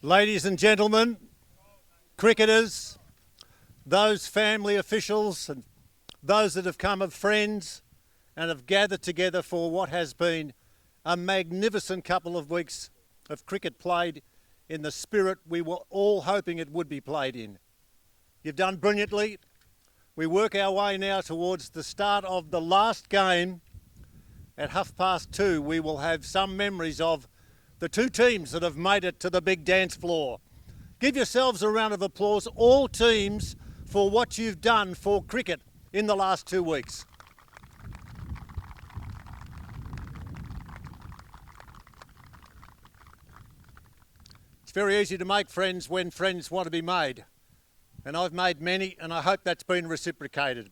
Ladies and gentlemen, cricketers, those family officials and those that have come of friends and have gathered together for what has been a magnificent couple of weeks of cricket played in the spirit we were all hoping it would be played in. You've done brilliantly. We work our way now towards the start of the last game. At 2:30, we will have some memories of the two teams that have made it to the big dance floor. Give yourselves a round of applause, all teams, for what you've done for cricket in the last 2 weeks. It's very easy to make friends when friends want to be made. And I've made many, and I hope that's been reciprocated.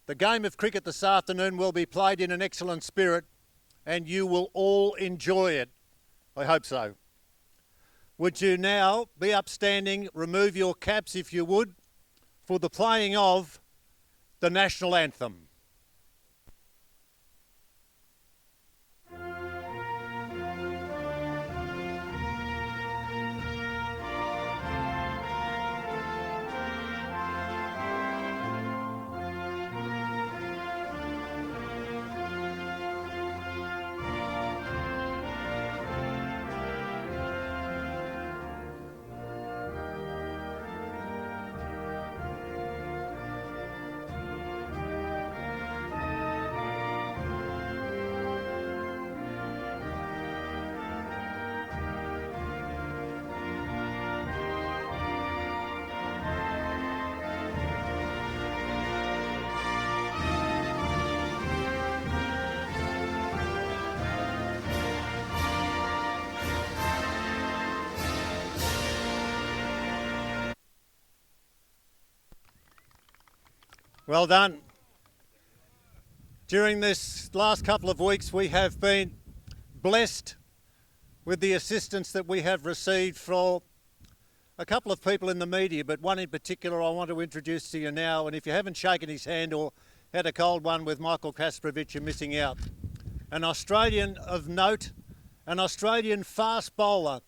The game of cricket this afternoon will be played in an excellent spirit, and you will all enjoy it. I hope so. Would you now be upstanding, remove your caps if you would, for the playing of the national anthem. Well done. During this last couple of weeks, we have been blessed with the assistance that we have received from a couple of people in the media, but one in particular I want to introduce to you now. And if you haven't shaken his hand or had a cold one with Michael Kasparovich, you're missing out. An Australian of note, an Australian fast bowler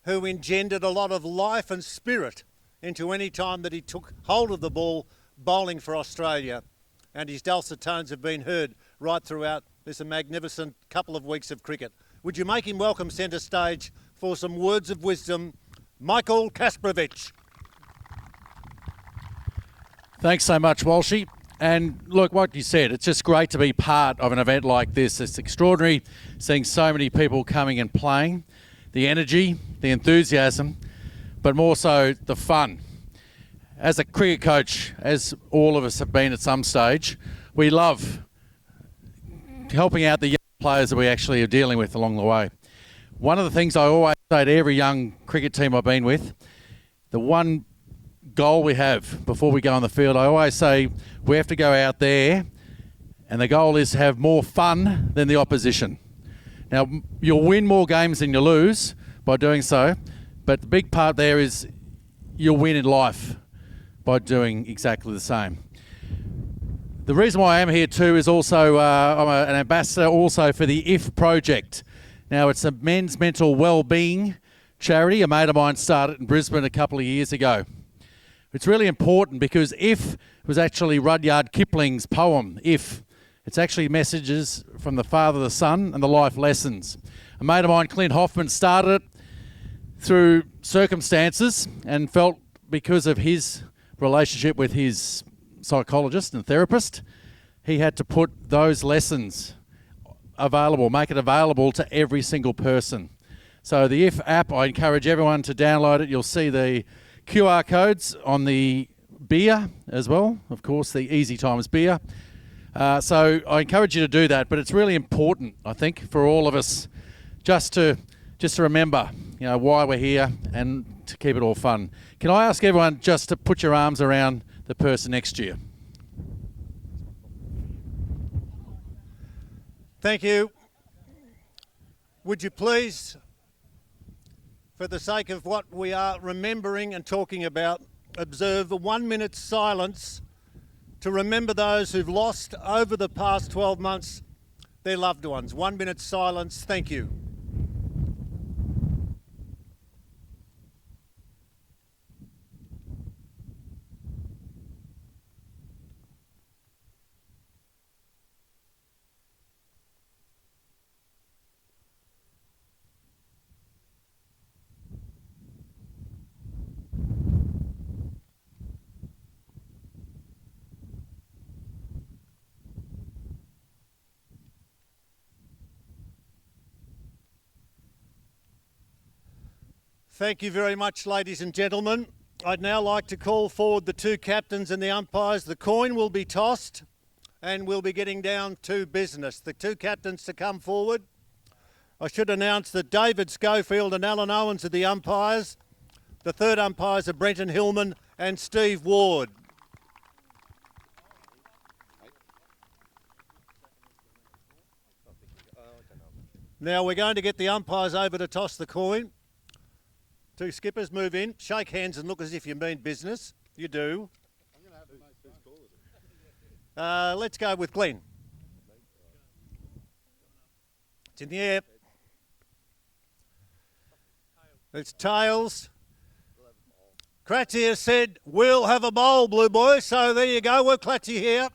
who engendered a lot of life and spirit into any time that he took hold of the ball bowling for Australia, and his dulcet tones have been heard right throughout this magnificent couple of weeks of cricket. Would you make him welcome centre stage for some words of wisdom, Michael Kasparovich? Thanks so much, Walshy. And look, what you said, it's just great to be part of an event like this. It's extraordinary seeing so many people coming and playing, the energy, the enthusiasm, but more so the fun. As a cricket coach, as all of us have been at some stage, we love helping out the young players that we actually are dealing with along the way. One of the things I always say to every young cricket team I've been with, the one goal we have before we go on the field, I always say we have to go out there and the goal is to have more fun than the opposition. Now, you'll win more games than you lose by doing so, but the big part there is you'll win in life by doing exactly the same. The reason why I am here too is also I'm an ambassador also for the IF project. Now, it's a men's mental well-being charity. A mate of mine started in Brisbane a couple of years ago. It's really important because IF was actually Rudyard Kipling's poem, If. It's actually messages from the father, the son, and the life lessons. A mate of mine, Clint Hoffman, started it through circumstances and felt because of his relationship with his psychologist and therapist, he had to put those lessons available, make it available to every single person. So the IF app, I encourage everyone to download it. You'll see the QR codes on the beer as well, of course, the Easy Times beer. So I encourage you to do that, but it's really important, I think, for all of us just to remember, why we're here and to keep it all fun. Can I ask everyone just to put your arms around the person next to you? Thank you. Would you please, for the sake of what we are remembering and talking about, observe a 1 minute silence to remember those who've lost over the past 12 months their loved ones. 1 minute silence. Thank you. Thank you very much, ladies and gentlemen. I'd now like to call forward the two captains and the umpires. The coin will be tossed and we'll be getting down to business. The two captains to come forward. I should announce that David Schofield and Alan Owens are the umpires. The third umpires are Brenton Hillman and Steve Ward. Now we're going to get the umpires over to toss the coin. Two skippers move in, shake hands and look as if you mean business. You do. Let's go with Glenn. It's in the air. It's tails. Cratzy has said, we'll have a bowl, Blue Boy. So there you go. We'll Cratzy here.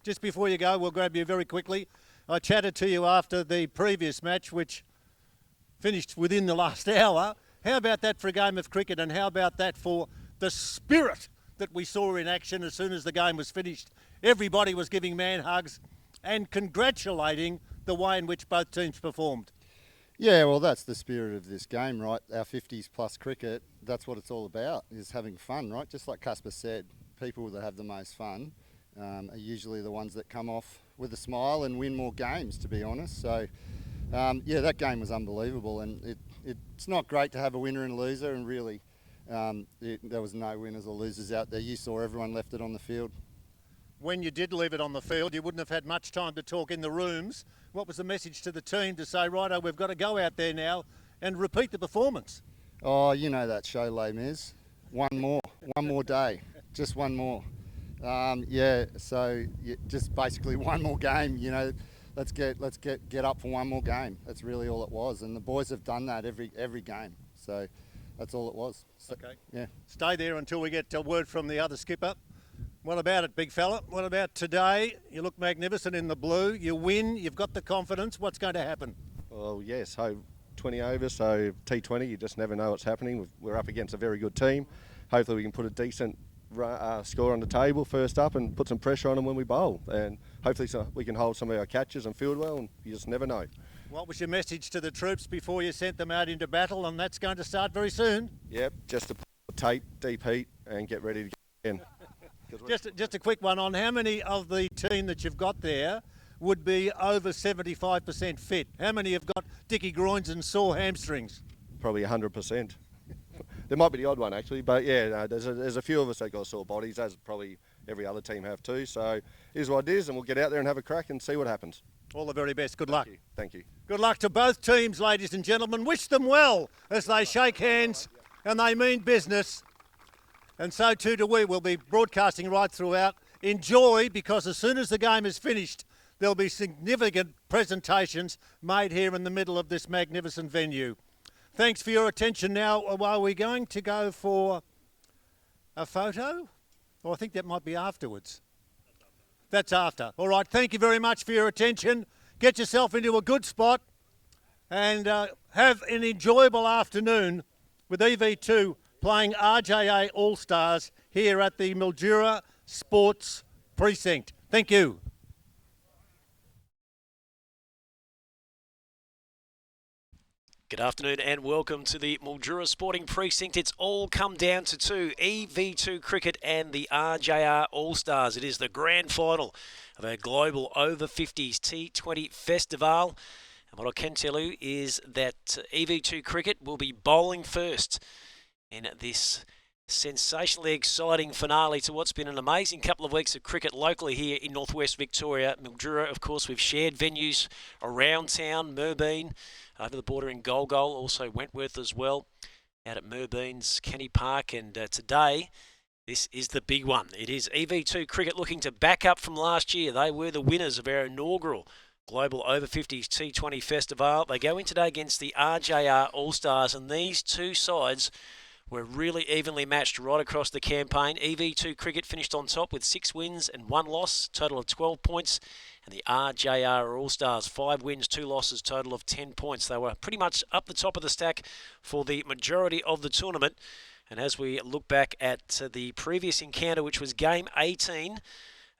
Just before you go, we'll grab you very quickly. I chatted to you after the previous match, which finished within the last hour. How about that for a game of cricket, and how about that for the spirit that we saw in action as soon as the game was finished? Everybody was giving man hugs and congratulating the way in which both teams performed. Yeah, well, that's the spirit of this game, right? Our 50s plus cricket, that's what it's all about, is having fun, right? Just like Casper said, people that have the most fun are usually the ones that come off with a smile and win more games, to be honest. So, yeah, that game was unbelievable, and it's not great to have a winner and a loser, and really there was no winners or losers out there. You saw everyone left it on the field. When you did leave it on the field, you wouldn't have had much time to talk in the rooms. What was the message to the team to say, righto, we've got to go out there now and repeat the performance? Oh, you know that show, Les Mis. One more day, just one more. Yeah, so just basically one more game. You know, let's get up for one more game. That's really all it was, and the boys have done that every game. So that's all it was. So, okay. Yeah. Stay there until we get a word from the other skipper. What about it, big fella? What about today? You look magnificent in the blue. You win. You've got the confidence. What's going to happen? Well, yes, so 20 over, so T20, you just never know what's happening. We're up against a very good team. Hopefully we can put a decent score on the table first up and put some pressure on them when we bowl. And hopefully we can hold some of our catches and field well, and you just never know. What was your message to the troops before you sent them out into battle? And that's going to start very soon. Yep, just to tape, deep heat, and get ready to go in. Just a quick one on how many of the team that you've got there would be over 75% fit? How many have got dicky groins and sore hamstrings? Probably 100%. There might be the odd one actually, but yeah, no, there's a few of us that got sore bodies, as probably every other team have too. So it is what it is, and we'll get out there and have a crack and see what happens. All the very best. Good luck. Thank you. Good luck to both teams, ladies and gentlemen. Wish them well as they shake hands and they mean business. And so too do we. We'll be broadcasting right throughout. Enjoy, because as soon as the game is finished, there'll be significant presentations made here in the middle of this magnificent venue. Thanks for your attention. Now, are we going to go for a photo? Or I think that might be afterwards. That's after. All right, thank you very much for your attention. Get yourself into a good spot and have an enjoyable afternoon with EV2 playing RJA All-Stars here at the Mildura Sports Precinct. Thank you. Good afternoon and welcome to the Mildura Sporting Precinct. It's all come down to two, EV2 Cricket and the RJR All-Stars. It is the grand final of our Global Over 50s T20 Festival. And what I can tell you is that EV2 Cricket will be bowling first in this sensationally exciting finale to what's been an amazing couple of weeks of cricket locally here in northwest Victoria. Mildura, of course, we've shared venues around town, Merbeen, over the border in Golgol, also Wentworth as well, out at Merbeen's Kenny Park. And today, this is the big one. It is EV2 Cricket looking to back up from last year. They were the winners of our inaugural Global Over 50s T20 Festival. They go in today against the RJR All-Stars, and these two sides were really evenly matched right across the campaign. EV2 Cricket finished on top with 6 wins and 1 loss, total of 12 points. And the RJR All-Stars, 5 wins, 2 losses, total of 10 points. They were pretty much up the top of the stack for the majority of the tournament. And as we look back at the previous encounter, which was Game 18,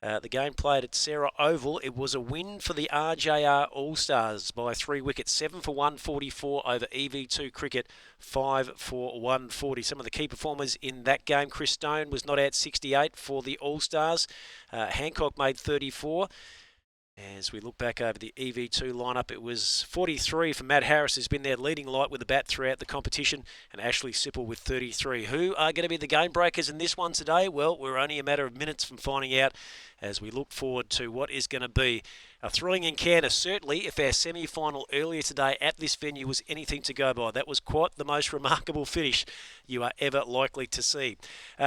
The game played at Sarah Oval. It was a win for the RJR All-Stars by 3 wickets, 7 for 144 over EV2 Cricket, 5 for 140. Some of the key performers in that game: Chris Stone was not out, 68 for the All-Stars. Hancock made 34. As we look back over the EV2 lineup, it was 43 for Matt Harris, who's been their leading light with the bat throughout the competition, and Ashley Sipple with 33. Who are going to be the game breakers in this one today? Well, we're only a matter of minutes from finding out as we look forward to what is going to be a thrilling encounter. Certainly, if our semi-final earlier today at this venue was anything to go by, that was quite the most remarkable finish you are ever likely to see.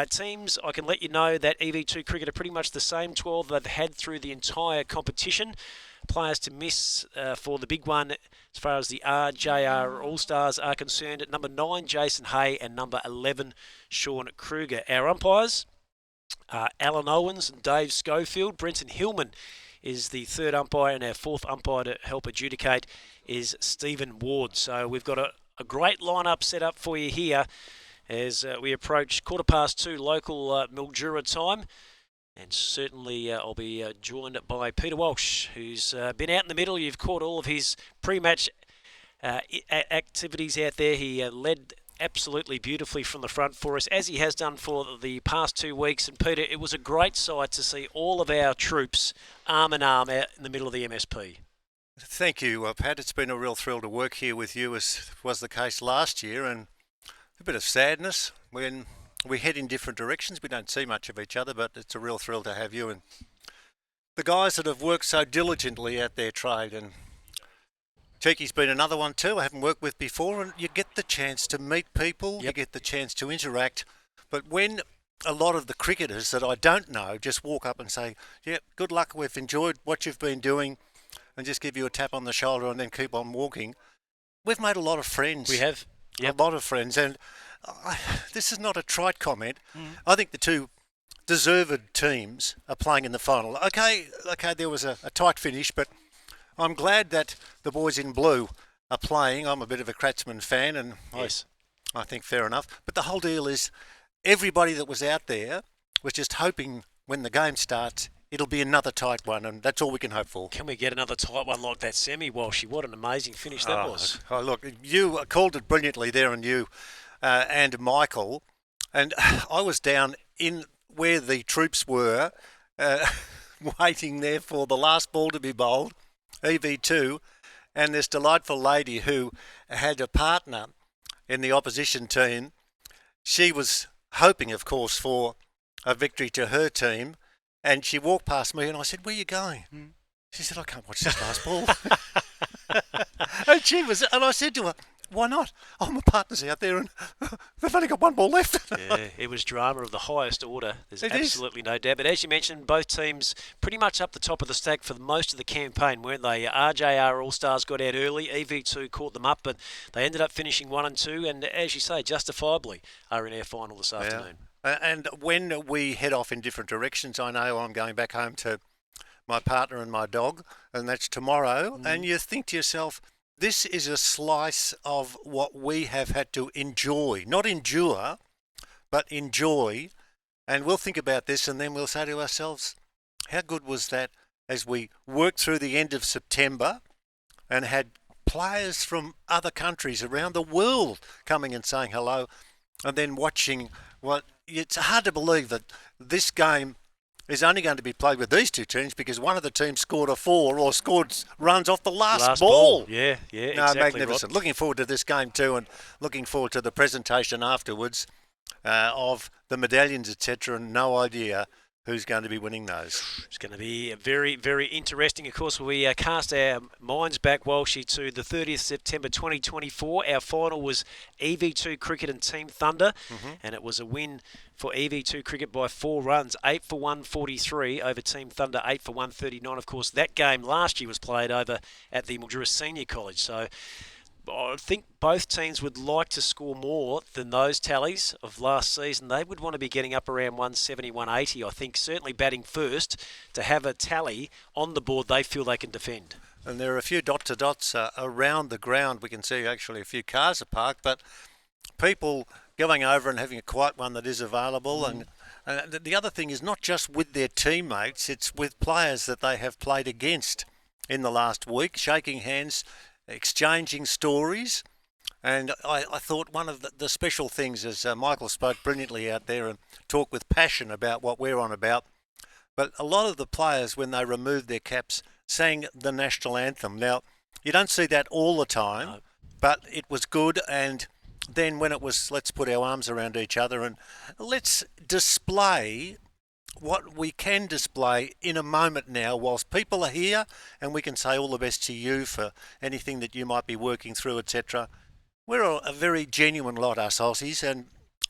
Teams, I can let you know that EV2 Cricket are pretty much the same 12 they've had through the entire competition. Players to miss for the big one as far as the RJR All-Stars are concerned: at number 9, Jason Hay, and number 11, Sean Kruger. Our umpires are Alan Owens and Dave Schofield. Brenton Hillman is the third umpire, and our fourth umpire to help adjudicate is Stephen Ward. So we've got a great lineup set up for you here as we approach 2:15 local Mildura time. And certainly I'll be joined by Peter Walsh, who's been out in the middle. You've caught all of his pre-match activities out there. He led absolutely beautifully from the front for us, as he has done for the past 2 weeks. And Peter, it was a great sight to see all of our troops arm in arm out in the middle of the MSP. Thank you, Pat. It's been a real thrill to work here with you, as was the case last year, and a bit of sadness when we head in different directions. We don't see much of each other, but it's a real thrill to have you and the guys that have worked so diligently at their trade. And Cheeky's been another one too I haven't worked with before, and you get the chance to meet people, You get the chance to interact. But when a lot of the cricketers that I don't know just walk up and say, yeah, good luck, we've enjoyed what you've been doing, and just give you a tap on the shoulder and then keep on walking, we've made a lot of friends. We have. A lot of friends. And this is not a trite comment. I think the two deserved teams are playing in the final. Okay, there was a tight finish, but I'm glad that the boys in blue are playing. I'm a bit of a Kratzman fan, and Yes. I think fair enough. But the whole deal is everybody that was out there was just hoping when the game starts, it'll be another tight one, and that's all we can hope for. Can we get another tight one like that semi, Walshy? What an amazing finish that was. Oh, look, you called it brilliantly there, and you and Michael. And I was down in where the troops were, waiting there for the last ball to be bowled, EV2, and this delightful lady who had a partner in the opposition team. She was hoping, of course, for a victory to her team, and she walked past me and I said, where are you going? She said, I can't watch this last ball. And I said to her, why not? Oh, my partner's out there and they've only got one ball left. Yeah, it was drama of the highest order. There's It absolutely no doubt. But as you mentioned, both teams pretty much up the top of the stack for most of the campaign, weren't they? RJR All-Stars got out early. EV2 caught them up, but they ended up finishing 1 and 2, and as you say, justifiably are in our final this afternoon. And when we head off in different directions, I know I'm going back home to my partner and my dog, and that's tomorrow. And you think to yourself, this is a slice of what we have had to enjoy, not endure, but enjoy. And we'll think about this, and then we'll say to ourselves, how good was that as we worked through the end of September and had players from other countries around the world coming and saying hello, and then watching what it's hard to believe that this game is only going to be played with these two teams because one of the teams scored a 4 or scored runs off the last ball. Yeah, No, exactly. magnificent. Right. Looking forward to this game too, and looking forward to the presentation afterwards of the medallions, etc. And no idea who's going to be winning those. It's going to be very, very interesting. Of course, we cast our minds back, Walshy, to the 30th September 2024. Our final was EV2 Cricket and Team Thunder, and it was a win for EV2 Cricket by 4 runs, 8 for 143 over Team Thunder, 8 for 139. Of course, that game last year was played over at the Mildura Senior College, so I think both teams would like to score more than those tallies of last season. They would want to be getting up around 170, 180, I think, certainly batting first to have a tally on the board they feel they can defend. And there are a few dot-to-dots around the ground. We can see actually a few cars are parked, but people going over and having a quiet one that is available. And The other thing is not just with their teammates, it's with players that they have played against in the last week, shaking hands, exchanging stories. And I thought one of the special things is Michael spoke brilliantly out there and talked with passion about what we're on about. But a lot of the players, when they removed their caps, sang the national anthem. Now, you don't see that all the time, No. but it was good. And then when it was, let's put our arms around each other and let's display what we can display in a moment now whilst people are here, and we can say all the best to you for anything that you might be working through, etc. We're a very genuine lot, us Aussies, and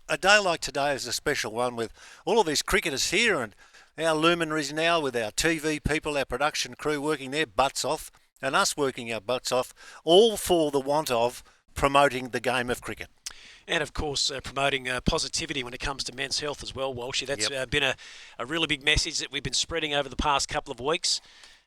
a day like today is a special one with all of these cricketers here and our luminaries now with our TV people, our production crew working their butts off and us working our butts off, all for the want of promoting the game of cricket. And of course, promoting positivity when it comes to men's health as well, Walshy. That's been a really big message that we've been spreading over the past couple of weeks.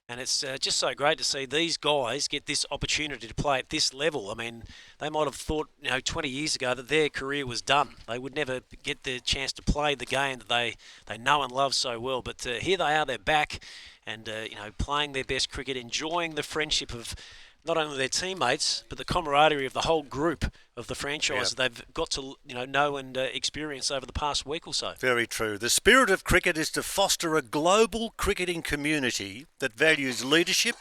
And it's just so great to see these guys get this opportunity to play at this level. I mean, they might have thought, 20 years ago that their career was done. They would never get the chance to play the game that they know and love so well. But here they are, they're back and, playing their best cricket, enjoying the friendship of not only their teammates, but the camaraderie of the whole group of the franchise that they've got to know and experience over the past week or so. Very true. The spirit of cricket is to foster a global cricketing community that values leadership,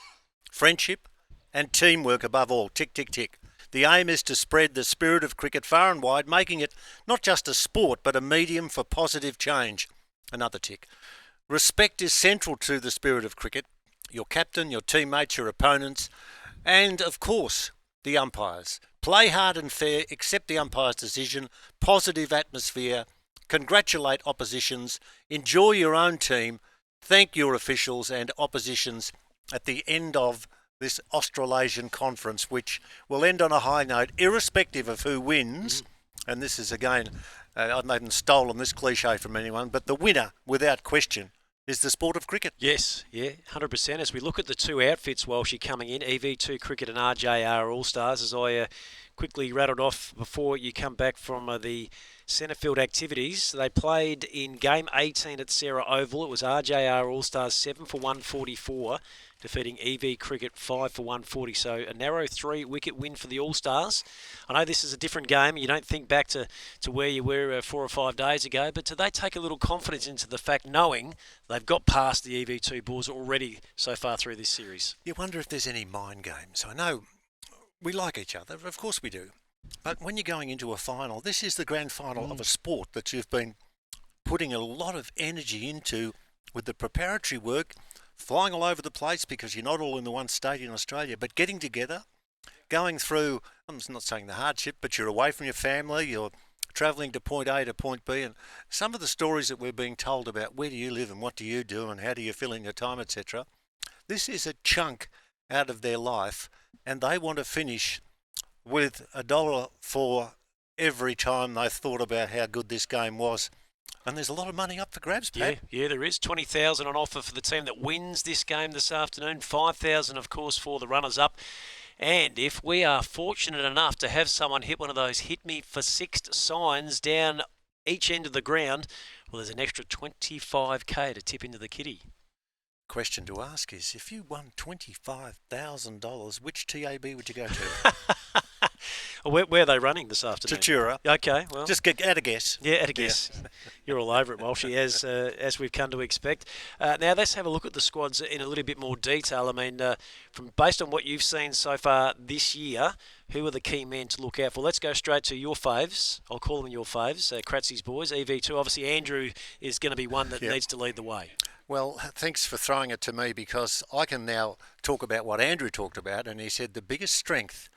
friendship and teamwork above all. Tick, tick, tick. The aim is to spread the spirit of cricket far and wide, making it not just a sport, but a medium for positive change. Another tick. Respect is central to the spirit of cricket. Your captain, your teammates, your opponents, and, of course, the umpires. Play hard and fair, accept the umpire's decision, positive atmosphere, congratulate oppositions, enjoy your own team, thank your officials and oppositions at the end of this Australasian conference, which will end on a high note, irrespective of who wins. And this is, again, I haven't stolen this cliche from anyone, but the winner, without question, is the sport of cricket. Yes, 100%. As we look at the two outfits, Walshy, coming in, EV2 Cricket and RJR All-Stars, as I quickly rattled off before you come back from the centrefield activities. They played in Game 18 at Sarah Oval. It was RJR All-Stars 7 for 144, defeating EV Cricket 5 for 140. So a narrow 3-wicket win for the All-Stars. I know this is a different game. You don't think back to where you were 4 or 5 days ago, but do they take a little confidence into the fact knowing they've got past the EV2 Bulls already so far through this series? You wonder if there's any mind games. I know we like each other, of course we do. But when you're going into a final, this is the grand final of a sport that you've been putting a lot of energy into with the preparatory work, flying all over the place because you're not all in the one state in Australia, but getting together, going through, I'm not saying the hardship, but you're away from your family, you're travelling to point A to point B, and some of the stories that we're being told about where do you live and what do you do and how do you fill in your time, etc. This is a chunk out of their life, and they want to finish with $1 for every time they thought about how good this game was. And there's a lot of money up for grabs, Pat. Yeah, there is. 20,000 on offer for the team that wins this game this afternoon. 5,000, of course, for the runners-up. And if we are fortunate enough to have someone hit one of those hit me for 6 signs down each end of the ground, well, there's an extra $25K to tip into the kitty. Question to ask is, if you won $25,000, which TAB would you go to? Where are they running this afternoon? Tatura. Okay, well. Just add a guess. Yeah, at a guess. You're all over it, Walshy, as we've come to expect. Now, let's have a look at the squads in a little bit more detail. I mean, based on what you've seen so far this year, who are the key men to look out for? Let's go straight to your faves. I'll call them your faves, Kratzy's boys, EV2. Obviously, Andrew is going to be one that needs to lead the way. Well, thanks for throwing it to me, because I can now talk about what Andrew talked about, and he said the biggest strength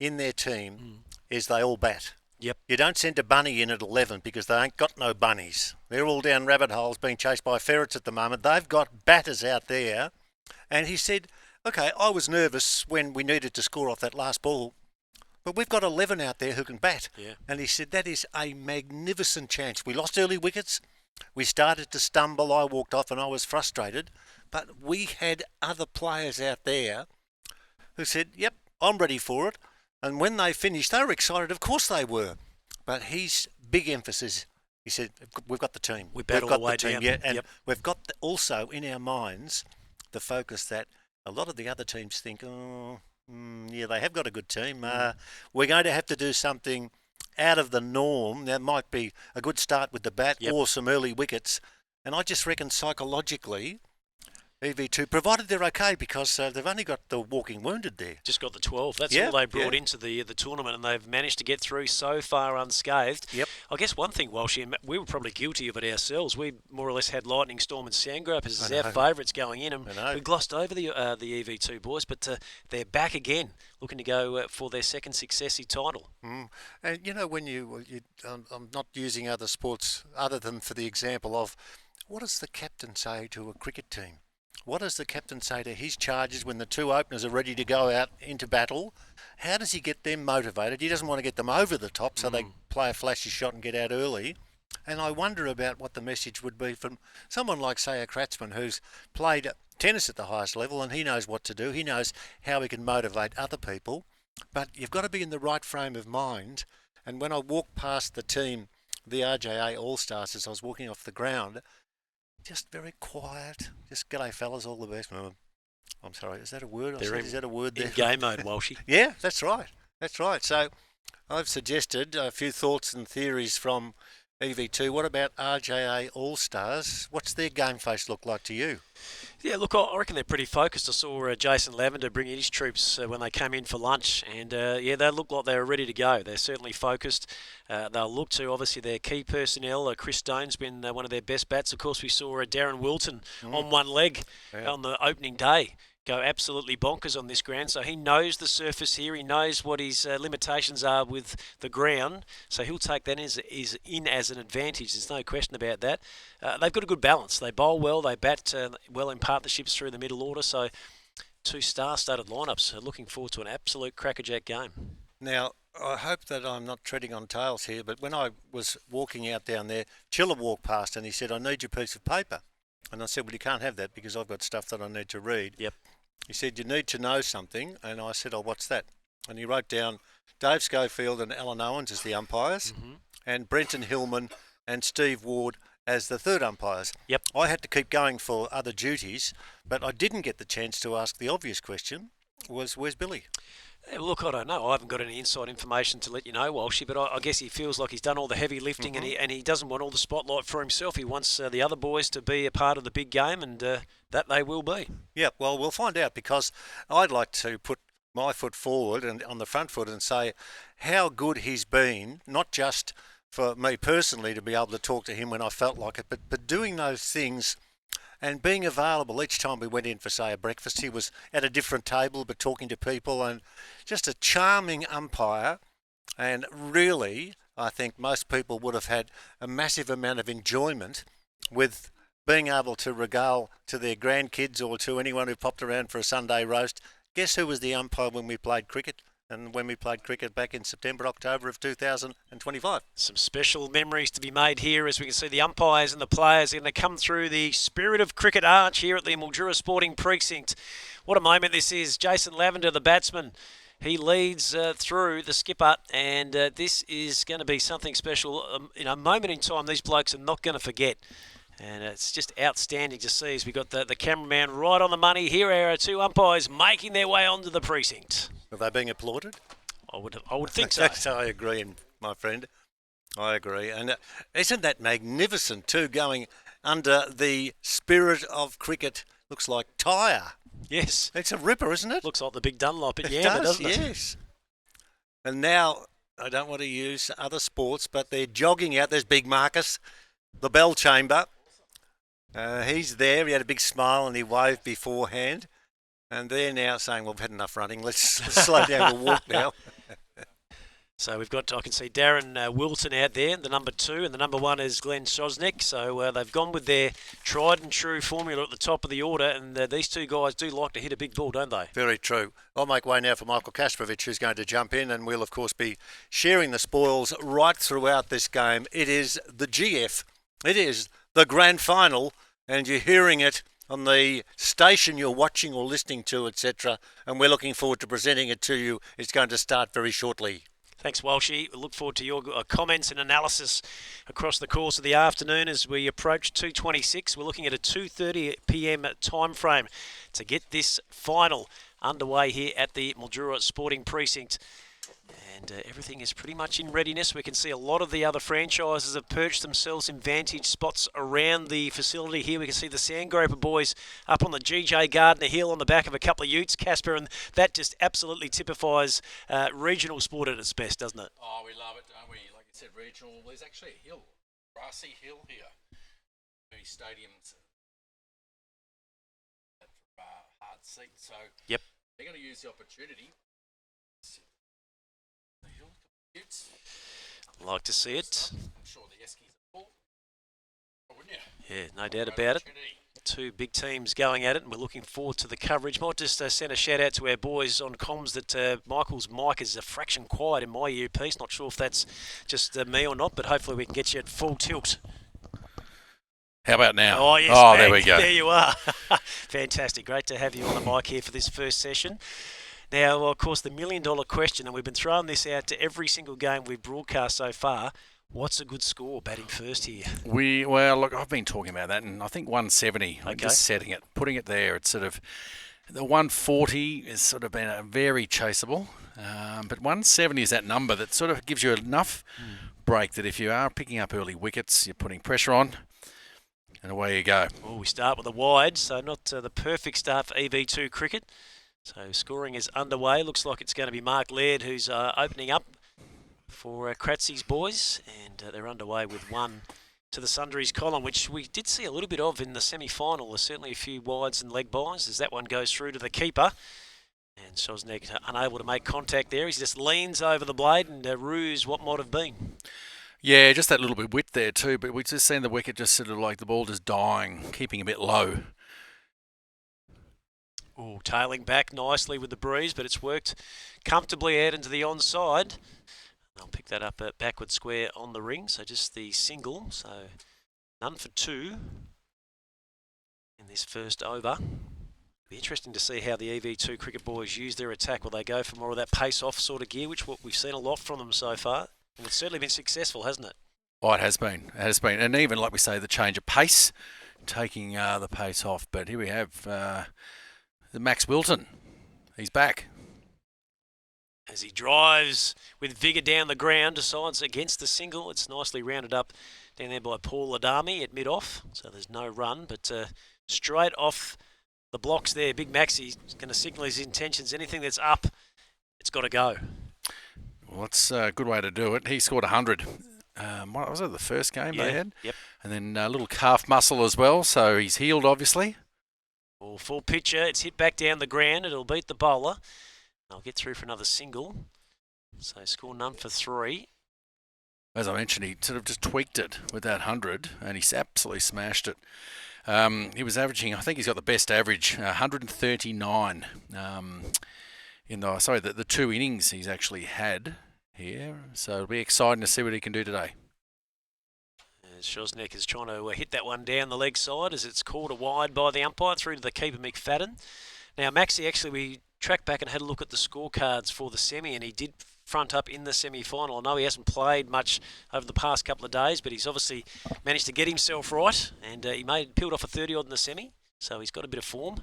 in their team is they all bat. Yep. You don't send a bunny in at 11 because they ain't got no bunnies. They're all down rabbit holes being chased by ferrets at the moment. They've got batters out there. And he said, okay, I was nervous when we needed to score off that last ball, but we've got 11 out there who can bat. Yeah. And he said that is a magnificent chance. We lost early wickets. We started to stumble. I walked off and I was frustrated. But we had other players out there who said, yep, I'm ready for it. And when they finished, they were excited. Of course they were. But his big emphasis He said, we've got the team. We battle we've got the way team, down. yeah, and Yep. we've got also in our minds the focus that a lot of the other teams think, yeah, they have got a good team. We're going to have to do something out of the norm. There might be a good start with the bat Yep. or some early wickets. And I just reckon psychologically, EV2, provided they're okay, because they've only got the walking wounded there. Just got the 12. That's Yeah, all they brought yeah. into the tournament, and they've managed to get through so far unscathed. Yep. I guess one thing, Walshy, and we were probably guilty of it ourselves. We more or less had Lightning Storm and Sandgropers as I our know. favourites going in, and I know. we glossed over the EV2 boys, but they're back again, looking to go for their second successive title. And you know, when I'm not using other sports other than for the example of, what does the captain say to a cricket team? What does the captain say to his charges when the two openers are ready to go out into battle? How does he get them motivated? He doesn't want to get them over the top so they play a flashy shot and get out early. And I wonder about what the message would be from someone like, say, a Kratzman, who's played tennis at the highest level, and he knows what to do. He knows how he can motivate other people. But you've got to be in the right frame of mind. And when I walked past the team, the RJA All-Stars, as I was walking off the ground, just very quiet. Just, g'day fellas, all the best. I'm sorry, is that a word? Is that a word there? In game mode, Walshy. Yeah, that's right. That's right. So I've suggested a few thoughts and theories from EV2. What about RJA All-Stars? What's their game face look like to you? Yeah, look, I reckon they're pretty focused. I saw Jason Lavender bring in his troops when they came in for lunch, and yeah, they look like they were ready to go. They're certainly focused. They'll look to, obviously, their key personnel. Chris Stone's been one of their best bats. Of course, we saw Darren Wilton on one leg on the opening day go absolutely bonkers on this ground. So he knows the surface here. He knows what his limitations are with the ground. So he'll take that as an advantage. There's no question about that. They've got a good balance. They bowl well. They bat well in partnerships through the middle order. So two star-studded lineups. Looking forward to an absolute crackerjack game. Now, I hope that I'm not treading on tails here, but when I was walking out down there, Chiller walked past and he said, I need your piece of paper. And I said, well, you can't have that because I've got stuff that I need to read. Yep. He said, you need to know something. And I said, oh, what's that? And he wrote down Dave Schofield and Alan Owens as the umpires, and Brenton Hillman and Steve Ward as the third umpires. Yep. I had to keep going for other duties, but I didn't get the chance to ask the obvious question, where's Billy? Yeah, look, I don't know. I haven't got any inside information to let you know, Walshy, but I guess he feels like he's done all the heavy lifting and he doesn't want all the spotlight for himself. He wants the other boys to be a part of the big game, and that they will be. Yeah, well, we'll find out, because I'd like to put my foot forward and on the front foot and say how good he's been, not just for me personally to be able to talk to him when I felt like it, but doing those things and being available each time we went in for, say, a breakfast. He was at a different table but talking to people, and just a charming umpire. And really, I think most people would have had a massive amount of enjoyment with being able to regale to their grandkids or to anyone who popped around for a Sunday roast. Guess who was the umpire when we played cricket? And when we played cricket back in September, October of 2025. Some special memories to be made here, as we can see the umpires and the players are going to come through the Spirit of Cricket arch here at the Mildura Sporting Precinct. What a moment this is. Jason Lavender, the batsman, he leads through the skipper, and this is going to be something special. In a moment in time, these blokes are not going to forget. And it's just outstanding to see as we got the cameraman right on the money. Here are our two umpires making their way onto the precinct. Are they being applauded? I would think so. I agree, my friend. I agree. And isn't that magnificent too, going under the Spirit of Cricket, looks like tyre. Yes. It's a ripper, isn't it? Looks like the big Dunlop at It Yamba, does, doesn't it? yes. And now, I don't want to use other sports, but they're jogging out. There's Big Marcus, the bell chamber. He's there. He had a big smile and he waved beforehand. And they're now saying, well, we've had enough running. Let's slow down the walk now. So we've got, I can see Darren Wilton out there, the number 2, and the number 1 is Glenn Sosnick. So they've gone with their tried and true formula at the top of the order, and these two guys do like to hit a big ball, don't they? Very true. I'll make way now for Michael Kasprovic, who's going to jump in, and we'll, of course, be sharing the spoils right throughout this game. It is the GF. It is the grand final, and you're hearing it on the station you're watching or listening to, etc. And we're looking forward to presenting it to you. It's going to start very shortly. Thanks, Walshy. Look forward to your comments and analysis across the course of the afternoon as we approach 2:26. We're looking at a 2:30 p.m. time frame to get this final underway here at the Mildura Sporting Precinct. And everything is pretty much in readiness. We can see a lot of the other franchises have perched themselves in vantage spots around the facility here. We can see the Sandgroper boys up on the GJ Gardner Hill on the back of a couple of utes, Casper, and that just absolutely typifies regional sport at its best, doesn't it? Oh, we love it, don't we? Like you said, regional. There's actually a hill, grassy hill here. Many stadiums hard seat, so yep, they're going to use the opportunity. Like to see it. I'm sure the Eskies are full. Wouldn't you? Yeah, no doubt about it. Two big teams going at it, and we're looking forward to the coverage. Might just send a shout out to our boys on comms that Michael's mic is a fraction quiet in my earpiece. Not sure if that's just me or not, but hopefully we can get you at full tilt. How about now? Oh, yes. Oh, there we go. There you are. Fantastic. Great to have you on the mic here for this first session. Now, of course, the million-dollar question, and we've been throwing this out to every single game we've broadcast so far. What's a good score batting first here? Well, look, I've been talking about that, and I think 170. Okay. I'm just setting it, putting it there. It's sort of the 140 has sort of been very chaseable, but 170 is that number that sort of gives you enough break that if you are picking up early wickets, you're putting pressure on, and away you go. Oh, we start with a wide, so not the perfect start for EV2 cricket. So scoring is underway. Looks like it's going to be Mark Laird who's opening up for Kratzy's boys. And they're underway with one to the Sundries column, which we did see a little bit of in the semi-final. There's certainly a few wides and leg bys as that one goes through to the keeper. And Shosnek unable to make contact there. He just leans over the blade and rues what might have been. Yeah, just that little bit width there too. But we've just seen the wicket just sort of like the ball just dying, keeping a bit low. Oh, tailing back nicely with the breeze, but it's worked comfortably out into the onside. They'll pick that up at backward square on the ring, so just the single. So none for two in this first over. Be interesting to see how the EV2 cricket boys use their attack. Will they go for more of that pace-off sort of gear, which we've seen a lot from them so far? And it's certainly been successful, hasn't it? Oh, it has been. It has been. And even, like we say, the change of pace, taking the pace off. But here we have the Max Wilton. He's back. As he drives with vigour down the ground, decides against the single. It's nicely rounded up down there by Paul Adami at mid-off. So there's no run, but straight off the blocks there. Big Maxie's going to signal his intentions. Anything that's up, it's got to go. Well, that's a good way to do it. He scored 100. What was it, the first game they had? Yep. And then a little calf muscle as well, so he's healed, obviously. Well, full pitcher. It's hit back down the ground. It'll beat the bowler. They'll get through for another single. So score none for three. As I mentioned, he sort of just tweaked it with that 100, and he's absolutely smashed it. He was averaging, I think he's got the best average, 139 in the two innings he's actually had here. So it'll be exciting to see what he can do today. Shosnek is trying to hit that one down the leg side as it's called a wide by the umpire through to the keeper McFadden. Now Maxie, actually we tracked back and had a look at the scorecards for the semi, and he did front up in the semi-final. I know he hasn't played much over the past couple of days, but he's obviously managed to get himself right, and he peeled off a 30-odd in the semi, so he's got a bit of form.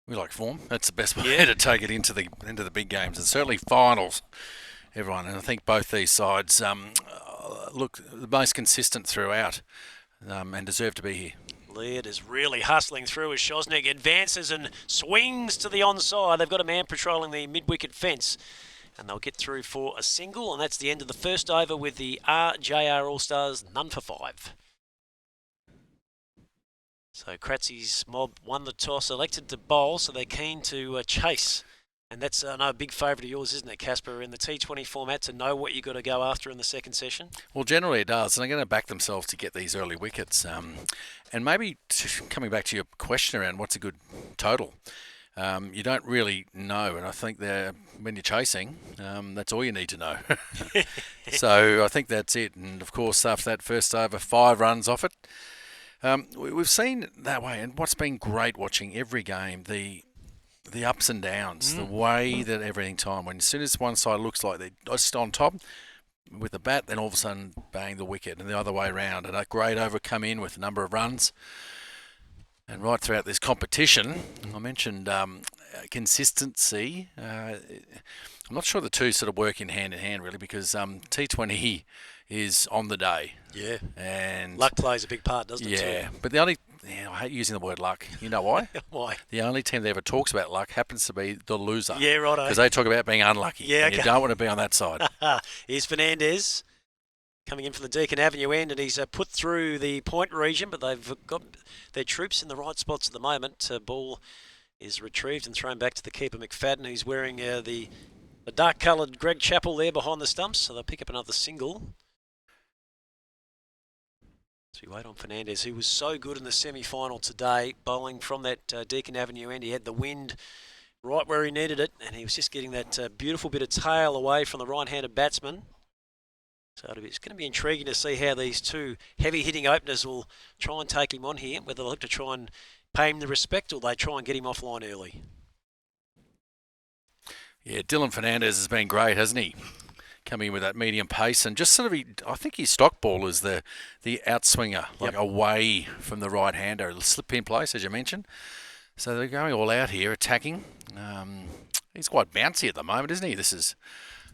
We like form. That's the best way to take it into the big games, and certainly finals. Everyone, and I think both these sides look the most consistent throughout, and deserve to be here. Laird is really hustling through as Shosnek advances and swings to the onside. They've got a man patrolling the mid-wicket fence, and they'll get through for a single, and that's the end of the first over with the RJR All-Stars none for five. So Kratzy's mob won the toss, elected to bowl, so they're keen to chase. And that's a big favourite of yours, isn't it, Casper, in the T20 format, to know what you've got to go after in the second session? Well, generally it does, and they're going to back themselves to get these early wickets. And maybe coming back to your question around what's a good total, you don't really know, and I think when you're chasing, that's all you need to know. So I think that's it. And, of course, after that first over, 5 runs off it. We've seen that way, and what's been great watching every game, the the ups and downs, the way that everything time, when as soon as one side looks like they're just on top with the bat, then all of a sudden bang the wicket, and the other way around. And a great over come in with a number of runs. And right throughout this competition, I mentioned consistency. I'm not sure the two sort of work in hand really, because T20 is on the day. Yeah. And luck plays a big part, doesn't it? Yeah, but I hate using the word luck. You know why? Why? The only team that ever talks about luck happens to be the loser. Yeah, righto. Because they talk about being unlucky. Yeah, and you don't want to be on that side. Here's Fernandez coming in from the Deakin Avenue end, and he's put through the point region, but they've got their troops in the right spots at the moment. Ball is retrieved and thrown back to the keeper, McFadden, who's wearing the dark-coloured Greg Chappell there behind the stumps, so they'll pick up another single. So we wait on Fernandez, who was so good in the semi-final today, bowling from that Deakin Avenue end. He had the wind right where he needed it, and he was just getting that beautiful bit of tail away from the right-handed batsman. So it's going to be intriguing to see how these two heavy-hitting openers will try and take him on here, whether they'll look to try and pay him the respect or they try and get him offline early. Yeah, Dylan Fernandez has been great, hasn't he? Coming in with that medium pace and just sort of, I think his stock ball is the outswinger, like away from the right-hander. It'll slip in place, as you mentioned. So they're going all out here, attacking. He's quite bouncy at the moment, isn't he? This is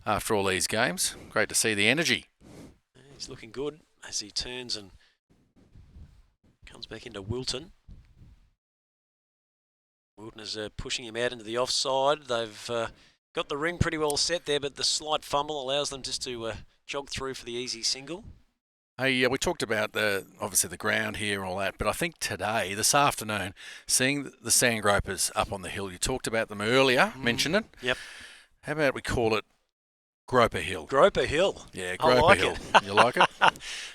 after all these games. Great to see the energy. He's looking good as he turns and comes back into Wilton. Wilton is pushing him out into the offside. They've got the ring pretty well set there, but the slight fumble allows them just to jog through for the easy single. Hey, we talked about obviously the ground here and all that, but I think today, this afternoon, seeing the sandgropers up on the hill, you talked about them earlier, mentioned it. Yep. How about we call it Groper Hill? Groper Hill. Yeah, Groper Hill. You like it?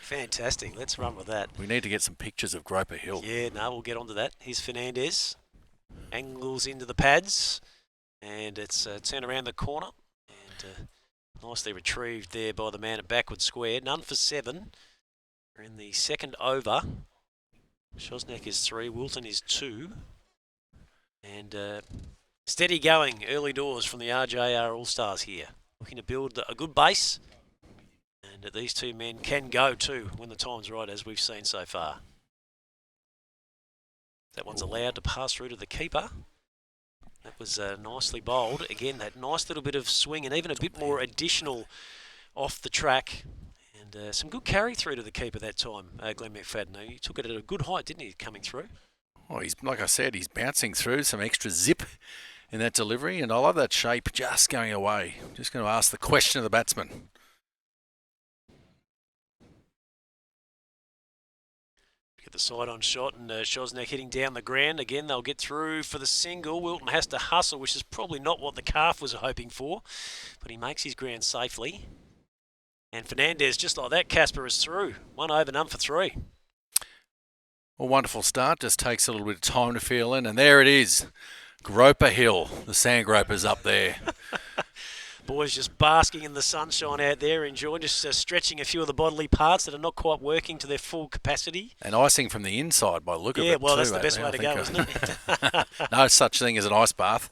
Fantastic. Let's run with that. We need to get some pictures of Groper Hill. Yeah, no, we'll get onto that. Here's Fernandez. Angles into the pads. And it's turned around the corner. And nicely retrieved there by the man at backward square. None for 7. We're in the second over. Shosnak is 3. Wilton is 2. And steady going early doors from the RJR All-Stars here. Looking to build a good base. And these two men can go too when the time's right, as we've seen so far. That one's allowed to pass through to the keeper. That was nicely bowled. Again, that nice little bit of swing and even a bit more additional off the track. And some good carry through to the keeper that time, Glenn McFadden. He took it at a good height, didn't he, coming through? Oh, he's like I said, he's bouncing through, some extra zip in that delivery, and I love that shape just going away. I'm just going to ask the question of the batsman. Get the side-on shot, and Shosnak hitting down the ground. Again, they'll get through for the single. Wilton has to hustle, which is probably not what the calf was hoping for, but he makes his ground safely. And Fernandez, just like that, Casper is through. 1 over, none for 3. A wonderful start, just takes a little bit of time to feel in, and there it is. Groper Hill, the sandgropers up there. Boys just basking in the sunshine out there, enjoying just stretching a few of the bodily parts that are not quite working to their full capacity. And icing from the inside by the look of it. Yeah, well, too, that's the best way to go, isn't it? No such thing as an ice bath.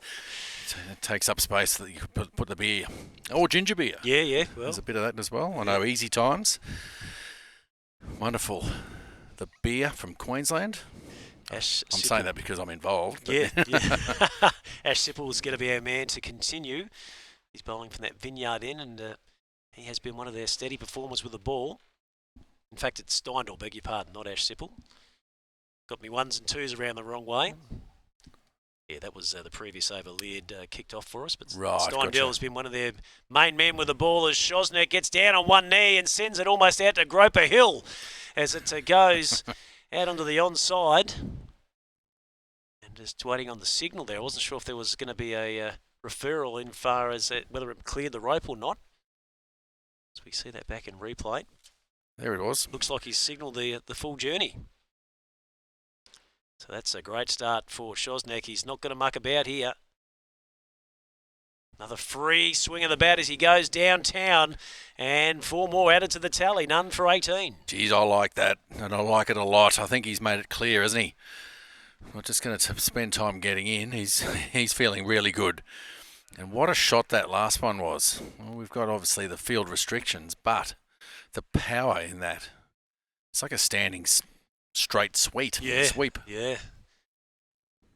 It takes up space that you could put the beer. Or ginger beer. Yeah. Well, there's a bit of that as well. I know, easy times. Wonderful. The beer from Queensland. I'm saying that because I'm involved. Yeah. Ash Sippel is going to be our man to continue. He's bowling from that vineyard in, and he has been one of their steady performers with the ball. In fact, it's Steindl, beg your pardon, not Ash Sippel. Got me 1s and 2s around the wrong way. Yeah, that was the previous over Leard kicked off for us. But right, Steindl has been one of their main men with the ball as Shosnak gets down on one knee and sends it almost out to Groper Hill as it goes out onto the onside. And just waiting on the signal there. I wasn't sure if there was going to be a referral in far as whether it cleared the rope or not. As we see that back in replay. There it was. Looks like he's signalled the full journey. So that's a great start for Shosnak. He's not going to muck about here. Another free swing of the bat as he goes downtown. And 4 more added to the tally. None for 18. Geez, I like that. And I like it a lot. I think he's made it clear, hasn't he? Not just going to spend time getting in. He's feeling really good. And what a shot that last one was. Well, we've got obviously the field restrictions, but the power in that. It's like a standing straight sweep. Yeah.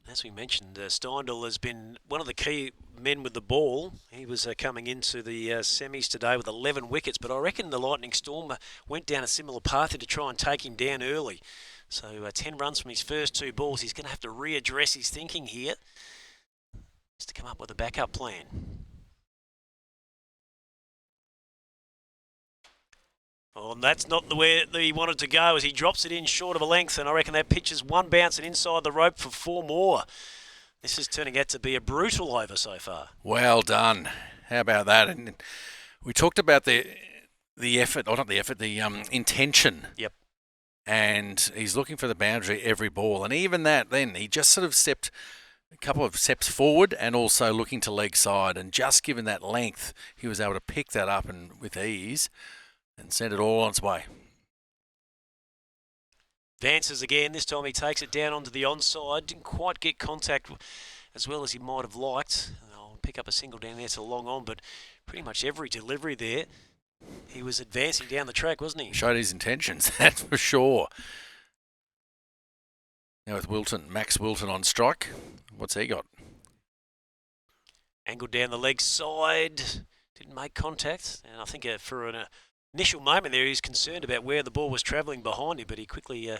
As we mentioned, Steindl has been one of the key men with the ball. He was coming into the semis today with 11 wickets, but I reckon the Lightning Storm went down a similar path to try and take him down early. So 10 runs from his first 2 balls. He's going to have to readdress his thinking here just to come up with a backup plan. Oh, and that's not the way that he wanted to go as he drops it in short of a length, and I reckon that pitch is 1 bounce and inside the rope for 4 more. This is turning out to be a brutal over so far. Well done. How about that? And we talked about the effort, or not the effort, the intention. Yep. And he's looking for the boundary every ball, and even that, then he just sort of stepped a couple of steps forward and also looking to leg side, and just given that length, he was able to pick that up and with ease and send it all on its way. Vances again. This time he takes it down onto the onside. Didn't quite get contact as well as he might have liked. I'll pick up a single down there to long on, but pretty much every delivery there, he was advancing down the track, wasn't he? Showed his intentions, that's for sure. Now with Max Wilton on strike. What's he got? Angled down the leg side. Didn't make contact. And I think for an initial moment there, he was concerned about where the ball was travelling behind him, but he quickly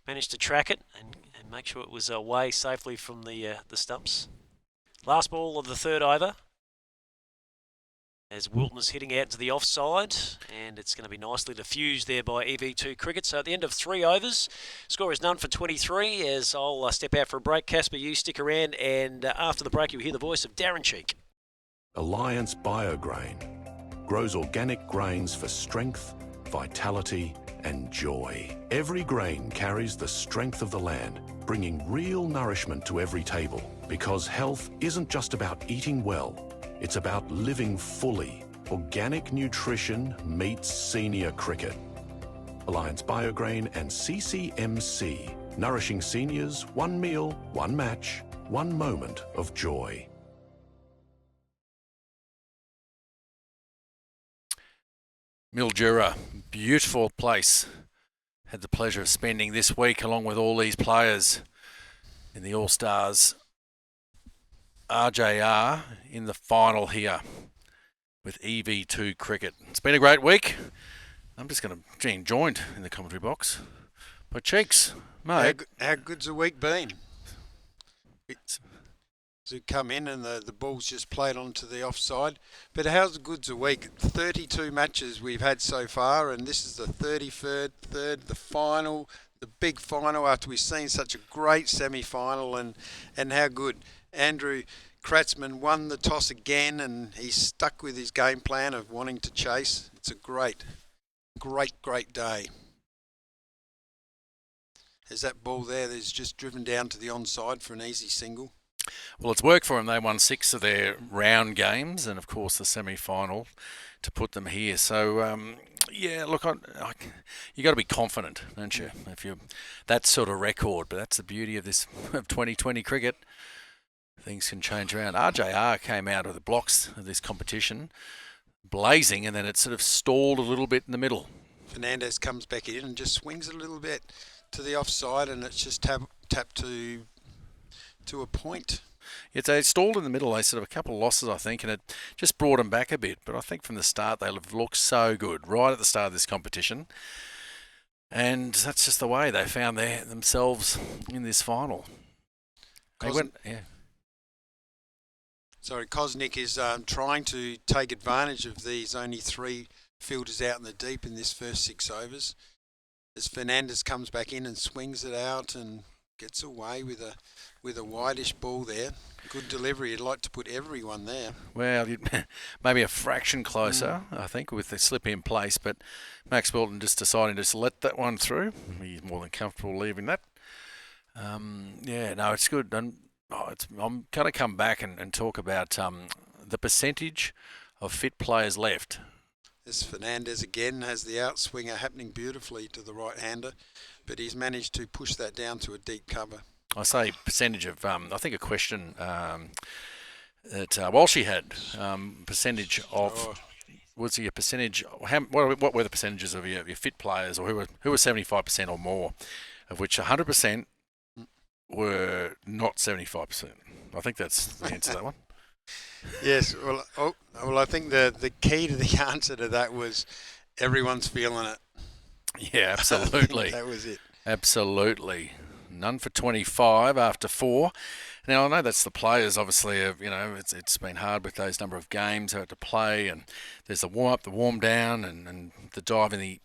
managed to track it and make sure it was away safely from the stumps. Last ball of the 3rd over. As Wilton is hitting out to the offside, and it's going to be nicely diffused there by EV2 Cricket. So at the end of 3 overs, score is none for 23. As I'll step out for a break. Casper, you stick around, and after the break, you'll hear the voice of Darren Cheek. Alliance Biograin grows organic grains for strength, vitality, and joy. Every grain carries the strength of the land, bringing real nourishment to every table. Because health isn't just about eating well. It's about living fully. Organic nutrition meets senior cricket. Alliance Biograin and CCMC. Nourishing seniors, 1 meal, 1 match, 1 moment of joy. Mildura, beautiful place. Had the pleasure of spending this week along with all these players in the All-Stars RJR in the final here with EV2 Cricket. It's been a great week. I'm just going to be joined in the commentary box by Cheeks. Mate. How good's the week been? To come in and the ball's just played onto the offside. But how's good's a week? 32 matches we've had so far, and this is the 33rd, the final, the big final after we've seen such a great semi-final, and how good. Andrew Kratzman won the toss again, and he's stuck with his game plan of wanting to chase. It's a great day. There's that ball there that's just driven down to the onside for an easy single. Well, it's worked for them. They won 6 of their round games and, of course, the semi-final to put them here. So, yeah, look, you got to be confident, don't you? If you're that sort of record, but that's the beauty of this of 2020 cricket. Things can change around. RJR came out of the blocks of this competition blazing, and then it sort of stalled a little bit in the middle. Fernandez comes back in and just swings a little bit to the offside, and it's just tapped to a point. Yeah, they stalled in the middle. They sort of a couple of losses, I think, and it just brought them back a bit. But I think from the start they'll have looked so good right at the start of this competition, and that's just the way they found themselves in this final. Kosnick is trying to take advantage of these only 3 fielders out in the deep in this first 6 overs. As Fernandez comes back in and swings it out and gets away with a wideish ball there. Good delivery. You'd like to put everyone there. Well, maybe a fraction closer, I think, with the slip in place. But Max Wilton just deciding to let that one through. He's more than comfortable leaving that. It's good. And I'm going to come back and talk about the percentage of fit players left. This Fernandez again has the outswinger happening beautifully to the right-hander, but he's managed to push that down to a deep cover. I say percentage of, I think a question that Walshy had, percentage of, was he a percentage, what were the percentages of your fit players, or who were 75% or more, of which 100% were not 75%? I think that's the answer to that one. Yes, well, I think the key to the answer to that was everyone's feeling it. Yeah, absolutely. That was it. Absolutely. None for 25 after 4. Now, I know that's the players, obviously, it's been hard with those number of games they had to play, and there's the warm-up, the warm-down, and the dive in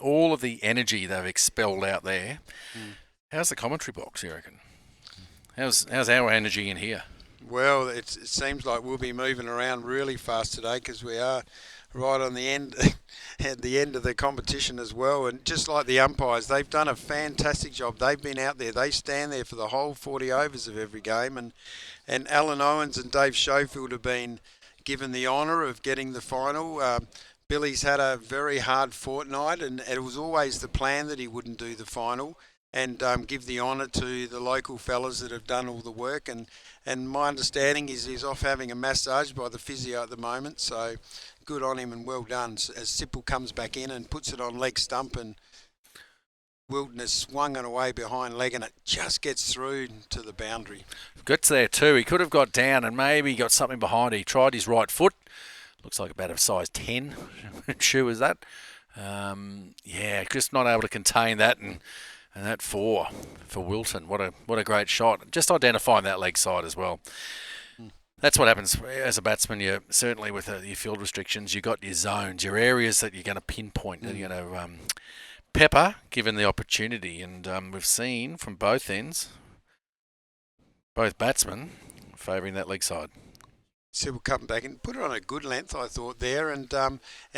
all of the energy they've expelled out there. How's the commentary box, you reckon? How's our energy in here? Well, it seems like we'll be moving around really fast today because we are right on the end, at the end of the competition as well. And just like the umpires, they've done a fantastic job. They've been out there. They stand there for the whole 40 overs of every game. And Alan Owens and Dave Schofield have been given the honour of getting the final. Billy's had a very hard fortnight, and it was always the plan that he wouldn't do the final, and give the honour to the local fellas that have done all the work. And my understanding is he's off having a massage by the physio at the moment, so good on him and well done. As Sipple comes back in and puts it on leg stump, and Wilton has swung it away behind leg, and it just gets through to the boundary. Gets there too. He could have got down and maybe got something behind it. He tried his right foot. Looks like about a size 10 shoe is that. Just not able to contain that, and that 4 for Wilton. What a great shot. Just identifying that leg side as well. That's what happens as a batsman. You certainly with your field restrictions, you've got your zones, your areas that you're going to pinpoint. You're going to pepper given the opportunity, and we've seen from both ends, both batsmen favouring that leg side. Sybil come back and put it on a good length, I thought, there, and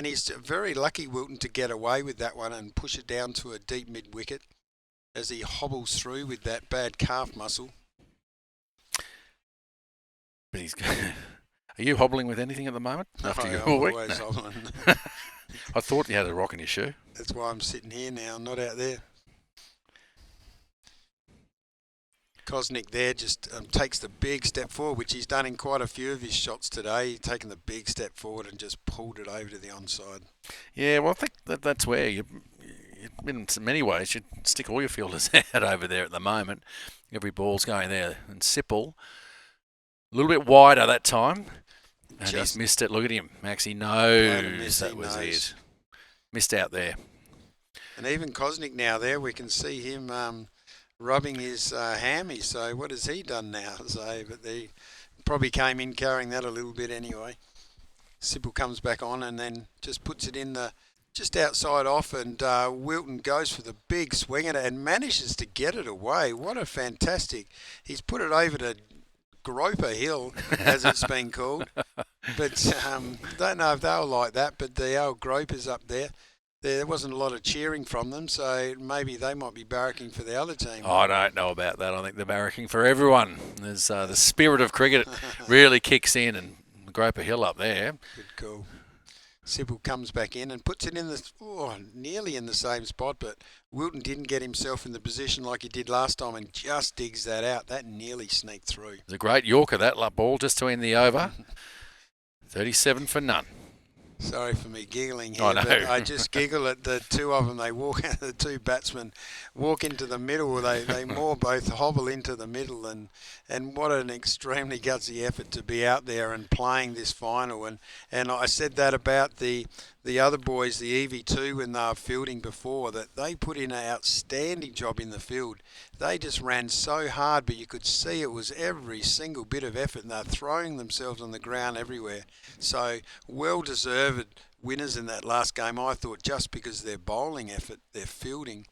he's very lucky, Wilton, to get away with that one and push it down to a deep mid-wicket as he hobbles through with that bad calf muscle. But he's. Are you hobbling with anything at the moment after your week? Always hobbling. I thought you had a rock in your shoe. That's why I'm sitting here now, not out there. Kosnick there just takes the big step forward, which he's done in quite a few of his shots today. He's taken the big step forward and just pulled it over to the onside. Yeah, well, I think that's where in many ways, you'd stick all your fielders out over there at the moment. Every ball's going there. And Sipple, a little bit wider that time. And he's missed it. Look at him, Max. He knows that was it. Missed out there. And even Kosnick now there, we can see him rubbing his hammy. So what has he done now? But they probably came in carrying that a little bit anyway. Sipple comes back on and then just puts it in just outside off, and Wilton goes for the big swing at it and manages to get it away. What a fantastic. He's put it over to Groper Hill, as it's been called. But don't know if they'll like that, but the old Gropers up there, there wasn't a lot of cheering from them, so maybe they might be barracking for the other team. I don't know about that. I think they're barracking for everyone. There's the spirit of cricket really kicks in, and Groper Hill up there. Good call. Sybil comes back in and puts it in nearly in the same spot, but Wilton didn't get himself in the position like he did last time and just digs that out. That nearly sneaked through. It's a great Yorker, that ball, just to end the over. 37 for none. Sorry for me giggling here, I know. but I just giggle at the two of them. They walk, the two batsmen walk into the middle. They more both hobble into the middle, and what an extremely gutsy effort to be out there and playing this final. And I said that about the other boys, the EV2, when they were fielding before, that they put in an outstanding job in the field. They just ran so hard, but you could see it was every single bit of effort, and they're throwing themselves on the ground everywhere. So well-deserved winners in that last game, I thought, just because of their bowling effort, their fielding.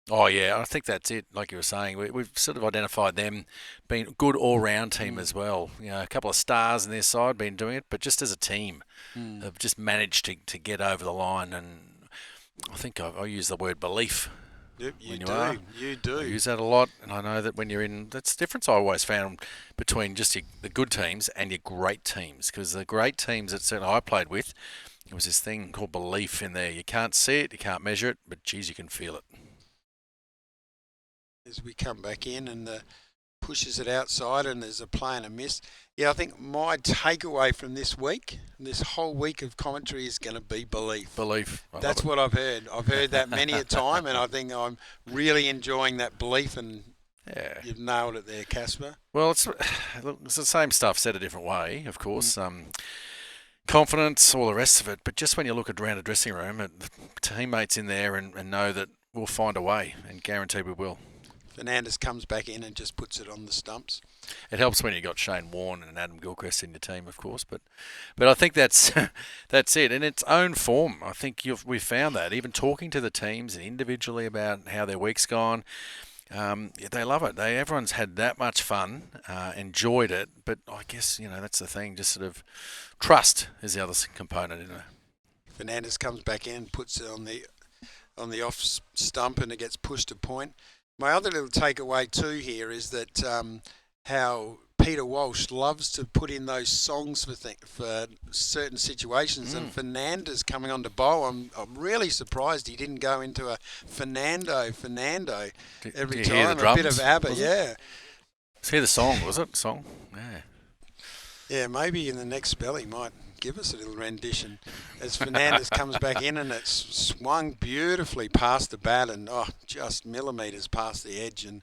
Oh, yeah, I think that's it. Like you were saying, we've sort of identified them being a good all-round team as well. You know, a couple of stars in their side been doing it, but just as a team, have just managed to get over the line. And I think I use the word belief. Yep, you do. I use that a lot, and I know that when you're in, that's the difference I always found between just the good teams and your great teams, because the great teams that certainly I played with, it was this thing called belief in there. You can't see it, you can't measure it, but geez, you can feel it. as we come back in and pushes it outside and there's a play and a miss. Yeah, I think my takeaway from this whole week of commentary is going to be belief. Belief. That's what I've heard. I've heard that many a time, and I think I'm really enjoying that belief, and you've nailed it there, Casper. Well, it's the same stuff said a different way, of course. Confidence, all the rest of it. But just when you look around a dressing room, the teammates in there and know that we'll find a way, and guarantee we will. Fernandez comes back in and just puts it on the stumps. It helps when you've got Shane Warne and Adam Gilchrist in your team, of course. But I think that's it. In its own form, I think we've found that. Even talking to the teams and individually about how their week's gone, they love it. Everyone's had that much fun, enjoyed it. But I guess, that's the thing. Just sort of trust is the other component, isn't it? Fernandez comes back in, puts it on the off stump, and it gets pushed to point. My other little takeaway too here is that how Peter Walsh loves to put in those songs for certain situations, and Fernandez coming on to bowl, I'm really surprised he didn't go into a Fernando every you time. hear the drums? A bit of ABBA, yeah. See the song, was it? Song? Yeah. Yeah, maybe in the next spell he might give us a little rendition as Fernandez comes back in, and it's swung beautifully past the bat and just millimetres past the edge, and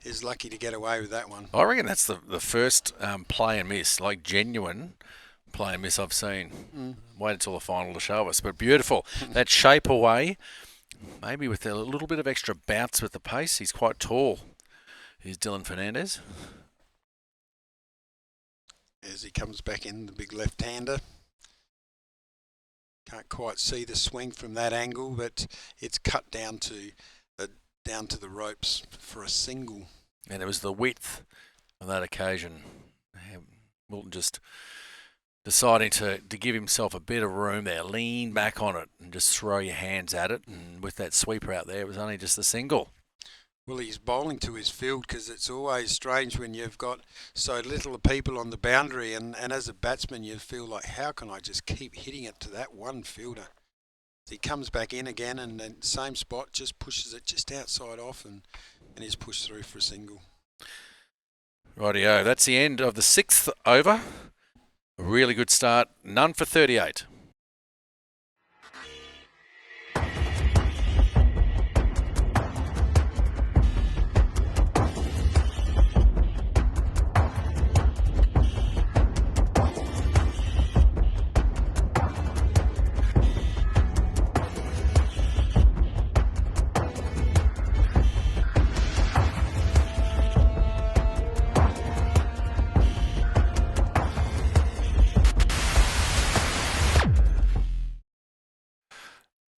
is lucky to get away with that one. I reckon that's the first play and miss, like genuine play and miss I've seen. Wait until the final to show us, but beautiful. That shape away, maybe with a little bit of extra bounce with the pace. He's quite tall. He's Dylan Fernandez. As he comes back in, the big left-hander. Can't quite see the swing from that angle, but it's cut down to the ropes for a single. And it was the width of that occasion. Wilton just deciding to give himself a bit of room there, lean back on it and just throw your hands at it. And with that sweeper out there, it was only just a single. Well, he's bowling to his field, because it's always strange when you've got so little people on the boundary, and as a batsman you feel like, how can I just keep hitting it to that one fielder? He comes back in again, and then same spot, just pushes it just outside off, and he's pushed through for a single. Rightio, that's the end of the 6th over. A really good start, none for 38.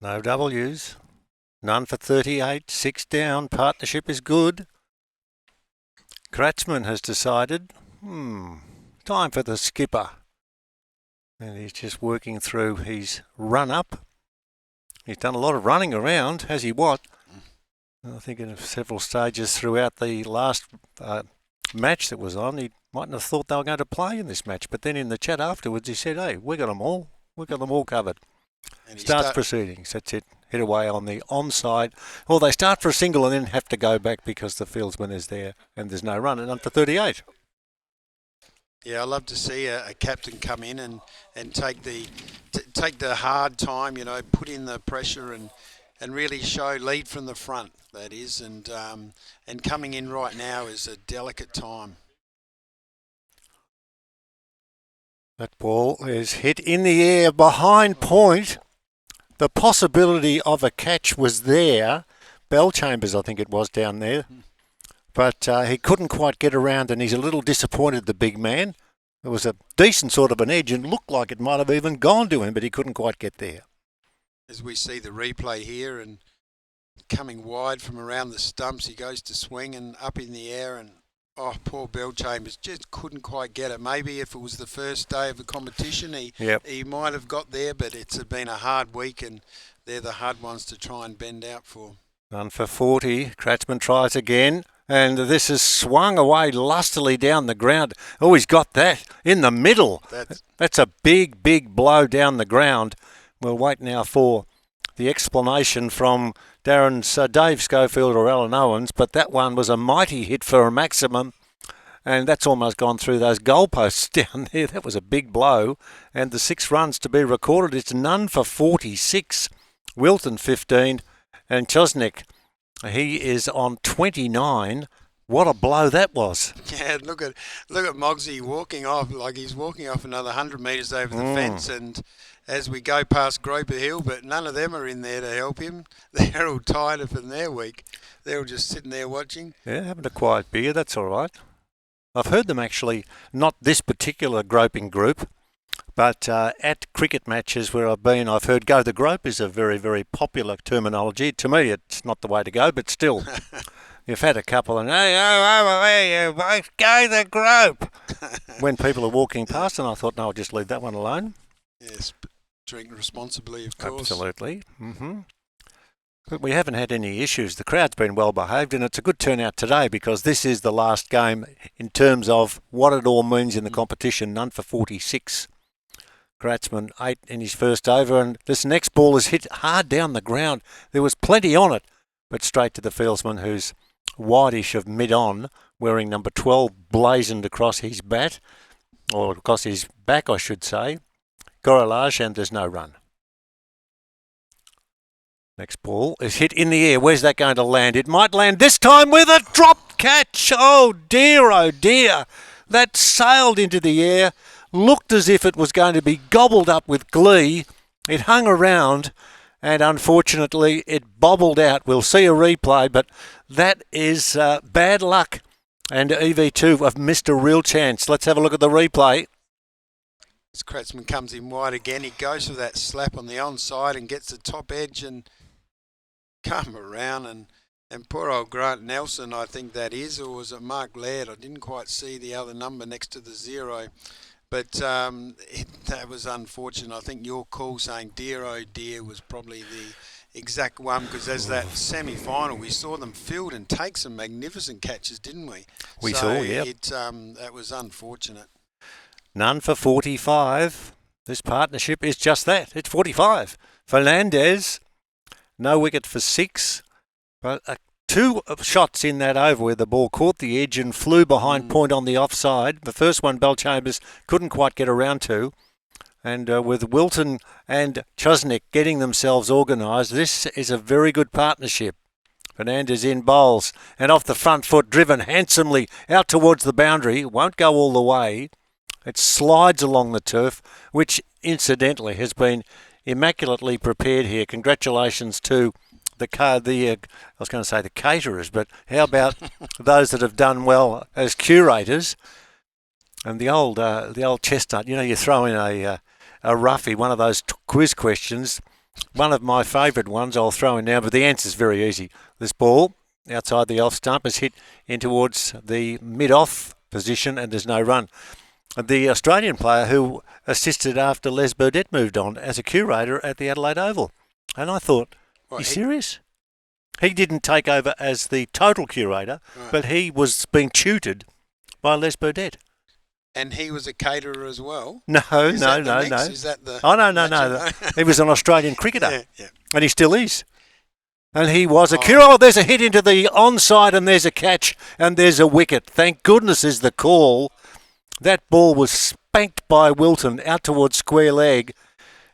No W's, none for 38, 6 down, partnership is good. Kratzmann has decided, time for the skipper. And he's just working through his run-up. He's done a lot of running around, has he what? I think in several stages throughout the last match that was on, he mightn't have thought they were going to play in this match. But then in the chat afterwards, he said, hey, we got them all. We've got them all covered. And starts proceedings. That's it. Hit away on the onside. Well, they start for a single and then have to go back because the fieldsman is there and there's no run. And on for 38. Yeah, I love to see a captain come in and take the hard time, put in the pressure and really show lead from the front, that is. And coming in right now is a delicate time. That ball is hit in the air behind point. The possibility of a catch was there. Bellchambers, I think it was, down there. But he couldn't quite get around, and he's a little disappointed, the big man. It was a decent sort of an edge and looked like it might have even gone to him, but he couldn't quite get there. As we see the replay here, and coming wide from around the stumps, he goes to swing and up in the air, and poor Bellchambers just couldn't quite get it. Maybe if it was the first day of the competition, he might have got there, but it's been a hard week, and they're the hard ones to try and bend out for. None for 40. Kratzmann tries again, and this is swung away lustily down the ground. Oh, he's got that in the middle. That's a big, big blow down the ground. We'll wait now for the explanation from Darren's Dave Schofield or Alan Owens, but that one was a mighty hit for a maximum, and that's almost gone through those goalposts down there. That was a big blow, and the 6 runs to be recorded. It's none for 46, Wilton 15, and Chosnick, he is on 29. What a blow that was. Yeah, look at Mogsy walking off, like he's walking off another 100 metres over the fence, and as we go past Groper Hill, but none of them are in there to help him. They're all tired up in their week. They're all just sitting there watching. Yeah, having a quiet beer, that's all right. I've heard them actually, not this particular groping group, but at cricket matches where I've been, I've heard go the grope is a very, very popular terminology. To me, it's not the way to go, but still. You've had a couple and, hey, over there, you both go the grope. When people are walking past, and I thought, no, I'll just leave that one alone. Yes, drink responsibly, of course. Absolutely. But we haven't had any issues. The crowd's been well behaved, and it's a good turnout today because this is the last game in terms of what it all means in the competition. None for 46. Kratzman 8 in his first over, and this next ball is hit hard down the ground. There was plenty on it, but straight to the fieldsman, who's whitish of mid-on, wearing number 12 blazoned across his bat, or across his back, I should say. Gorelage, and there's no run. Next ball is hit in the air. Where's that going to land? It might land this time with a drop catch. Oh dear. That sailed into the air, looked as if it was going to be gobbled up with glee. It hung around, and unfortunately it bobbled out. We'll see a replay, but that is bad luck. And EV2 have missed a real chance. Let's have a look at the replay. As Kratzman comes in wide again, he goes for that slap on the onside and gets the top edge and come around, and poor old Grant Nelson, I think that is, or was it Mark Laird? I didn't quite see the other number next to the 0. But that was unfortunate. I think your call saying dear oh dear was probably the exact one, because as that semi-final, we saw them field and take some magnificent catches, didn't we? We saw, yeah. That was unfortunate. None for 45. This partnership is just that. It's 45. Fernandez, no wicket for 6. But 2 shots in that over where the ball caught the edge and flew behind point on the offside. The first one Bellchambers couldn't quite get around to. And with Wilton and Chosnick getting themselves organised, this is a very good partnership. Fernandez in bowls and off the front foot, driven handsomely out towards the boundary. Won't go all the way. It slides along the turf, which incidentally has been immaculately prepared here. Congratulations to the caterers, but how about those that have done well as curators? And the old chestnut, you throw in a roughie, one of those quiz questions. One of my favourite ones I'll throw in now, but the answer's very easy. This ball outside the off stump is hit in towards the mid-off position, and there's no run. The Australian player who assisted after Les Burdett moved on as a curator at the Adelaide Oval. And I thought, you serious? He didn't take over as the total curator, but he was being tutored by Les Burdett. And he was a caterer as well? No. Is that the... Oh, no. He was an Australian cricketer. Yeah. And he still is. And he was a curator. Oh, there's a hit into the onside, and there's a catch, and there's a wicket. Thank goodness is the call. That ball was spanked by Wilton out towards square leg.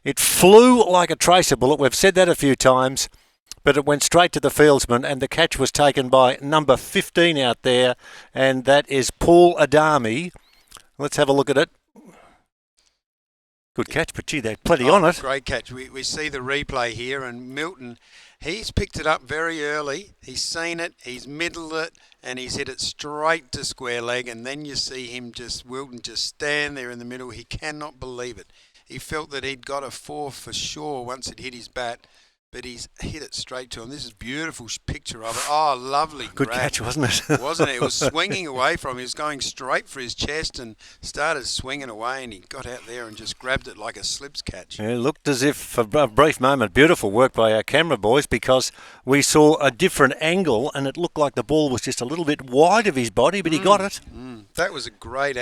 It flew like a tracer bullet. We've said that a few times, but it went straight to the fieldsman, and the catch was taken by number 15 out there, and that is Paul Adami. Let's have a look at it. Good catch, but gee, there's plenty on it. Great catch. We see the replay here, and Milton, he's picked it up very early. He's seen it, he's middled it, and he's hit it straight to square leg. And then you see him Wilton just stand there in the middle. He cannot believe it. He felt that he'd got a 4 for sure once it hit his bat, but he's hit it straight to him. This is a beautiful picture of it. Oh, lovely Good grab. catch, wasn't it? Wasn't it? It was swinging away from him. He was going straight for his chest and started swinging away, and he got out there and just grabbed it like a slips catch. Yeah, it looked as if, for a brief moment, beautiful work by our camera boys, because we saw a different angle and it looked like the ball was just a little bit wide of his body, but he got it. That was a great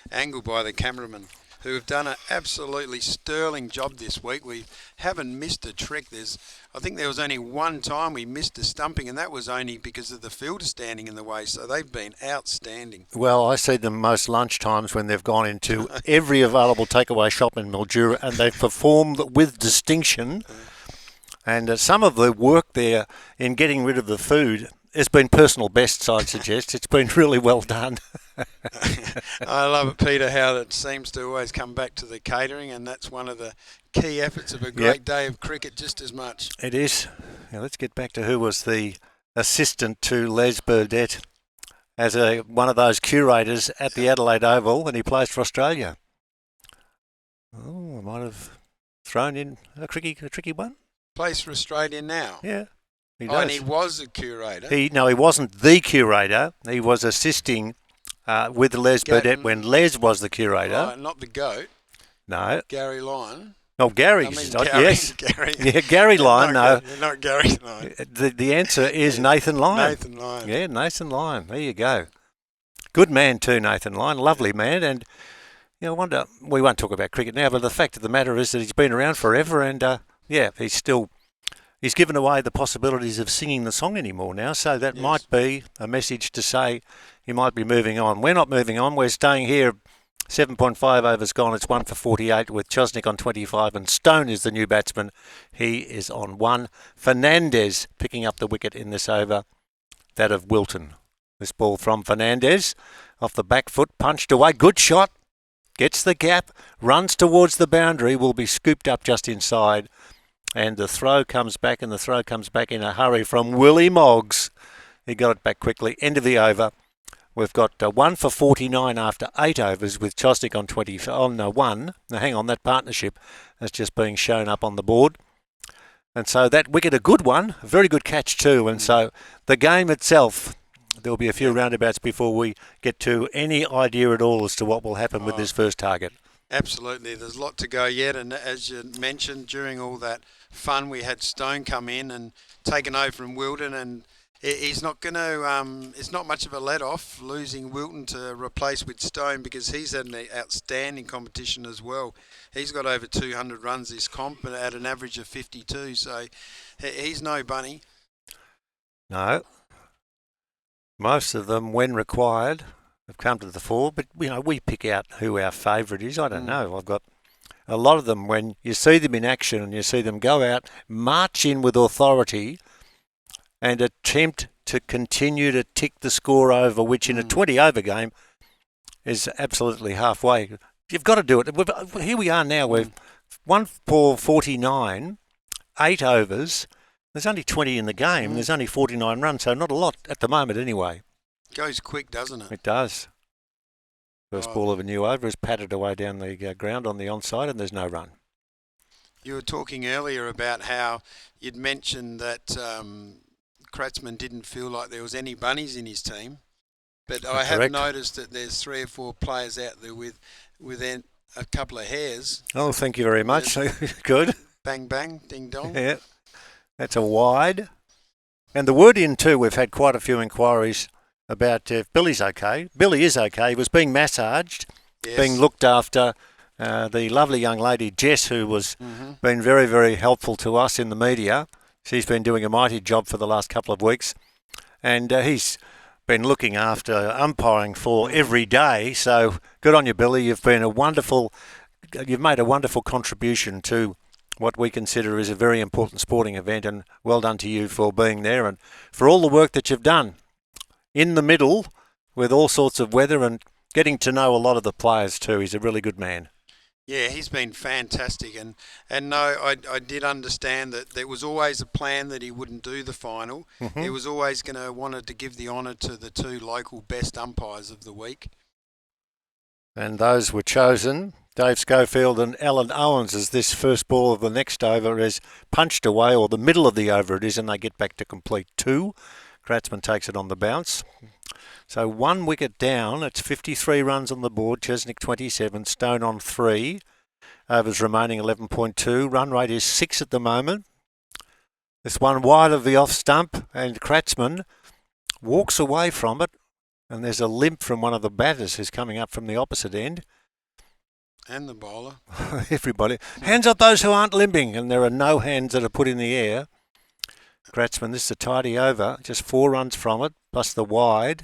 angle by the cameraman. who have done an absolutely sterling job this week. We haven't missed a trick. I think there was only one time we missed a stumping, and that was only because of the fielder standing in the way. So they've been outstanding. Well, I see them most lunch times when they've gone into every available takeaway shop in Mildura, and they've performed with distinction. And some of the work there in getting rid of the food has been personal bests, I'd suggest. It's been really well done. I love it, Peter, how it seems to always come back to the catering, and that's one of the key efforts of a great day of cricket just as much. It is. Now let's get back to who was the assistant to Les Burdett as one of those curators at the Adelaide Oval, and he plays for Australia. Oh, I might have thrown in a tricky one. Plays for Australia now. Yeah, he does. And he was a curator. He wasn't the curator. He was assisting with Les Burdett when Les was the curator. Right, not the GOAT. No. Gary Lyon. Oh, Gary. Yes. Gary. Yeah, Gary Lyon. Not Gary Lyon. The answer is Nathan Lyon. Nathan Lyon. Yeah, Nathan Lyon. There you go. Good man too, Nathan Lyon. Lovely man. And I wonder, we won't talk about cricket now, but the fact of the matter is that he's been around forever, and he's given away the possibilities of singing the song anymore now, so that might be a message to say he might be moving on. We're not moving on. We're staying here. 7.5 overs gone. It's 1 for 48 with Chosnick on 25, and Stone is the new batsman. He is on 1. Fernandez picking up the wicket in this over, that of Wilton. This ball from Fernandez off the back foot, punched away. Good shot. Gets the gap, runs towards the boundary, will be scooped up just inside. And the throw comes back, and the throw comes back in a hurry from Willie Moggs. He got it back quickly. End of the over. We've got 1 for 49 after 8 overs with Chosnick on 1. Now hang on, that partnership is just being shown up on the board. And so that wicket, a good one, a very good catch too. And so the game itself, there'll be a few roundabouts before we get to any idea at all as to what will happen with this first target. Absolutely. There's a lot to go yet. And as you mentioned, during all that fun, we had Stone come in and taken over from Wilton, and he's not going to, it's not much of a let-off losing Wilton to replace with Stone, because he's had an outstanding competition as well. He's got over 200 runs this comp at an average of 52, so he's no bunny. No. Most of them, when required, have come to the fore, but we pick out who our favourite is. I don't know. I've got a lot of them when you see them in action and you see them go out, march in with authority and attempt to continue to tick the score over, which in a 20-over game is absolutely halfway. You've got to do it. Here we are now. We've 1 for 49, 8 overs. There's only 20 in the game. There's only 49 runs, so not a lot at the moment anyway. Goes quick, doesn't it? It does. First ball of a new over is patted away down the ground on the onside, and there's no run. You were talking earlier about how you'd mentioned that Kratzmann didn't feel like there was any bunnies in his team, but I have noticed that there's 3 or 4 players out there with a couple of hairs. Oh, thank you very much. Good. Bang, bang, ding dong. Yeah, that's a wide. And the word in too, we've had quite a few inquiries about if Billy's okay. Billy is okay. He was being massaged, being looked after. The lovely young lady, Jess, who was been very, very helpful to us in the media. She's been doing a mighty job for the last couple of weeks. And he's been looking after umpiring for every day. So good on you, Billy. You've made a wonderful contribution to what we consider is a very important sporting event, and well done to you for being there and for all the work that you've done in the middle with all sorts of weather and getting to know a lot of the players too. He's a really good man. Yeah, he's been fantastic, and no, I did understand that there was always a plan that he wouldn't do the final. He was always going to wanted to give the honour to the 2 local best umpires of the week. And those were chosen, Dave Schofield and Alan Owens, as this first ball of the next over is punched away, or the middle of the over it is, and they get back to complete 2. Kratzmann takes it on the bounce. So 1 wicket down. It's 53 runs on the board. Chesnick 27, Stone on 3. Overs remaining 11.2. Run rate is 6 at the moment. This one wide of the off stump, and Kratzmann walks away from it. And there's a limp from one of the batters who's coming up from the opposite end. And the bowler. Everybody. Hands up those who aren't limping, and there are no hands that are put in the air. Gratzman, this is a tidy over, just 4 runs from it, plus the wide.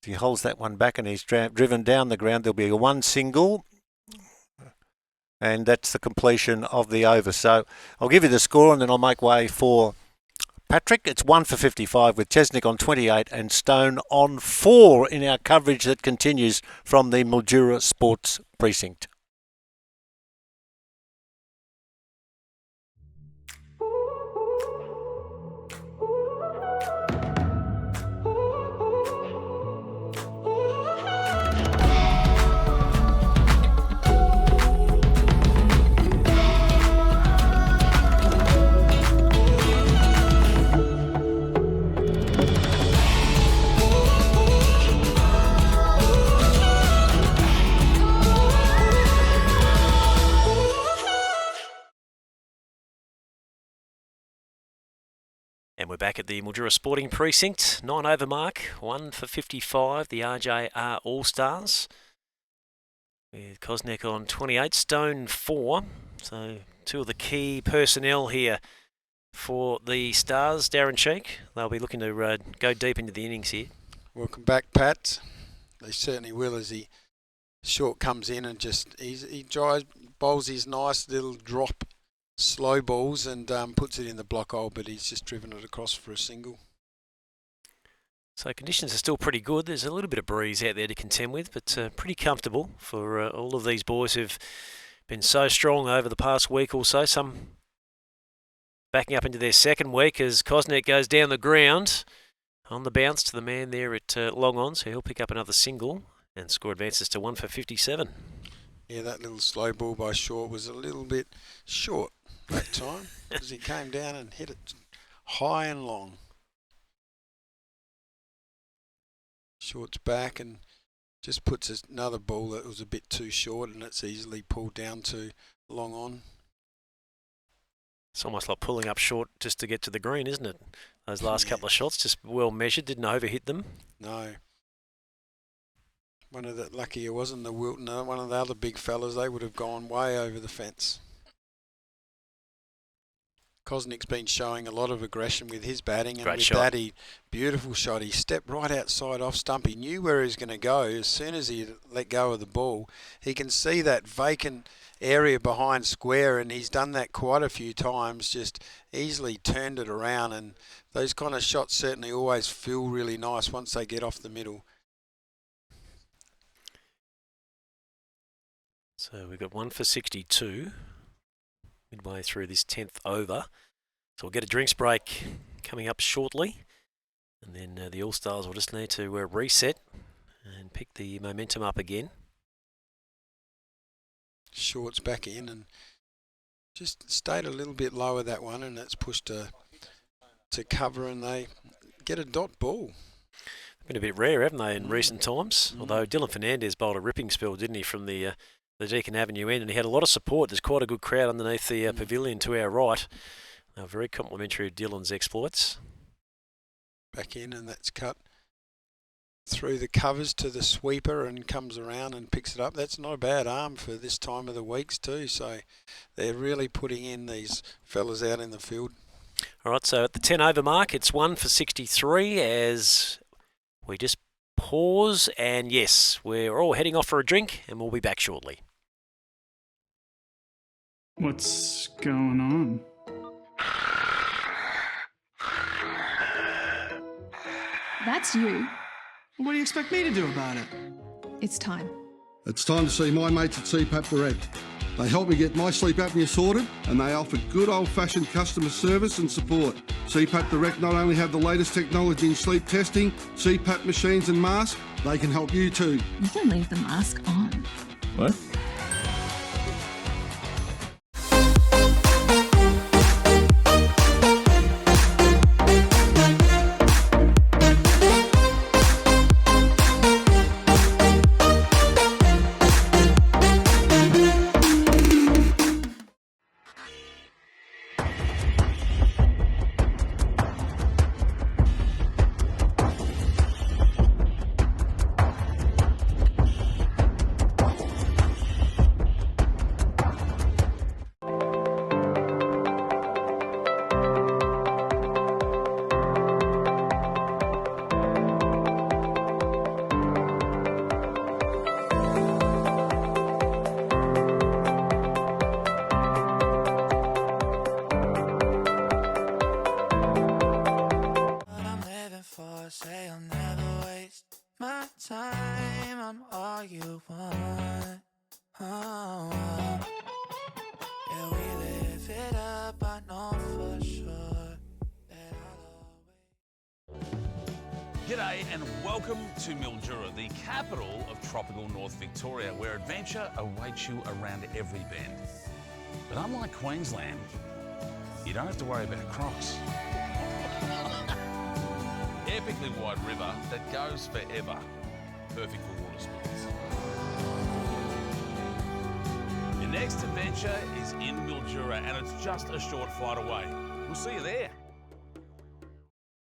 If he holds that one back and he's driven down the ground, there'll be a 1 single, and that's the completion of the over. So I'll give you the score and then I'll make way for Patrick. It's 1 for 55 with Chesnick on 28 and Stone on 4 in our coverage that continues from the Mildura Sports Precinct. And we're back at the Mildura Sporting Precinct. 9 over mark, 1 for 55, the RJR All-Stars. With Kosnick on 28, Stone 4. So 2 of the key personnel here for the Stars. Darren Cheek, they'll be looking to go deep into the innings here. Welcome back, Pat. They certainly will as he short comes in and just he bowls his nice little drop slow balls and puts it in the block hole, but he's just driven it across for a single. So conditions are still pretty good. There's a little bit of breeze out there to contend with, but pretty comfortable for all of these boys who've been so strong over the past week or so. Some backing up into their second week as Kosnick goes down the ground on the bounce to the man there at long on, so he'll pick up another single and score advances to 1 for 57. Yeah, that little slow ball by Short was a little bit short that time because he came down and hit it high and long. Short's back and just puts another ball that was a bit too short and it's easily pulled down to long on. It's almost like pulling up short just to get to the green, isn't it? Those last couple of shots, just well measured, didn't overhit them. No. Lucky it wasn't the Wilton, one of the other big fellas, they would have gone way over the fence. Kosnick's been showing a lot of aggression with his batting, and Great with shot. that, beautiful shot. He stepped right outside off stump. He knew where he was going to go. As soon as he let go of the ball, he can see that vacant area behind square, and he's done that quite a few times, just easily turned it around, and those kind of shots certainly always feel really nice once they get off the middle. So we've got 1 for 62 midway through this 10th over. So we'll get a drinks break coming up shortly. And then the All-Stars will just need to reset and pick the momentum up again. Short's back in and just stayed a little bit lower that one, and that's pushed to cover, and they get a dot ball. Been a bit rare, haven't they, in recent times? Although Dylan Fernandez bowled a ripping spell, didn't he, from the Deakin Avenue end, and he had a lot of support. There's quite a good crowd underneath the pavilion to our right. Very complimentary of Dylan's exploits. Back in, and that's cut through the covers to the sweeper and comes around and picks it up. That's not a bad arm for this time of the weeks too, so they're really putting in these fellas out in the field. All right, so at the 10 over mark, it's 1 for 63 as we just pause, and yes, we're all heading off for a drink, and we'll be back shortly. What's going on? That's you. What do you expect me to do about it? It's time. It's time to see my mates at CPAP Direct. They help me get my sleep apnea sorted, and they offer good old-fashioned customer service and support. CPAP Direct not only have the latest technology in sleep testing, CPAP machines and masks, they can help you too. You can leave the mask on. What? and welcome to Mildura, the capital of tropical North Victoria, where adventure awaits you around every bend. But unlike Queensland, you don't have to worry about crocs. Epically wide river that goes forever. Perfect for water sports. Your next adventure is in Mildura, and it's just a short flight away. We'll see you there.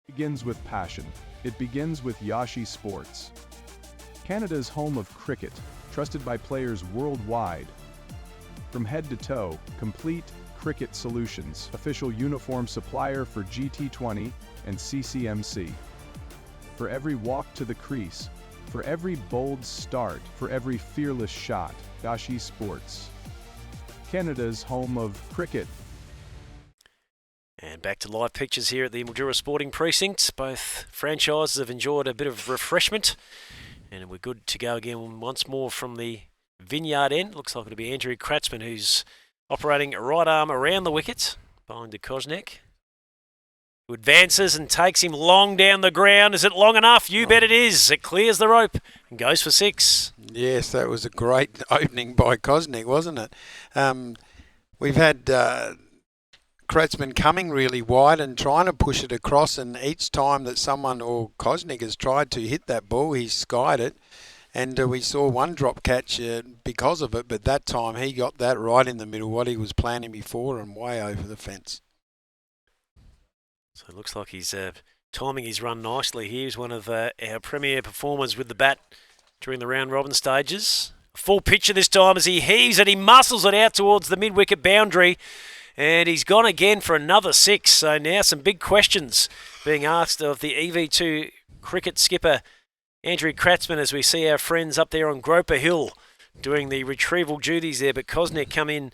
Begins with passion. It begins with Yashi Sports. Canada's home of cricket, trusted by players worldwide. From head to toe, complete cricket solutions, official uniform supplier for T20 and CCMC. For every walk to the crease, for every bold start, for every fearless shot, Yashi Sports. Canada's home of cricket. And back to live pictures here at the Mildura Sporting Precinct. Both franchises have enjoyed a bit of refreshment, and we're good to go again once more from the Vineyard end. Looks like it'll be Andrew Kratzman who's operating right arm around the wicket behind de Kosnek, who advances and takes him long down the ground. Is it long enough? You bet it is. It clears the rope and goes for 6. Yes, that was a great opening by Kosnek, wasn't it? We've had Kratzman coming really wide and trying to push it across, and each time that someone or Kosnek has tried to hit that ball, he's skied it. And we saw one drop catch because of it, but that time he got that right in the middle, what he was planning before, and way over the fence. So it looks like he's timing his run nicely here. He's one of our premier performers with the bat during the round robin stages. Full picture this time as he heaves it, he muscles it out towards the mid-wicket boundary, and he's gone again for another 6. So now some big questions being asked of the EV2 cricket skipper Andrew Kratzman as we see our friends up there on Groper Hill doing the retrieval duties there. But Kosnek come in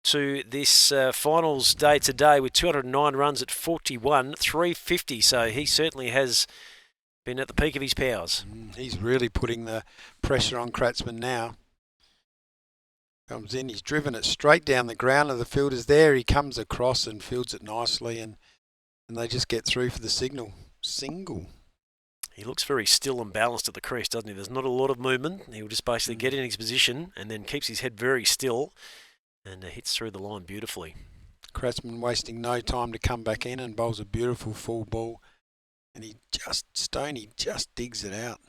to this finals day today with 209 runs at 41, 350. So he certainly has been at the peak of his powers. He's really putting the pressure on Kratzman now. Comes in, he's driven it straight down the ground of the fielders there. He comes across and fields it nicely, and they just get through for the single. He looks very still and balanced at the crease, doesn't he? There's not a lot of movement. He'll just basically get in his position and then keeps his head very still and hits through the line beautifully. Kratzman wasting no time to come back in and bowls a beautiful full ball. And Stoney just digs it out.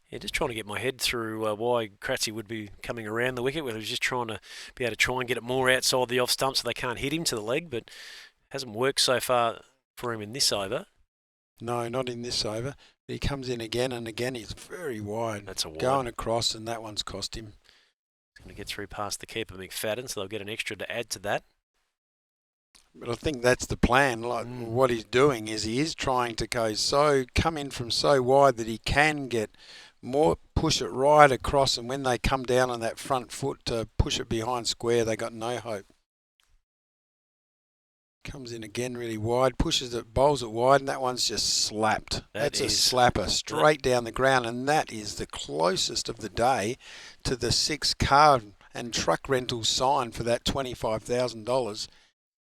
Yeah, just trying to get my head through why Kratzy would be coming around the wicket, whether he's just trying to be able to try and get it more outside the off stump so they can't hit him to the leg, but hasn't worked so far for him in this over. No, not in this over. He comes in again and again. He's very wide. That's a wide. Going across, and that one's cost him. He's going to get through past the keeper McFadden, so they'll get an extra to add to that. But I think that's the plan. What he's doing is he is trying to come in from so wide that he can get more, push it right across, and when they come down on that front foot to push it behind square, they got no hope. Comes in again really wide, pushes it, bowls it wide, and that one's just slapped. That's a slapper straight down the ground, and that is the closest of the day to the 6 car and truck rental sign for that $25,000.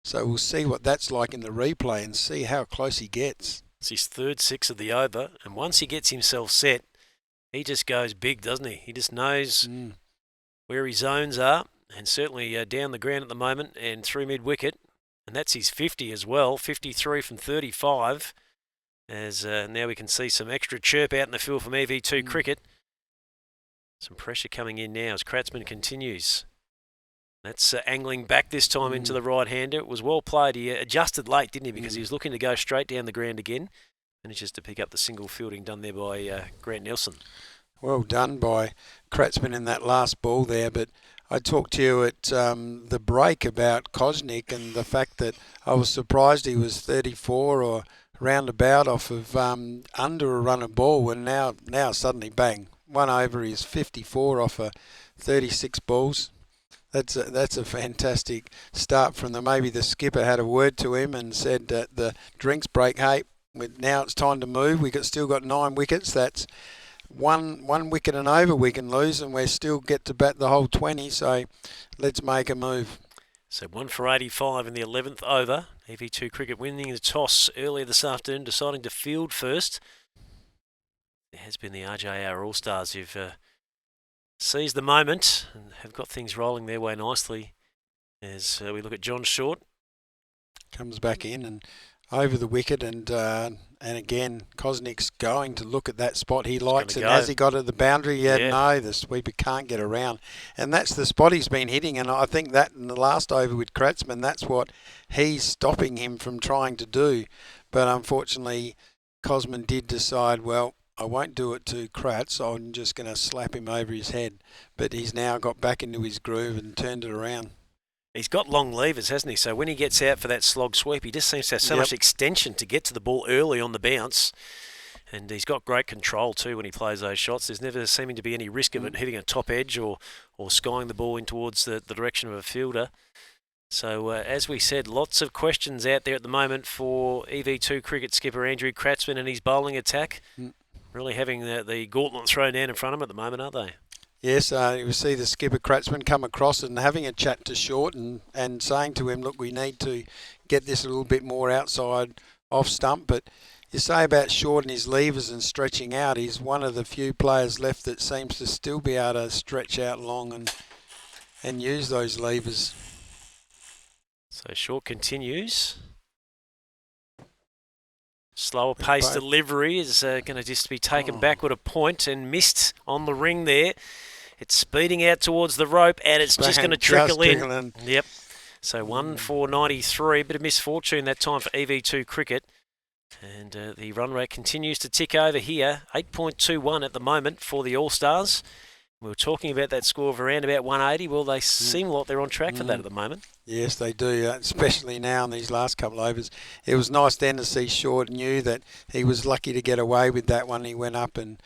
So we'll see what that's like in the replay and see how close he gets. It's his third 6 of the over, and once he gets himself set, he just goes big, doesn't he? He just knows where his zones are, and certainly down the ground at the moment and through mid-wicket. And that's his 50 as well, 53 from 35. As now we can see some extra chirp out in the field from EV2 cricket. Some pressure coming in now as Kratzman continues. That's angling back this time into the right-hander. It was well played. He adjusted late, didn't he? Because he was looking to go straight down the ground again. And it's just to pick up the single fielding done there by Grant Nelson. Well done by Kratzman in that last ball there, but I talked to you at the break about Kosnek and the fact that I was surprised he was 34 or roundabout off of under a run of ball, and now suddenly bang, one over is 54 off of 36 balls. That's a fantastic start from them. Maybe the skipper had a word to him and said at the drinks break, hey, now it's time to move. We've still got 9 wickets. That's one wicket and over we can lose, and we still get to bat the whole 20, so let's make a move. So 1 for 85 in the 11th over. EV2 Cricket winning the toss earlier this afternoon, deciding to field first. There has been the RJR All-Stars who've seized the moment and have got things rolling their way nicely as we look at John Short. Comes back in and over the wicket, and again Kosnick's going to look at that spot he likes, and has he got at the boundary? No, the sweeper can't get around, and that's the spot he's been hitting, and I think that in the last over with Kratzmann, that's what he's stopping him from trying to do. But unfortunately Kosman did decide, well, I won't do it to Kratz, I'm just going to slap him over his head. But he's now got back into his groove and turned it around. He's got long levers, hasn't he? So when he gets out for that slog sweep, he just seems to have so much extension to get to the ball early on the bounce. And he's got great control too when he plays those shots. There's never seeming to be any risk of it hitting a top edge or skying the ball in towards the direction of a fielder. So as we said, lots of questions out there at the moment for EV2 cricket skipper Andrew Kratzmann and his bowling attack. Really having the gauntlet thrown down in front of him at the moment, aren't they? Yes, you see the skipper Kratzmann come across and having a chat to Short and saying to him, look, we need to get this a little bit more outside off stump. But you say about Short and his levers and stretching out, he's one of the few players left that seems to still be able to stretch out long and use those levers. So Short continues. Slower pace delivery is going to just be taken backward a point and missed on the ring there. It's speeding out towards the rope and it's just going to trickle in. Yep. So 1 for 93, bit of misfortune that time for EV2 cricket. And the run rate continues to tick over here. 8.21 at the moment for the All-Stars. We were talking about that score of around about 180. Well, they seem like they're on track for that at the moment. Yes, they do, especially now in these last couple of overs. It was nice then to see Short knew that he was lucky to get away with that one. He went up and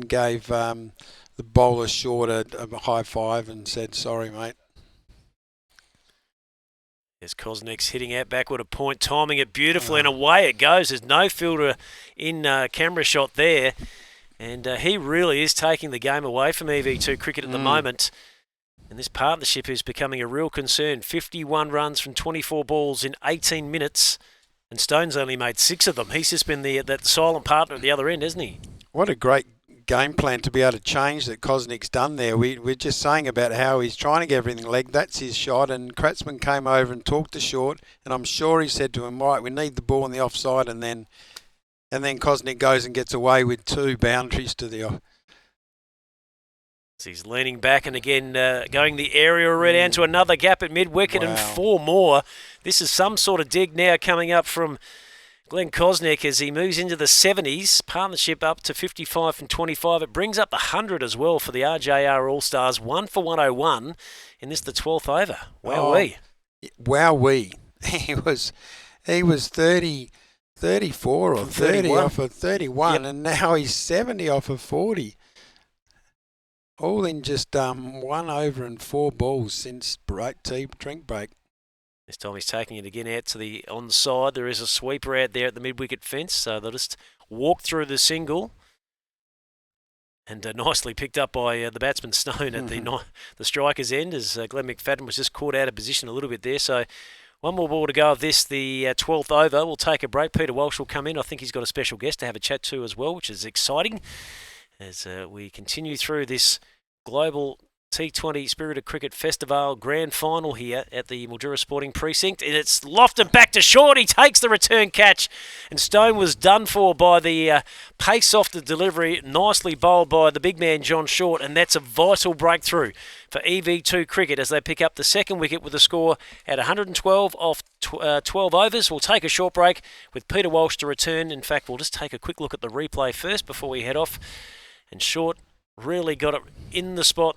gave the bowler Short a high five and said, sorry, mate. There's Kosnick's hitting out backward a point, timing it beautifully, and away it goes. There's no fielder in camera shot there. And he really is taking the game away from EV2 cricket at the moment. And this partnership is becoming a real concern. 51 runs from 24 balls in 18 minutes. And Stone's only made 6 of them. He's just been that silent partner at the other end, hasn't he? What a great game plan to be able to change that Kosnick's done there. We're just saying about how he's trying to get everything legged. That's his shot. And Kratzmann came over and talked to Short. And I'm sure he said to him, right, we need the ball on the offside. And then Kosnick goes and gets away with 2 boundaries to the off. So he's leaning back and again going the area right down to another gap at mid-wicket and 4 more. This is some sort of dig now coming up from Glenn Kosnick as he moves into the 70s. Partnership up to 55 from 25. It brings up the 100 as well for the RJR All-Stars. 1 for 101 in this, the 12th over. Wowee. Wowee. He was 34 or 30 off of 31, and now he's 70 off of 40. All in just 1 over and 4 balls since drink break. This time he's taking it again out to the onside. There is a sweeper out there at the mid-wicket fence, so they'll just walk through the single. And nicely picked up by the batsman Stone at the striker's end as Glenn McFadden was just caught out of position a little bit there. So 1 more ball to go of this, the 12th over. We'll take a break. Peter Walsh will come in. I think he's got a special guest to have a chat to as well, which is exciting as we continue through this global T20 Spirited Cricket Festival Grand Final here at the Mildura Sporting Precinct. And it's lofted back to Short. He takes the return catch. And Stone was done for by the pace off the delivery. Nicely bowled by the big man, John Short. And that's a vital breakthrough for EV2 Cricket as they pick up the second wicket with a score at 112 off 12 overs. We'll take a short break with Peter Walsh to return. In fact, we'll just take a quick look at the replay first before we head off. And Short really got it in the spot.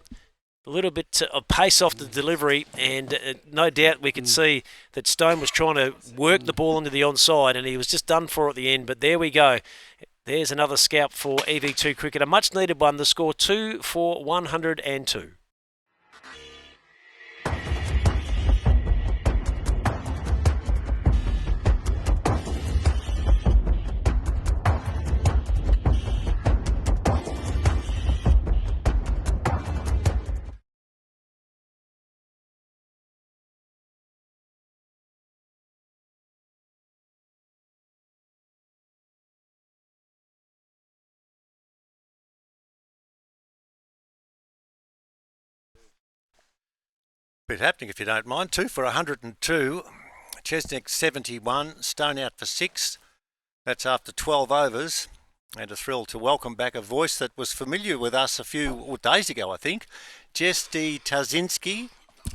A little bit of pace off the delivery, and no doubt we could see that Stone was trying to work the ball into the onside, and he was just done for at the end. But there we go. There's another scalp for EV2 Cricket, a much-needed one. The score 2 for 102. Bit happening if you don't mind. 2 for 102. Chesnick 71. Stone out for 6. That's after 12 overs. And a thrill to welcome back a voice that was familiar with us a few days ago, I think. Jess Tazinski,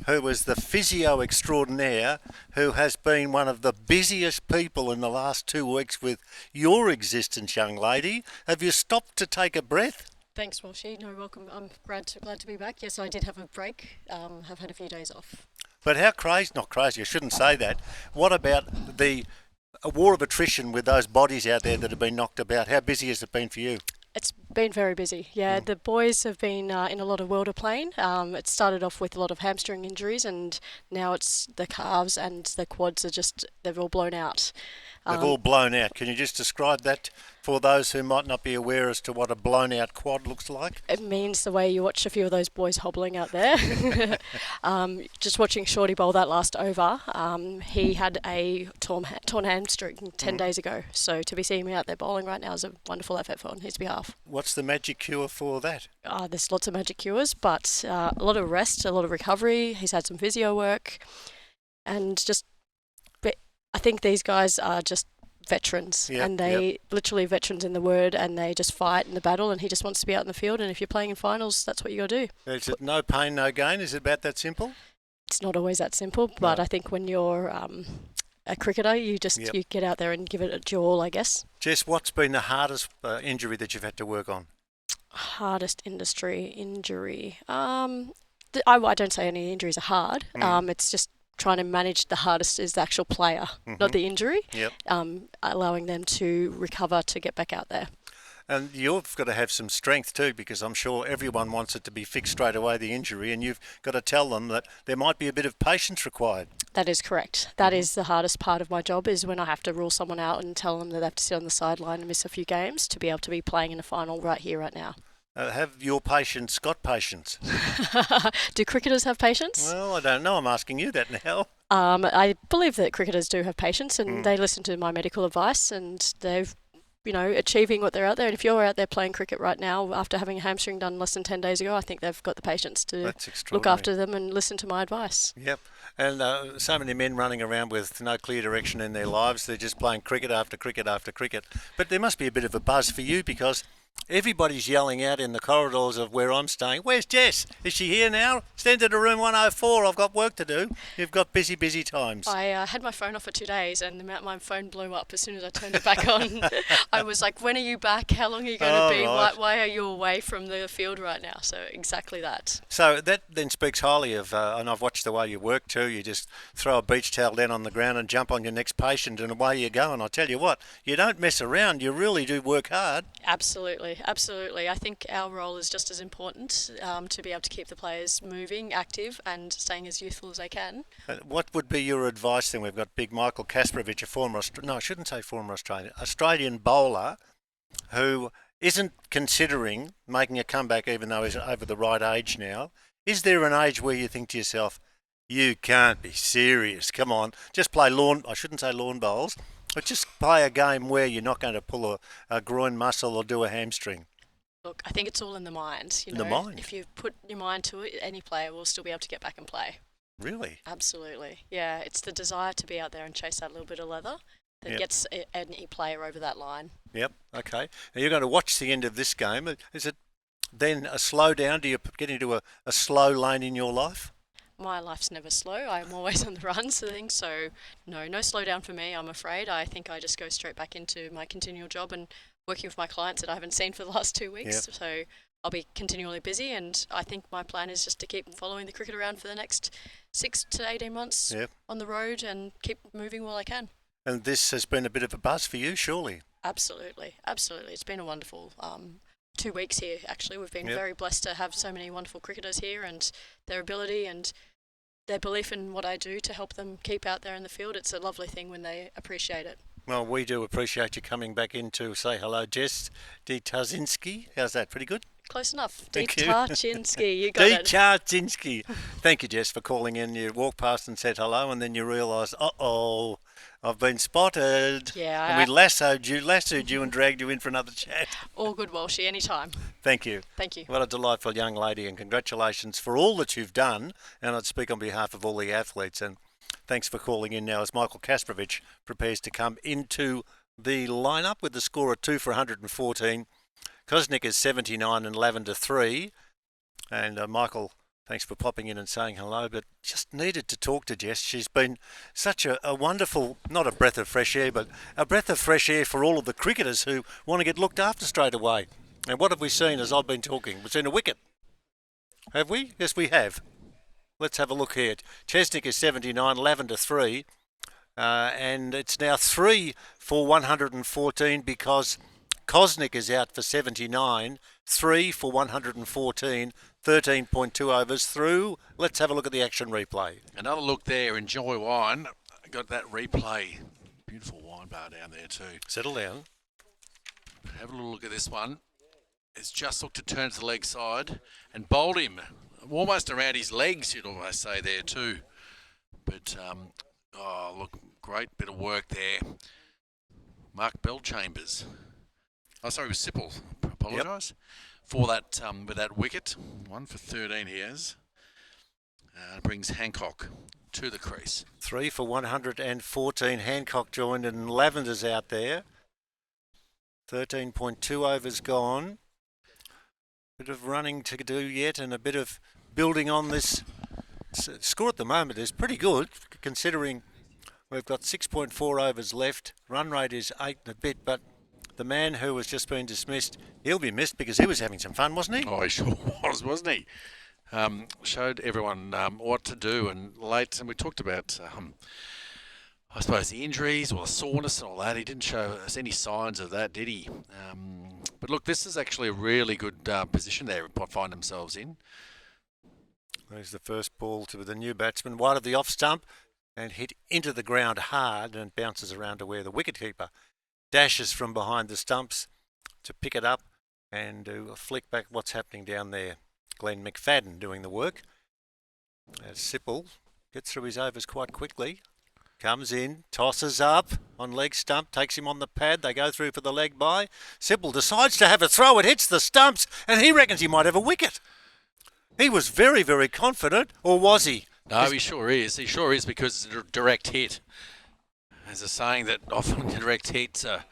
who was the physio extraordinaire, who has been one of the busiest people in the last 2 weeks with your existence, young lady. Have you stopped to take a breath? Thanks, Walshy. No, welcome. I'm glad to be back. Yes, I did have a break. Have had a few days off. But how crazy, not crazy, I shouldn't say that. What about the war of attrition with those bodies out there that have been knocked about? How busy has it been for you? It's been very busy. Yeah, The boys have been in a lot of welterplaying. It started off with a lot of hamstring injuries, and now it's the calves and the quads they've all blown out. They've all blown out. Can you just describe that for those who might not be aware as to what a blown out quad looks like? It means the way you watch a few of those boys hobbling out there. Just watching Shorty bowl that last over, he had a torn hamstring 10 days ago. So to be seeing him out there bowling right now is a wonderful effort on his behalf. What's the magic cure for that? There's lots of magic cures, but a lot of rest, a lot of recovery. He's had some physio work, and I think these guys are just veterans, and they literally veterans in the word, and they just fight in the battle, and he just wants to be out in the field, and if you're playing in finals, that's what you got to do. Is it no pain, no gain? Is it about that simple? It's not always that simple, but I think when you're a cricketer, you get out there and give it your all, I guess. Jess, what's been the hardest injury that you've had to work on? Hardest injury? I don't say any injuries are hard. It's just trying to manage. The hardest is the actual player, not the injury. Allowing them to recover to get back out there. And you've got to have some strength too, because I'm sure everyone wants it to be fixed straight away, the injury, and you've got to tell them that there might be a bit of patience required. That is correct. That is the hardest part of my job, is when I have to rule someone out and tell them that they have to sit on the sideline and miss a few games to be able to be playing in a final right here, right now. Have your patients got patience? Do cricketers have patience? Well, I don't know. I'm asking you that now. I believe that cricketers do have patience, and they listen to my medical advice, and they've, achieving what they're out there. And if you're out there playing cricket right now after having a hamstring done less than 10 days ago, I think they've got the patience to look after them and listen to my advice. Yep. And so many men running around with no clear direction in their lives. They're just playing cricket after cricket after cricket. But there must be a bit of a buzz for you, because everybody's yelling out in the corridors of where I'm staying, "Where's Jess? Is she here now? Send her to room 104. I've got work to do." You've got busy times. I had my phone off for 2 days, and my phone blew up as soon as I turned it back on. I was like, when are you back? How long are you going to be? Right. Why are you away from the field right now? So exactly that. So that then speaks highly of, and I've watched the way you work too. You just throw a beach towel down on the ground and jump on your next patient, and away you go. And I tell you what, you don't mess around. You really do work hard. Absolutely. I think our role is just as important, to be able to keep the players moving, active, and staying as youthful as they can. What would be your advice then? We've got big Michael Kasparovich, Australian bowler, who isn't considering making a comeback even though he's over the right age now. Is there an age where you think to yourself, you can't be serious, come on, just play lawn bowls, but just play a game where you're not going to pull a groin muscle or do a hamstring? Look, I think it's all in the mind. The mind? If you put your mind to it, any player will still be able to get back and play. Really? Absolutely. Yeah, it's the desire to be out there and chase that little bit of leather that gets any player over that line. Yep, okay. Now you're going to watch the end of this game. Is it then a slow down? Do you get into a slow lane in your life? My life's never slow. I'm always on the run, so no slow down for me, I'm afraid. I think I just go straight back into my continual job and working with my clients that I haven't seen for the last 2 weeks. Yep. So I'll be continually busy, and I think my plan is just to keep following the cricket around for the next 6 to 18 months on the road and keep moving while I can. And this has been a bit of a buzz for you, surely? Absolutely. It's been a wonderful 2 weeks here, actually. We've been very blessed to have so many wonderful cricketers here, and their ability and their belief in what I do to help them keep out there in the field. It's a lovely thing when they appreciate it. Well, we do appreciate you coming back in to say hello, Jess Tazinski. How's that? Pretty good? Close enough. Thank you. Tazinski, you got it. Tazinski. Thank you, Jess, for calling in. You walked past and said hello, and then you realised, I've been spotted. Yeah, And we lassoed you and dragged you in for another chat. All good, Walshy, anytime. Thank you. Thank you. What a delightful young lady, and congratulations for all that you've done. And I'd speak on behalf of all the athletes. And thanks for calling in now as Michael Kasparovich prepares to come into the lineup with the score of 2 for 114. Kosnik is 79 and Lavender 3. And Michael, thanks for popping in and saying hello, but just needed to talk to Jess. She's been such a wonderful, not a breath of fresh air, but a breath of fresh air for all of the cricketers who want to get looked after straight away. And what have we seen as I've been talking? We've seen a wicket. Have we? Yes, we have. Let's have a look here. Chesnick is 79, Lavender 3. And it's now 3 for 114 because Kosnik is out for 79, 3 for 114, 13.2 overs through. Let's have a look at the action replay. Another look there. Enjoy wine. Got that replay. Beautiful wine bar down there too. Settle down. Have a little look at this one. It's just looked to turn to the leg side and bowled him almost around his legs, you'd almost say there too. But, oh, look, great bit of work there. Mark Bellchambers. Oh, sorry, it was Sipple. Apologise. For that, with that wicket. 1 for 13 he has. Brings Hancock to the crease. 3 for 114. Hancock joined and Lavender's out there. 13.2 overs gone. Bit of running to do yet and a bit of building on this. Score at the moment is pretty good considering we've got 6.4 overs left. Run rate is 8 and a bit, but the man who has just been dismissed, he'll be missed because he was having some fun, wasn't he? Oh, he sure was, wasn't he? Showed everyone what to do and late, and we talked about, I suppose, the injuries or the soreness and all that. He didn't show us any signs of that, did he? But look, this is actually a really good position there to find themselves in. There's the first ball to the new batsman, wide of the off stump and hit into the ground hard and bounces around to where the wicketkeeper dashes from behind the stumps to pick it up and do a flick back what's happening down there. Glenn McFadden doing the work. As Sipple gets through his overs quite quickly. Comes in, tosses up on leg stump, takes him on the pad. They go through for the leg by. Sipple decides to have a throw. It hits the stumps and he reckons he might have a wicket. He was very, very confident, or was he? No, he sure is. He sure is because it's a direct hit. There's a saying that often direct hits are,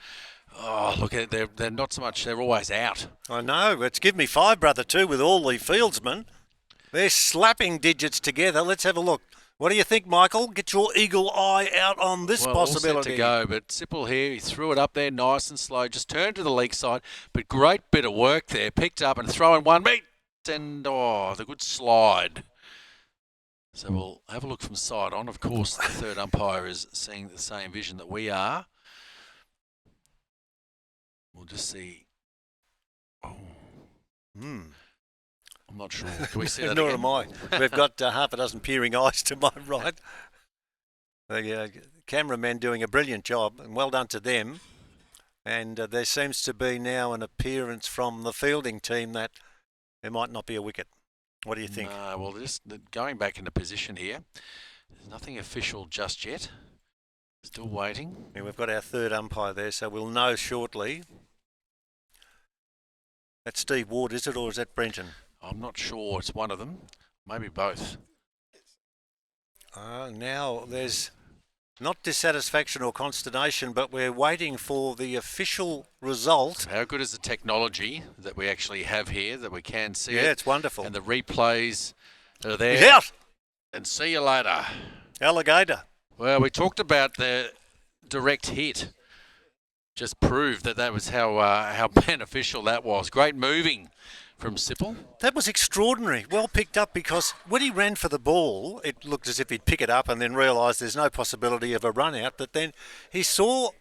oh, look at it, they're not so much, they're always out. I know. It's give me 5, brother, too, with all the fieldsmen. They're slapping digits together. Let's have a look. What do you think, Michael? Get your eagle eye out on this possibility. All set to go, but Sipple here, he threw it up there nice and slow, just turned to the leg side, but great bit of work there. Picked up and throwing one beat, and the good slide. So we'll have a look from side on. Of course, the third umpire is seeing the same vision that we are. We'll just see. Oh. I'm not sure. Can we see that Nor again? am I. We've got half a dozen peering eyes to my right. The cameramen doing a brilliant job, and well done to them. And there seems to be now an appearance from the fielding team that there might not be a wicket. What do you think? No, well, just going back into position here. There's nothing official just yet. Still waiting. Yeah, we've got our third umpire there, so we'll know shortly. That's Steve Ward, is it, or is that Brenton? I'm not sure. It's one of them. Maybe both. Now there's not dissatisfaction or consternation, but we're waiting for the official result. How good is the technology that we actually have here, that we can see Yeah, it's wonderful. And the replays are there. He's out! And see you later. Alligator. Well, we talked about the direct hit. Just proved that was how beneficial that was. Great moving from Sipple. That was extraordinary. Well picked up because when he ran for the ball, it looked as if he'd pick it up and then realised there's no possibility of a run out. But then he saw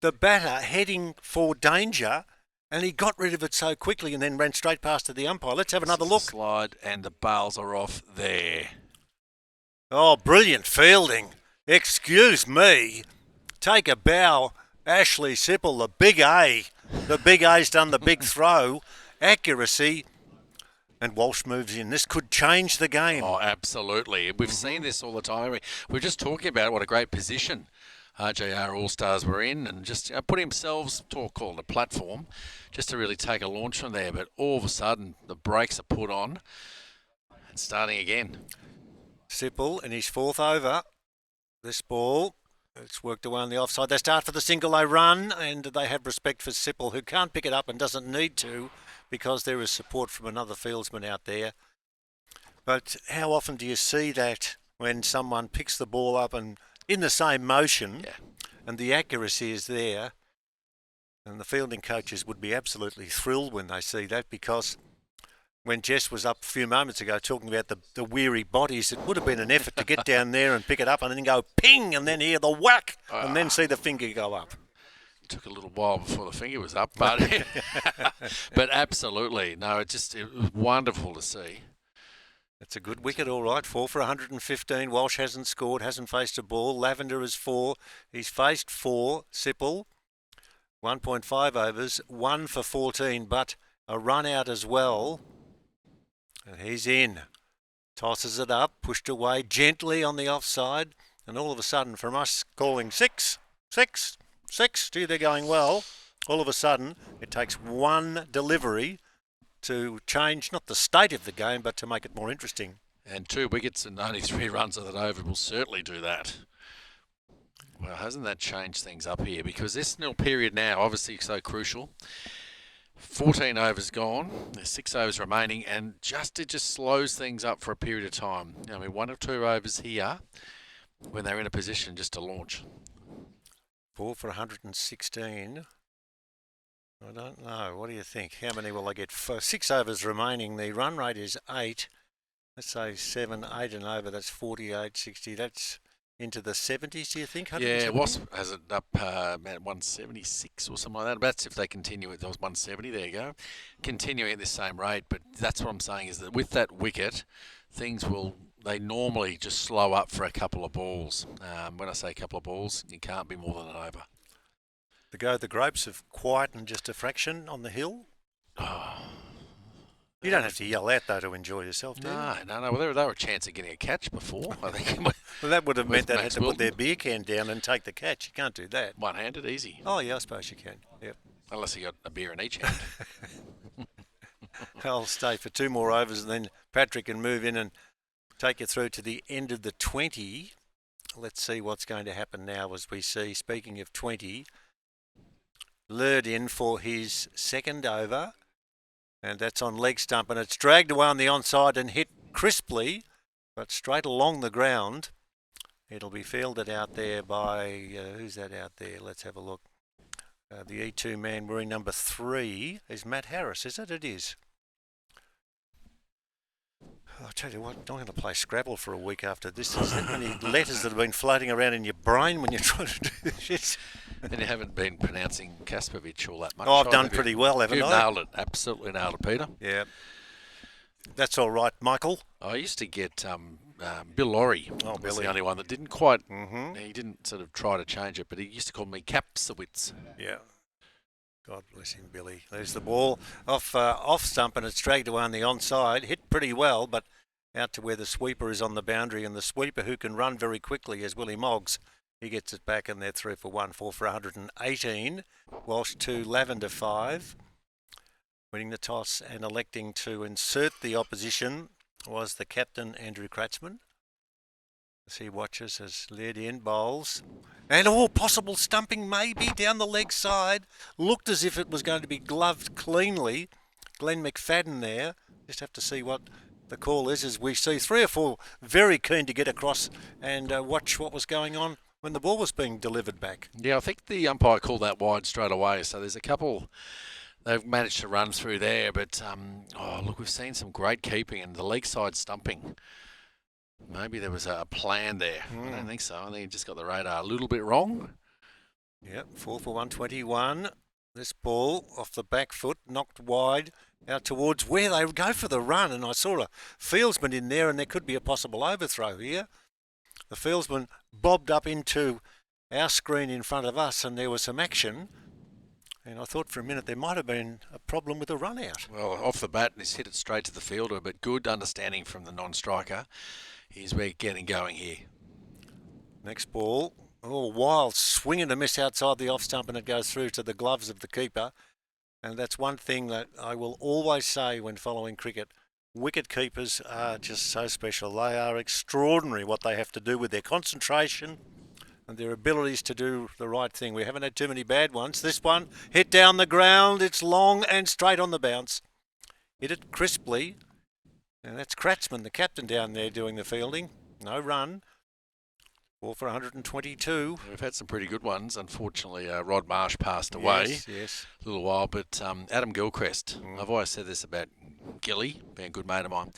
the batter heading for danger and he got rid of it so quickly and then ran straight past to the umpire. Let's have another look. Slide and the bails are off there. Oh, brilliant fielding. Excuse me. Take a bow. Ashley Sipple, the big A. The big A's done the big throw. Accuracy. And Walsh moves in. This could change the game. Oh, absolutely. We've seen this all the time. We're just talking about what a great position RJR All-Stars were in and just put themselves, call it a platform, just to really take a launch from there. But all of a sudden, the brakes are put on and starting again. Sipple in his 4th over. This ball, it's worked away on the offside. They start for the single, they run, and they have respect for Sipple, who can't pick it up and doesn't need to because there is support from another fieldsman out there. But how often do you see that when someone picks the ball up and in the same motion, and the accuracy is there? And the fielding coaches would be absolutely thrilled when they see that, because when Jess was up a few moments ago talking about the weary bodies, it would have been an effort to get down there and pick it up and then go ping and then hear the whack and then see the finger go up. It took a little while before the finger was up, but but absolutely. No, it was wonderful to see. It's a good wicket, all right. 4 for 115. Walsh hasn't scored, hasn't faced a ball. Lavender is 4. He's faced 4. Sipple, 1.5 overs, 1 for 14, but a run out as well. And he's in. Tosses it up, pushed away gently on the offside. And all of a sudden, from us calling 6, 6, 6, gee, they're going well. All of a sudden, it takes one delivery to change not the state of the game, but to make it more interesting. And 2 wickets and only 3 runs of that over will certainly do that. Well, hasn't that changed things up here? Because this nil period now, obviously so crucial. 14 overs gone, there's 6 overs remaining, and it just slows things up for a period of time. I mean, 1 or 2 overs here when they're in a position just to launch. 4 for 116. I don't know. What do you think? How many will they get? 6 overs remaining. The run rate is 8. Let's say 7, 8 and over. That's 48, 60. That's into the 70s, do you think? Yeah, Wasp has it up about 176 or something like that. That's if they continue it. That was 170. There you go. Continuing at this same rate. But that's what I'm saying is that with that wicket, they normally just slow up for a couple of balls. When I say a couple of balls, you can't be more than an over. The Grapes have quietened just a fraction on the hill. You don't have to yell out, though, to enjoy yourself, do you? No. Well, they were a chance of getting a catch before, I think. Well, that would have meant they had to put their beer can down and take the catch. You can't do that. One-handed, easy. Oh, yeah, I suppose you can. Yep. Unless you got a beer in each hand. I'll stay for 2 more overs, and then Patrick can move in and take you through to the end of the 20. Let's see what's going to happen now as we see, speaking of 20, lured in for his 2nd over, and that's on leg stump, and it's dragged away on the onside and hit crisply, but straight along the ground. It'll be fielded out there by, who's that out there? Let's have a look. The E2 man wearing number 3 is Matt Harris, is it? It is. I'll tell you what, I'm going to play Scrabble for a week after this. There's that many letters that have been floating around in your brain when you're trying to do this shit. And you haven't been pronouncing Kaspovich all that much. Oh, I've done pretty well, haven't I? You've nailed it. Absolutely nailed it, Peter. Yeah. That's all right, Michael. I used to get Bill Laurie. Oh, was Billy. the only one that didn't quite, he didn't sort of try to change it, but he used to call me Kapsowitz. Yeah. God bless him, Billy. There's the ball off stump, and it's dragged away on the onside. Hit pretty well, but out to where the sweeper is on the boundary, and the sweeper who can run very quickly is Willie Moggs. He gets it back, and they're 3 for 1, 4 for 118. Walsh 2, Lavender 5. Winning the toss and electing to insert the opposition was the captain, Andrew Kratzman. As he watches as led in, bowls. And possible stumping maybe down the leg side. Looked as if it was going to be gloved cleanly. Glenn McFadden there. Just have to see what the call is as we see 3 or 4 very keen to get across and watch what was going on when the ball was being delivered back. Yeah, I think the umpire called that wide straight away. So there's a couple they've managed to run through there. But, look, we've seen some great keeping and the leg side stumping. Maybe there was a plan there. I don't think so. I think he just got the radar a little bit wrong. Yep, 4 for 121. This ball off the back foot, knocked wide out towards where they go for the run. And I saw a fieldsman in there, and there could be a possible overthrow here. The fieldsman bobbed up into our screen in front of us, and there was some action. And I thought for a minute there might have been a problem with the run out. Well, off the bat, he's hit it straight to the fielder, but good understanding from the non-striker. We're getting going here. Next ball Oh, wild swing and a miss outside the off stump, and it goes through to the gloves of the keeper. And that's one thing that I will always say when following cricket. Wicket keepers are just so special. They are extraordinary what they have to do with their concentration and their abilities to do the right thing. We haven't had too many bad ones. This one hit down the ground. It's long and straight on the bounce. Hit it crisply. And that's Kratzman, the captain down there doing the fielding. No run. 4 for 122. We've had some pretty good ones. Unfortunately, Rod Marsh passed away Yes. a little while, but Adam Gilchrist, I've always said this about Gilly, being a good mate of mine.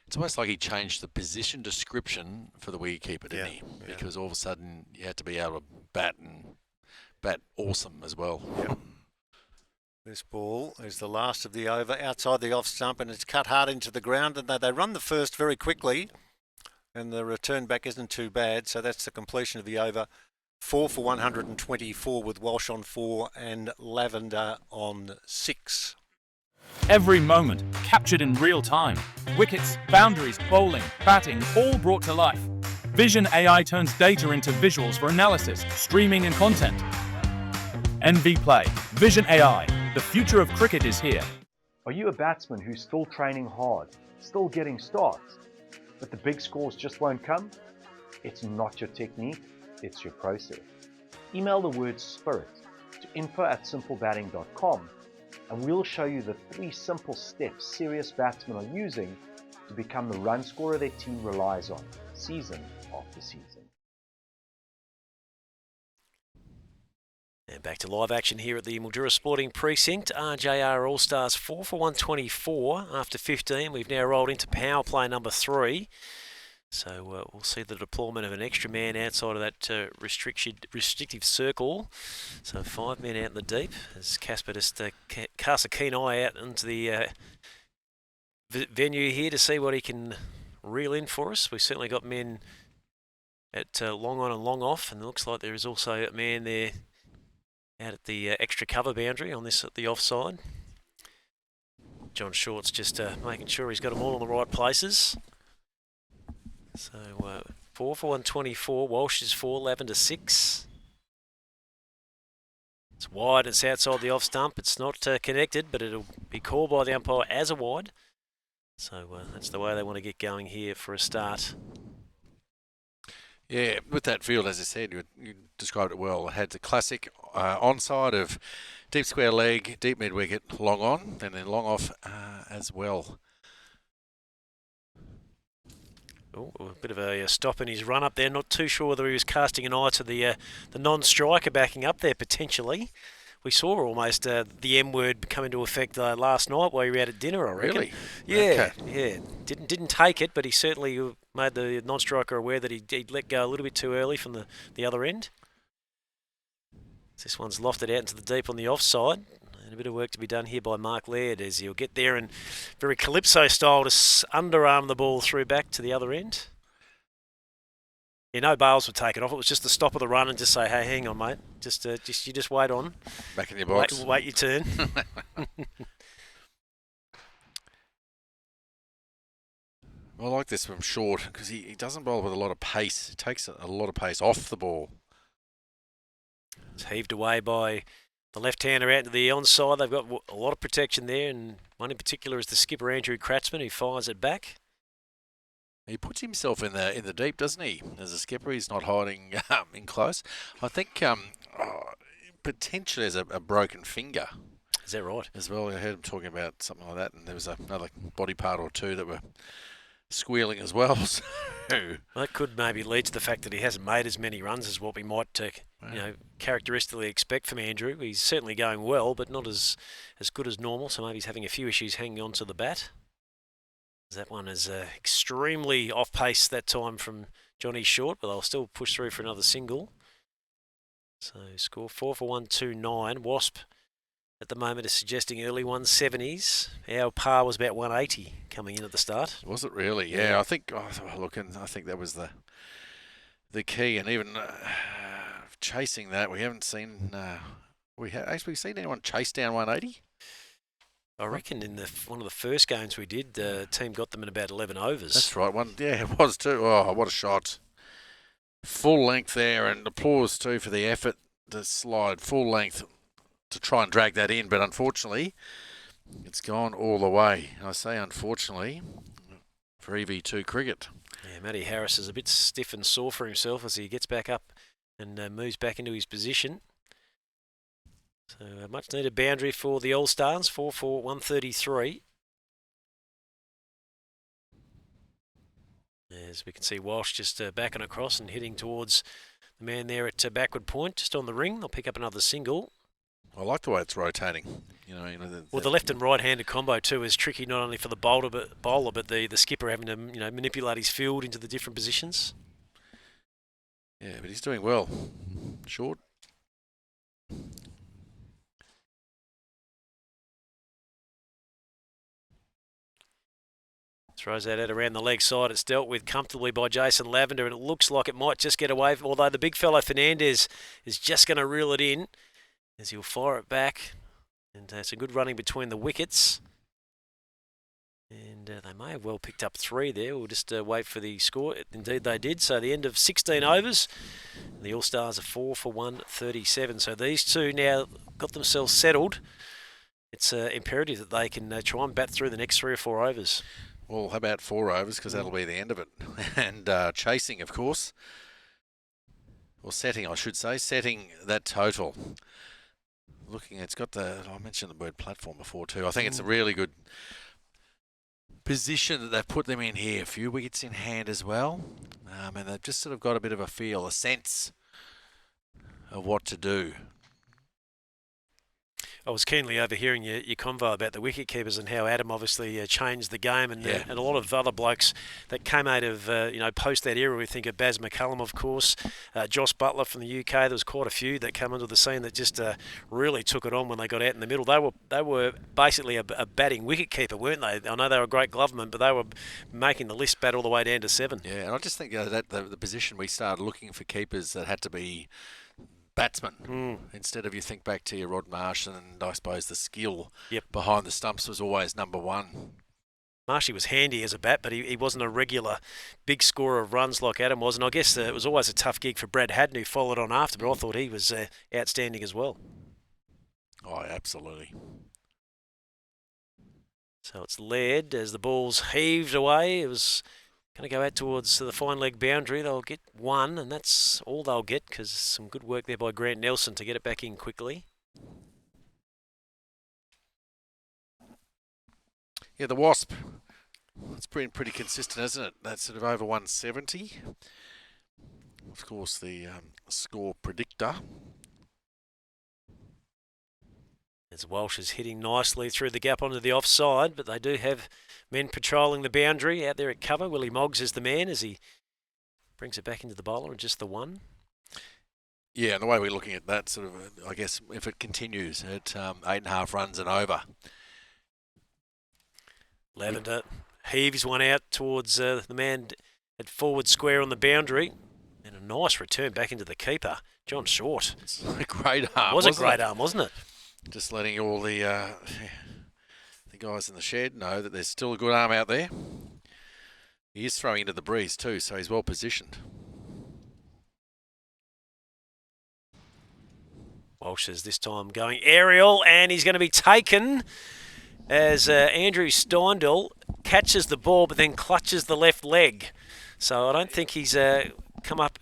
It's almost like he changed the position description for the wicketkeeper, didn't he? Because all of a sudden you had to be able to bat awesome as well. Yep. This ball is the last of the over outside the off stump, and it's cut hard into the ground, and they run the first very quickly. And the return back isn't too bad, so that's the completion of the over. 4 for 124 with Walsh on 4 and Lavender on 6. Every moment captured in real time. Wickets, boundaries, bowling, batting, all brought to life. Vision AI turns data into visuals for analysis, streaming and content. NV Play. Vision AI. The future of cricket is here. Are you a batsman who's still training hard, still getting starts, but the big scores just won't come? It's not your technique, it's your process. Email the word SPIRIT to info@simplebatting.com and we'll show you the 3 simple steps serious batsmen are using to become the run scorer their team relies on, season after season. And back to live action here at the Mildura Sporting Precinct. RJR All-Stars 4 for 124 after 15. We've now rolled into power play number 3. So we'll see the deployment of an extra man outside of that restrictive circle. So 5 men out in the deep as Casper just casts a keen eye out into the venue here to see what he can reel in for us. We've certainly got men at long on and long off, and it looks like there is also a man there out at the extra cover boundary on this at the offside. John Short's just making sure he's got them all in the right places. So 4 for 124, Walsh is 4, Lavender 6. It's wide, it's outside the off stump. It's not connected, but it'll be called by the umpire as a wide. So that's the way they want to get going here for a start. Yeah, with that field, as I said, you described it well. It had the classic onside of deep square leg, deep mid wicket, long on, and then long off as well. Oh, a bit of a stop in his run up there. Not too sure whether he was casting an eye to the non-striker backing up there potentially. We saw almost the M word come into effect last night while you were out at dinner, I reckon. Really? Yeah, Okay. yeah. Didn't take it, but he certainly made the non-striker aware that he'd let go a little bit too early from the other end. This one's lofted out into the deep on the offside. And a bit of work to be done here by Mark Laird as he'll get there and very Calypso style to underarm the ball through back to the other end. Yeah, no bails would take it off. It was just the stop of the run and just say, hey, hang on, mate. You just wait on. Back in your box. Wait your turn. I like this from Short because he doesn't bowl with a lot of pace. He takes a lot of pace off the ball. It's heaved away by the left-hander out to the onside. They've got a lot of protection there, and one in particular is the skipper Andrew Kratzman, who fires it back. He puts himself in the deep, doesn't he? As a skipper, he's not hiding in close. I think potentially there's a broken finger. Is that right? As well, I heard him talking about something like that, and there was another body part or two that were squealing as well. So. Well, that could maybe lead to the fact that he hasn't made as many runs as what we might characteristically expect from Andrew. He's certainly going well, but not as good as normal, so maybe he's having a few issues hanging on to the bat. That one is extremely off pace that time from Johnny Short, but they'll still push through for another single. So score 4 for 129. Wasp at the moment is suggesting early 170s. Our par was about 180 coming in at the start. Was it really? Yeah, I think. I think that was the key, and even chasing that, we haven't seen. We have actually seen anyone chase down 180. I reckon in one of the first games we did, the team got them in about 11 overs. That's right. It was too. Oh, what a shot! full length there, and applause too for the effort to slide full length to try and drag that in, but unfortunately it's gone all the way. I say unfortunately for EV2 cricket. Yeah, Matty Harris is a bit stiff and sore for himself as he gets back up and moves back into his position. So a much needed boundary for the All-Stars, 4 for 133. As we can see, Walsh just backing across and heading towards the man there at backward point, just on the ring. They'll pick up another single. I like the way it's rotating. Well, the left and right-handed combo too is tricky, not only for the bowler but the skipper having to manipulate his field into the different positions. Yeah, but he's doing well. Short. Throws that out around the leg side. It's dealt with comfortably by Jason Lavender, and it looks like it might just get away. Although the big fellow Fernandez is just going to reel it in as he'll fire it back. And it's a good running between the wickets. And they may have well picked up 3 there. We'll just wait for the score. Indeed they did. So the end of 16 overs. The All-Stars are 4 for 137. So these two now got themselves settled. It's imperative that they can try and bat through the next 3 or 4 overs. Well, how about 4 overs, because that'll be the end of it. And chasing, of course. Or setting, I should say. Setting that total. Looking, it's got I mentioned the word platform before too. I think it's a really good position that they've put them in here. A few wickets in hand as well. And they've just sort of got a bit of a feel, a sense of what to do. I was keenly overhearing your convo about the wicket keepers and how Adam obviously changed the game, and a lot of other blokes that came out of post that era. We think of Baz McCullum, of course, Joss Butler from the UK. There was quite a few that came onto the scene that just really took it on when they got out in the middle. They were basically a batting wicket keeper, weren't they? I know they were a great gloveman, but they were making the list bat all the way down to 7. Yeah, and I just think that the position we started looking for keepers that had to be batsman. Instead of, you think back to your Rod Marsh, and I suppose the skill behind the stumps was always number 1. Marshy was handy as a bat, but he wasn't a regular big scorer of runs like Adam was, and I guess it was always a tough gig for Brad Haddon, who followed on after, but I thought he was outstanding as well. Oh, absolutely. So it's led as the ball's heaved away. It was going to go out towards the fine leg boundary. They'll get 1, and that's all they'll get, because some good work there by Grant Nelson to get it back in quickly. Yeah, the Wasp. It's been pretty consistent, hasn't it? That's sort of over 170. Of course, the score predictor. As Walsh is hitting nicely through the gap onto the offside, but they do have men patrolling the boundary out there at cover. Willie Moggs is the man as he brings it back into the bowler and just the 1. Yeah, and the way we're looking at that, sort of, I guess, if it continues at 8.5 runs and over. Lavender heaves one out towards the man at forward square on the boundary. And a nice return back into the keeper, John Short. It's a great arm. It was a great arm, wasn't it? Just letting all the guys in the shed know that there's still a good arm out there. He is throwing into the breeze too, so he's well positioned. Walsh is this time going aerial, and he's going to be taken as Andrew Steindl catches the ball but then clutches the left leg. So I don't think he's come up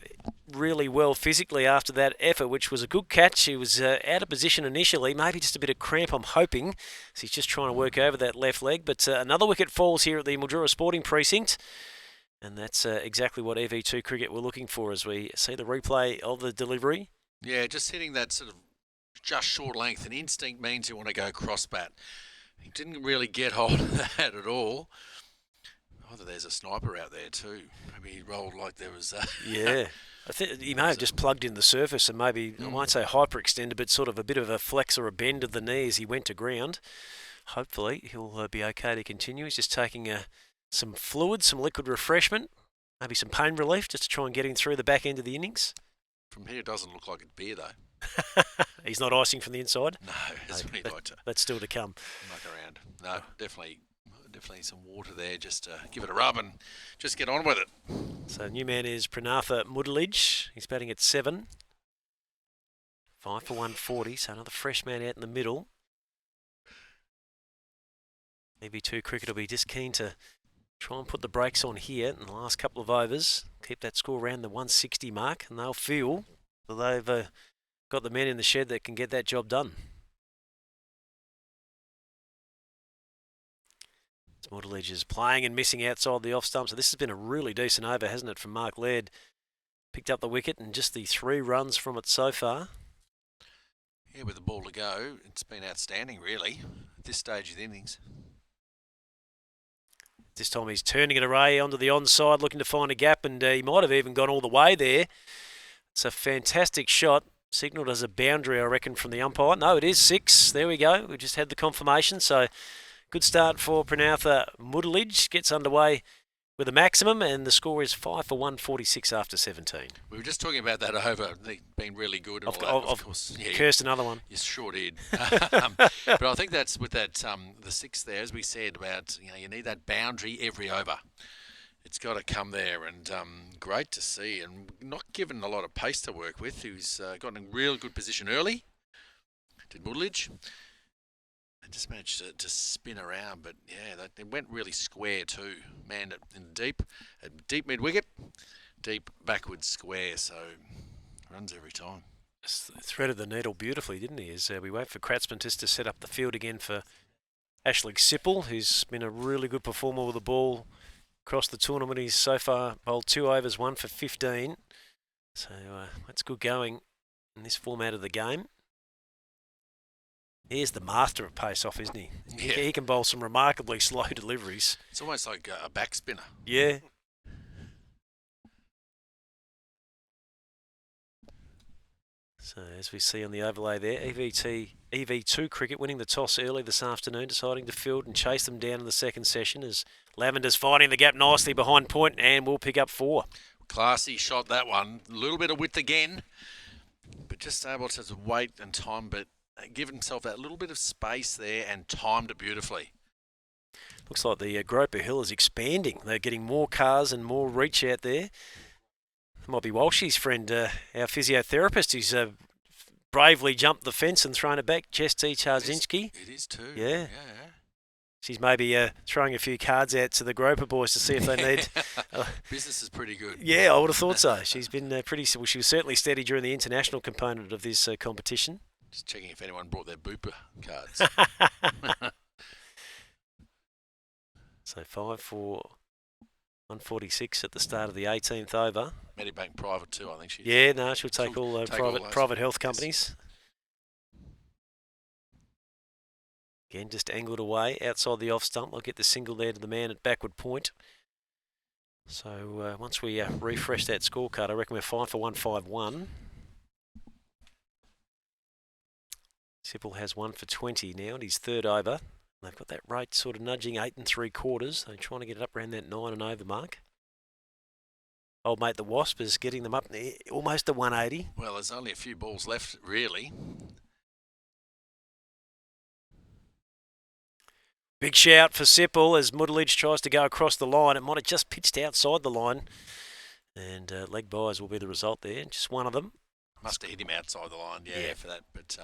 really well physically after that effort, which was a good catch. He was out of position initially, maybe just a bit of cramp, I'm hoping. So he's just trying to work over that left leg. But another wicket falls here at the Mildura Sporting Precinct. And that's exactly what EV2 cricket we're looking for as we see the replay of the delivery. Yeah, just hitting that sort of just short length. And instinct means you want to go cross bat. He didn't really get hold of that at all. Either there's a sniper out there too. Maybe he rolled like there was Yeah. I think he may have just plugged in the surface and maybe, I won't say hyperextended, but sort of a bit of a flex or a bend of the knee as he went to ground. Hopefully he'll be okay to continue. He's just taking some fluid, some liquid refreshment, maybe some pain relief just to try and get him through the back end of the innings. From here, it doesn't look like it's beer though. He's not icing from the inside? No, that's what he'd like to. That's still to come. Muck around. No, definitely definitely some water there. Just give it a rub and just get on with it. So new man is Pranatha Mudalij. He's batting at 7. 5 for 140, so another fresh man out in the middle. EV2 Cricket will be just keen to try and put the brakes on here in the last couple of overs. Keep that score around the 160 mark, and they'll feel that they've got the men in the shed that can get that job done. Mudalij is playing and missing outside the off stump, so this has been a really decent over, hasn't it, from Mark Laird. Picked up the wicket and just the 3 runs from it so far. Yeah, with the ball to go, it's been outstanding, really, at this stage of the innings. This time he's turning it away onto the onside, looking to find a gap, and he might have even gone all the way there. It's a fantastic shot. Signalled as a boundary, I reckon, from the umpire. No, it is 6. There we go. We just had the confirmation. So good start for Pranatha Mudalij. Gets underway with a maximum, and the score is 5 for 146 after 17. We were just talking about that over. They've been really good. And Of course. Yeah, cursed another one. You sure did. But I think that's with that the 6 there, as we said, about you need that boundary every over. It's got to come there, and great to see, and not given a lot of pace to work with. Who's got in a real good position early. Did Mudalij. Just managed to spin around, but yeah, they went really square too. Man in deep mid wicket, deep backwards square, so runs every time. Threaded the needle beautifully, didn't he? As we wait for Kratzmann just to set up the field again for Ashley Sipple, who's been a really good performer with the ball across the tournament. He's so far bowled 2 overs, 1 for 15. So that's good going in this format of the game. He is the master of pace-off, isn't he? Yeah. He can bowl some remarkably slow deliveries. It's almost like a back spinner. Yeah. So as we see on the overlay there, EV2 Cricket winning the toss early this afternoon, deciding to field and chase them down in the second session as Lavender's finding the gap nicely behind point and will pick up 4. Classy shot, that one. A little bit of width again, but just able to wait and time, but give himself that little bit of space there and timed it beautifully. Looks like the Groper Hill is expanding. They're getting more cars and more reach out there. It might be Walshy's friend, our physiotherapist, who's bravely jumped the fence and thrown it back, Jess T. Charzinski. It is too. Yeah. She's maybe throwing a few cards out to the Groper boys to see if they need... Business is pretty good. Yeah, I would have thought so. She's been well, she was certainly steady during the international component of this competition. Just checking if anyone brought their Booper cards. So 5 for 146 at the start of the 18th over. Medibank Private too, I think she's... Yeah, no, she'll take all private health companies. Again, just angled away outside the off stump. I'll get the single there to the man at backward point. So once we refresh that scorecard, I reckon we're 5 for 151. Sipple has 1 for 20 now, and he's 3rd over. They've got that rate sort of nudging 8 3/4. They're trying to get it up around that 9 and over mark. Old mate the Wasp is getting them up almost to 180. Well, there's only a few balls left, really. Big shout for Sipple as Mudalij tries to go across the line. It might have just pitched outside the line. And leg byes will be the result there. Just one of them. Must have hit him outside the line, yeah. For that. But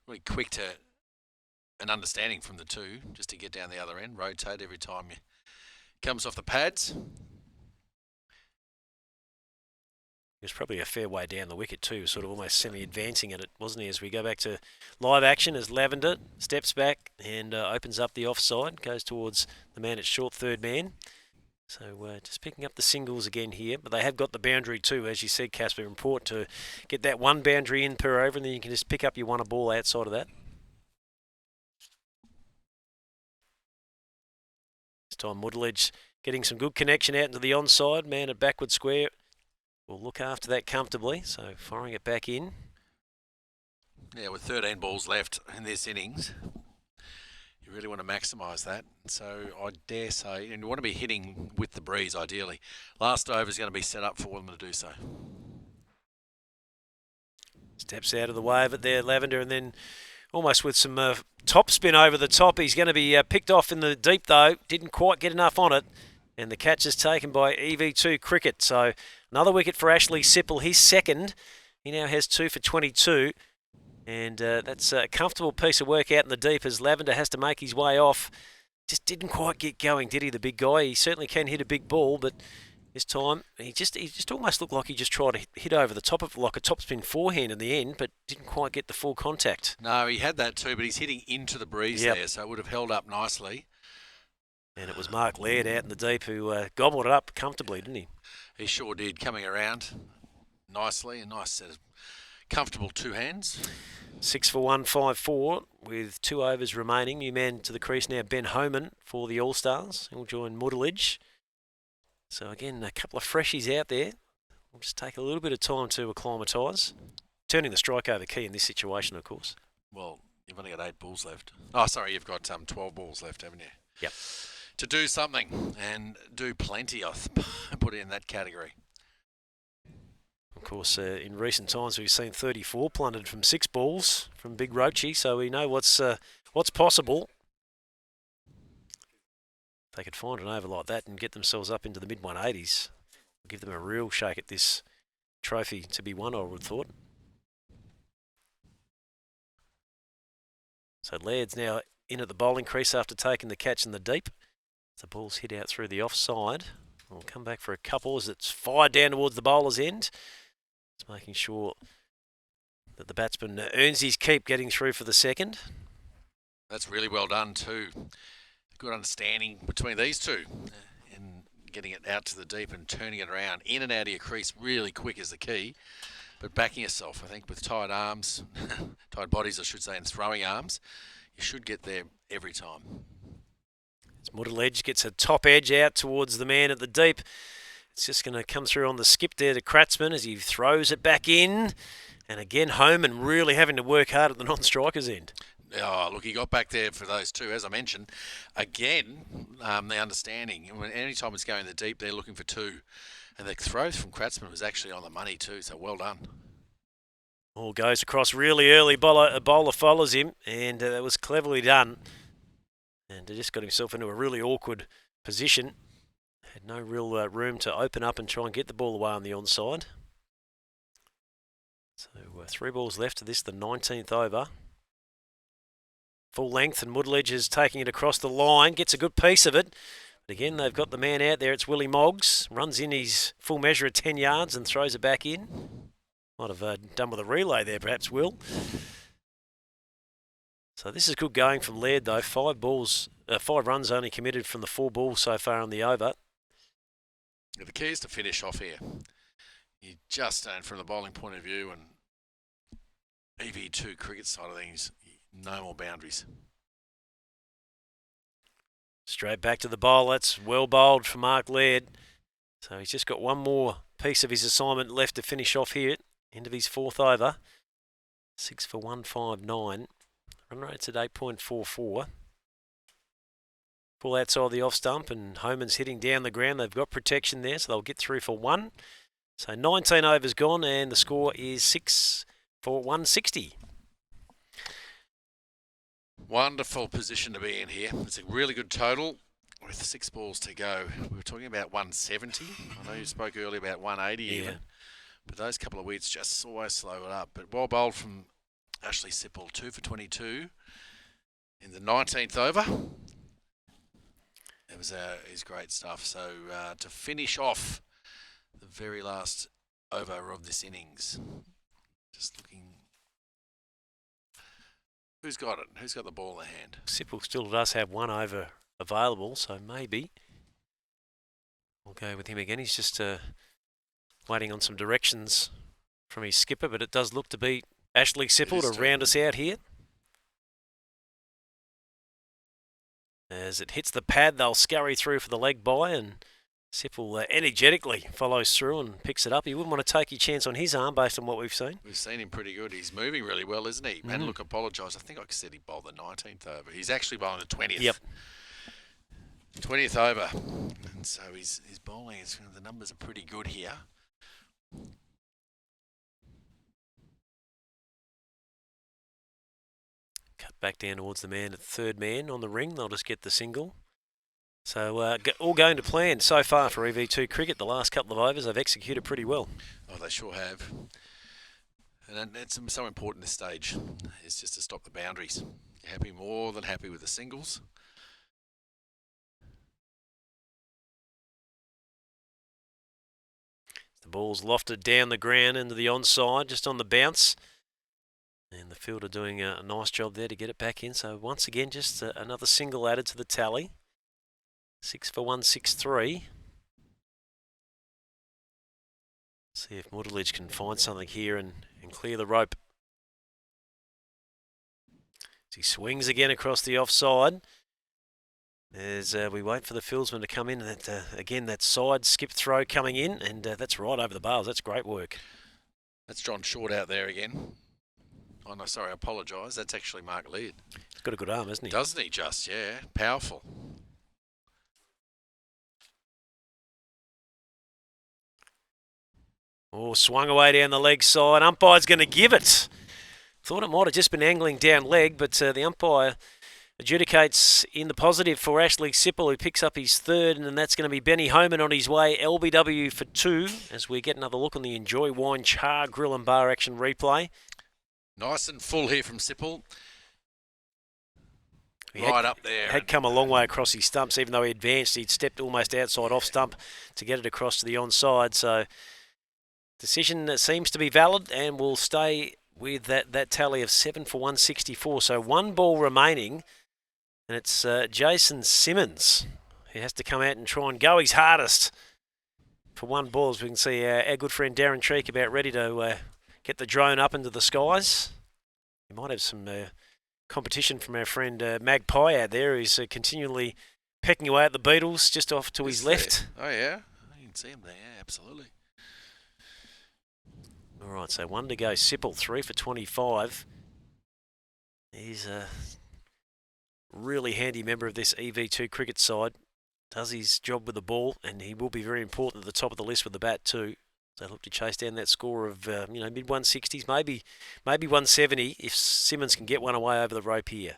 really quick to an understanding from the two, just to get down the other end, rotate every time he comes off the pads. He was probably a fair way down the wicket too, sort of almost semi-advancing at it, wasn't he? As we go back to live action, as Lavender steps back and opens up the offside, goes towards the man at short, 3rd man. So just picking up the singles again here, but they have got the boundary too, as you said, Casper. Important to get that one boundary in per over, and then you can just pick up your one a ball outside of that. This time Mudalij getting some good connection out into the onside. Man at backward square will look after that comfortably, so firing it back in. Yeah, with 13 balls left in this innings, you really want to maximise that. So I dare say, and you want to be hitting with the breeze ideally. Last over is going to be set up for them to do so. Steps out of the way of it there, Lavender, and then almost with some top spin over the top. He's going to be picked off in the deep, though. Didn't quite get enough on it. And the catch is taken by EV2 Cricket. So another wicket for Ashley Sipple. He's second. He now has 2 for 22. And that's a comfortable piece of work out in the deep as Lavender has to make his way off. Just didn't quite get going, did he, the big guy? He certainly can hit a big ball, but this time he just almost looked like he just tried to hit over the top of like a topspin forehand in the end, but didn't quite get the full contact. No, he had that too, but he's hitting into the breeze there, so it would have held up nicely. And it was Mark Laird out in the deep who gobbled it up comfortably, didn't he? He sure did, coming around nicely. A nice set of comfortable two hands. 6 for 154 with 2 overs remaining. New man to the crease now, Ben Homan for the All-Stars. He'll join Mudalidge. So again, a couple of freshies out there. We'll just take a little bit of time to acclimatise. Turning the strike over key in this situation, of course. Well, you've only got 8 balls left. Oh, sorry, you've got 12 balls left, haven't you? Yep. To do something, and do plenty, I put it in that category. Of course, in recent times we've seen 34 plundered from 6 balls from Big Roachy, so we know what's possible. If they could find an over like that and get themselves up into the mid-180s, give them a real shake at this trophy to be won, I would have thought. So Laird's now in at the bowling crease after taking the catch in the deep. The ball's hit out through the offside. We'll come back for a couple as it's fired down towards the bowler's end. It's making sure that the batsman earns his keep getting through for the second. That's really well done too. Good understanding between these two and getting it out to the deep and turning it around. In and out of your crease really quick is the key. But backing yourself, I think with tight arms, tight bodies I should say, and throwing arms, you should get there every time. As Mudalidge gets a top edge out towards the man at the deep. It's just going to come through on the skip there to Kratzmann as he throws it back in. And again, Homan really having to work hard at the non-striker's end. Oh, look, he got back there for those two, as I mentioned. Again, the understanding. Any time it's going the deep, they're looking for 2. And the throw from Kratzmann was actually on the money too, so well done. All goes across really early. A bowler follows him, and that was cleverly done. And he just got himself into a really awkward position. Had no real room to open up and try and get the ball away on the onside. So 3 balls left to this, the 19th over. Full length, and Mudalidge is taking it across the line. Gets a good piece of it. But again, they've got the man out there. It's Willie Moggs. Runs in his full measure of 10 yards and throws it back in. Might have done with a relay there, perhaps, Will. So this is good going from Laird, though. 5 runs only committed from the 4 balls so far on the over. The key is to finish off here. You just don't, from the bowling point of view, and EV2 cricket side of things, no more boundaries. Straight back to the bowl. That's well bowled for Mark Laird. So he's just got one more piece of his assignment left to finish off here. End of his 4th over. 6 for 159. Run rate's at 8.44. Pull outside the off stump, and Homan's hitting down the ground. They've got protection there, so they'll get through for 1. So 19 overs gone, and the score is 6 for 160. Wonderful position to be in here. It's a really good total with 6 balls to go. We were talking about 170. I know you spoke earlier about 180 even. But those couple of weeks just always slow it up. But well bowled from Ashley Sipple, 2 for 22 in the 19th over. It was great stuff. So to finish off the very last over of this innings, just looking. Who's got it? Who's got the ball in hand? Sipple still does have 1 over available, so maybe we'll go with him again. He's just waiting on some directions from his skipper, but it does look to be Ashley Sipple to round us out here. As it hits the pad, they'll scurry through for the leg by, and Sipple energetically follows through and picks it up. He wouldn't want to take a chance on his arm based on what we've seen. We've seen him pretty good. He's moving really well, isn't he? And look, apologise. I think I said he bowled the 19th over. He's actually bowling the 20th. Yep. 20th over. And so his bowling, the numbers are pretty good here. back down towards the third man on the ring. They'll just get the single. So all going to plan so far for EV2 cricket. The last couple of overs they've executed pretty well. Oh, they sure have. And it's so important this stage is just to stop the boundaries. You're more than happy with the singles. The ball's lofted down the ground into the onside, just on the bounce. And the fielder doing a nice job there to get it back in. So once again, just another single added to the tally. 6 for 163. See if Mildura can find something here and clear the rope. As he swings again across the offside. As we wait for the fieldsman to come in. And again, that side skip throw coming in. And that's right over the bars. That's great work. That's John Short out there again. Oh, no, sorry, I apologise. That's actually Mark Leard. He's got a good arm, hasn't he? Doesn't he just? Yeah, powerful. Oh, swung away down the leg side. Umpire's going to give it. Thought it might have just been angling down leg, but the umpire adjudicates in the positive for Ashley Sipple, who picks up his third, and then that's going to be Benny Homan on his way. LBW for 2, as we get another look on the Enjoy Wine Char Grill and Bar action replay. Nice and full here from Sipple. Right up there. Had come a long way across his stumps, even though he advanced. He'd stepped almost outside off stump to get it across to the onside. So decision seems to be valid, and we'll stay with that tally of 7 for 164. So one ball remaining, and it's Jason Simmons who has to come out and try and go his hardest for one ball. As we can see our good friend Darren Treek about ready to get the drone up into the skies. We might have some competition from our friend Magpie out there, who's continually pecking away at the Beatles just off to his left. Oh, yeah. You can see him there, yeah, absolutely. All right, so one to go. Sipple, 3 for 25. He's a really handy member of this EV2 cricket side. Does his job with the ball, and he will be very important at the top of the list with the bat too. So look to chase down that score of mid 160s, maybe 170 if Simmons can get one away over the rope here.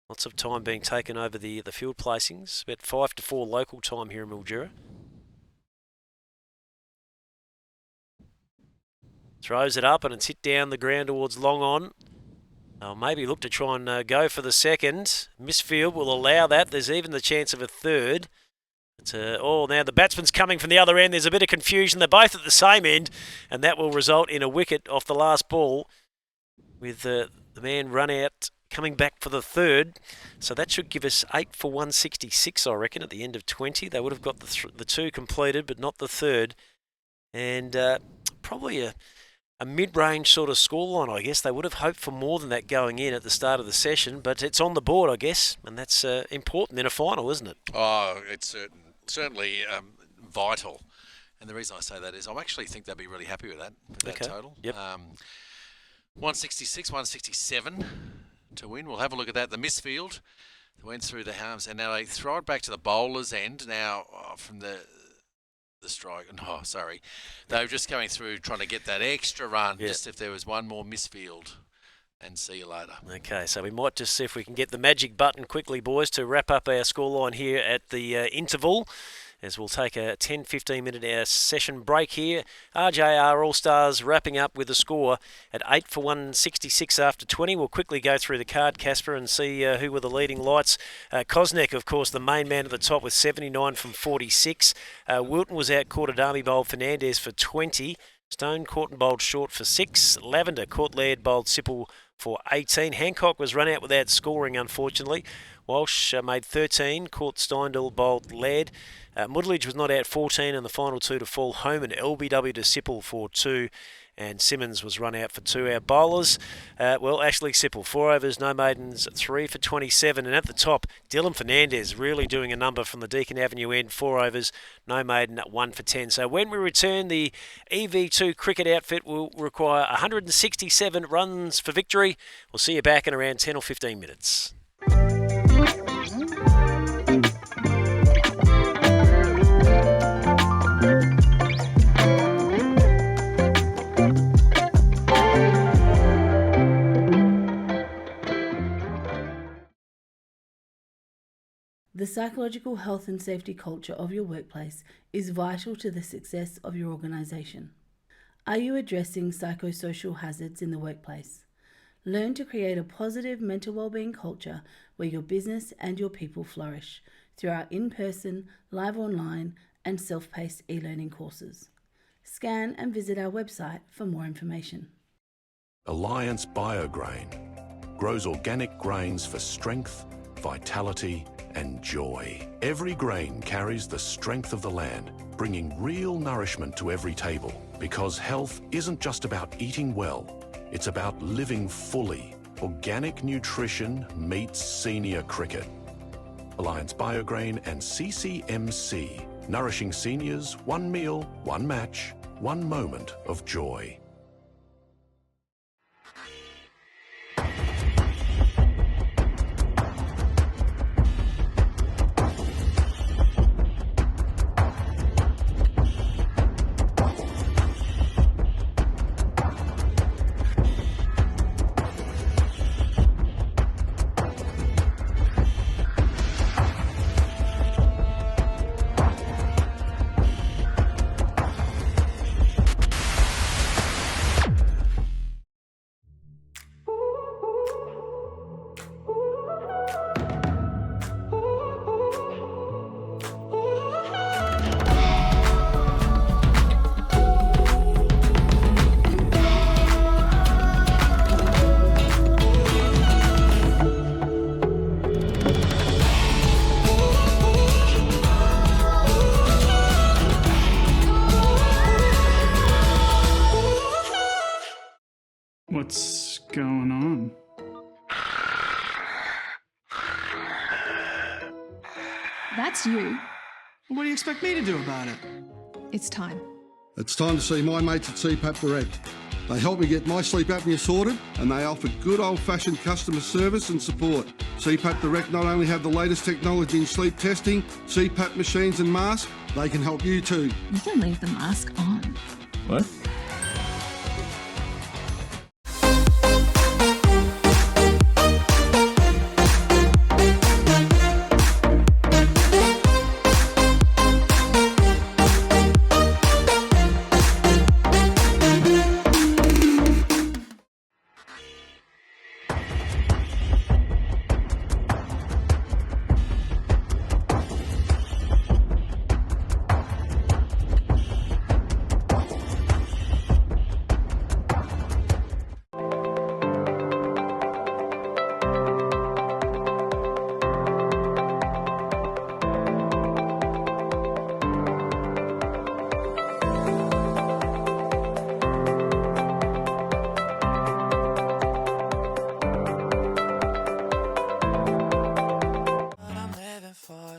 Lots of time being taken over the field placings. About 5 to 4 local time here in Mildura. Throws it up and it's hit down the ground towards long on. They'll maybe look to try and go for the second. Misfield will allow that. There's even the chance of a third. Now the batsman's coming from the other end. There's a bit of confusion. They're both at the same end, and that will result in a wicket off the last ball with the man run out coming back for the third. So that should give us 8 for 166, I reckon, at the end of 20. They would have got the 2 completed, but not the third. And probably a mid-range sort of scoreline, I guess. They would have hoped for more than that going in at the start of the session, but it's on the board, I guess, and that's important in a final, isn't it? Oh, it's certainly vital. And the reason I say that is I actually think they'd be really happy with that total. Yep. 166, 167 to win. We'll have a look at that. The misfield went through the arms, and now they throw it back to the bowler's end now from the strike. Oh, sorry. They were just going through trying to get that extra run, just if there was one more misfield. And see you later. Okay, so we might just see if we can get the magic button quickly, boys, to wrap up our scoreline here at the interval, as we'll take a 10-15 minute session break here. RJR All-Stars wrapping up with a score at 8 for 166 after 20. We'll quickly go through the card, Casper, and see who were the leading lights. Kosnek, of course, the main man at the top with 79 from 46. Wilton was out, caught a dummy bowled Fernandez for 20. Stone caught and bowled Short for 6. Lavender caught Laird, bowled Sipple for 18. Hancock was run out without scoring, unfortunately. Walsh made 13. Caught Steindl, bowled Laird. Mudledge was not out, 14, and the final 2 to fall. Homan, LBW to Sipple for 2. And Simmons was run out for 2. Our bowlers, Ashley Sipple, 4 overs, no maidens, 3 for 27. And at the top, Dylan Fernandez really doing a number from the Deakin Avenue end, 4 overs, no maiden, 1 for 10. So when we return, the EV2 cricket outfit will require 167 runs for victory. We'll see you back in around 10 or 15 minutes. The psychological health and safety culture of your workplace is vital to the success of your organisation. Are you addressing psychosocial hazards in the workplace? Learn to create a positive mental wellbeing culture where your business and your people flourish through our in-person, live online and self-paced e-learning courses. Scan and visit our website for more information. Alliance Biograin grows organic grains for strength, vitality and joy. Every grain carries the strength of the land, bringing real nourishment to every table. Because health isn't just about eating well, it's about living fully. Organic nutrition meets senior cricket. Alliance Biograin and CCMC, nourishing seniors, one meal, one match, one moment of joy. What's going on? That's you. What do you expect me to do about it? It's time. It's time to see my mates at CPAP Direct. They help me get my sleep apnea sorted and they offer good old-fashioned customer service and support. CPAP Direct not only have the latest technology in sleep testing, CPAP machines and masks, they can help you too. You can leave the mask on. What?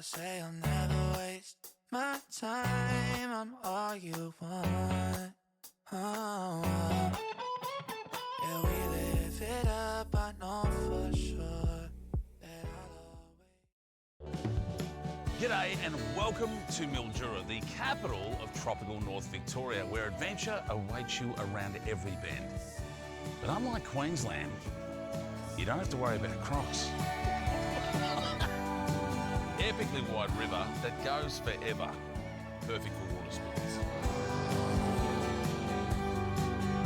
Say I'll never waste my time. I'm all you want. Oh, yeah, we live it up. I know for sure that I'll always. G'day and welcome to Mildura, the capital of tropical North Victoria, where adventure awaits you around every bend. But unlike Queensland, you don't have to worry about crocs. Epically wide river that goes forever. Perfect for water sports.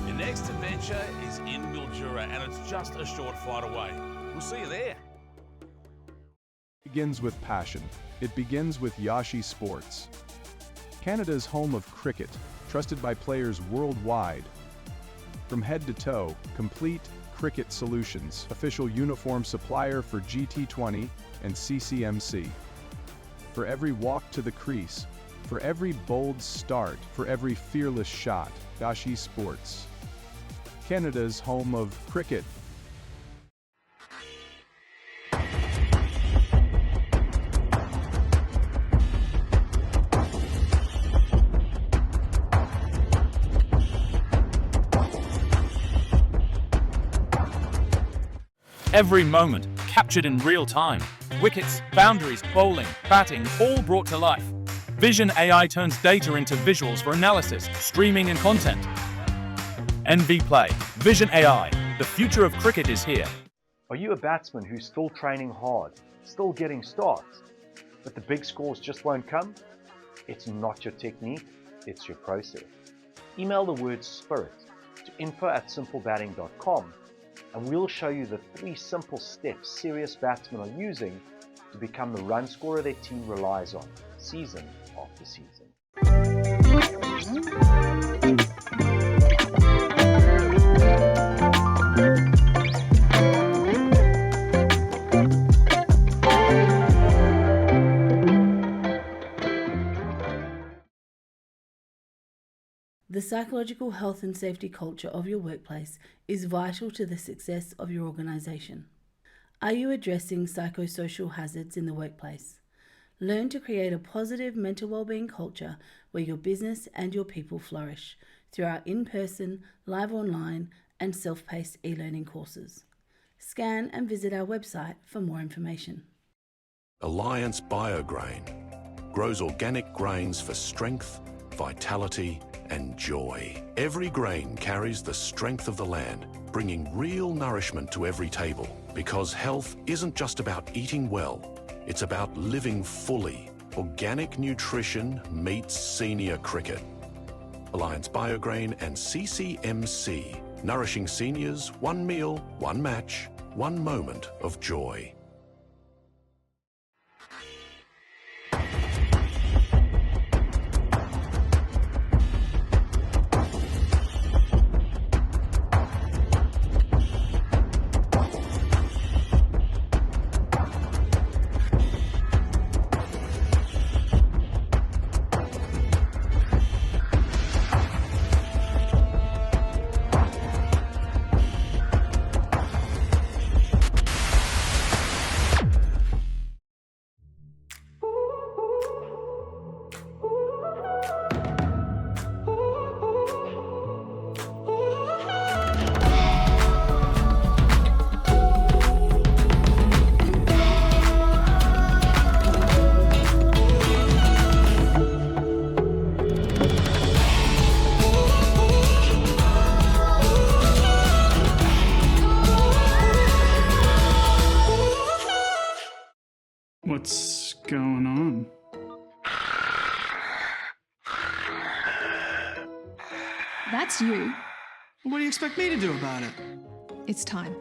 Your next adventure is in Mildura and it's just a short flight away. We'll see you there. It begins with passion. It begins with Yashi Sports. Canada's home of cricket, trusted by players worldwide. From head to toe, complete cricket solutions, official uniform supplier for T20 and CCMC. For every walk to the crease, for every bold start, for every fearless shot, Yashi Sports. Canada's home of cricket. Every moment captured in real time. Wickets, boundaries, bowling, batting, all brought to life. Vision AI turns data into visuals for analysis, streaming and content. NV Play. Vision AI. The future of cricket is here. Are you a batsman who's still training hard, still getting starts, but the big scores just won't come? It's not your technique, it's your process. Email the word SPIRIT to info@simplebatting.com and we'll show you the 3 simple steps serious batsmen are using to become the run scorer their team relies on, season after season. The psychological health and safety culture of your workplace is vital to the success of your organisation. Are you addressing psychosocial hazards in the workplace? Learn to create a positive mental wellbeing culture where your business and your people flourish through our in-person, live online and self-paced e-learning courses. Scan and visit our website for more information. Alliance Biograin grows organic grains for strength, vitality and joy. Every grain carries the strength of the land, bringing real nourishment to every table. Because health isn't just about eating well, it's about living fully. Organic nutrition meets senior cricket. Alliance Biograin and CCMC, nourishing seniors, one meal, one match, one moment of joy. What's going on? That's you. What do you expect me to do about it? It's time.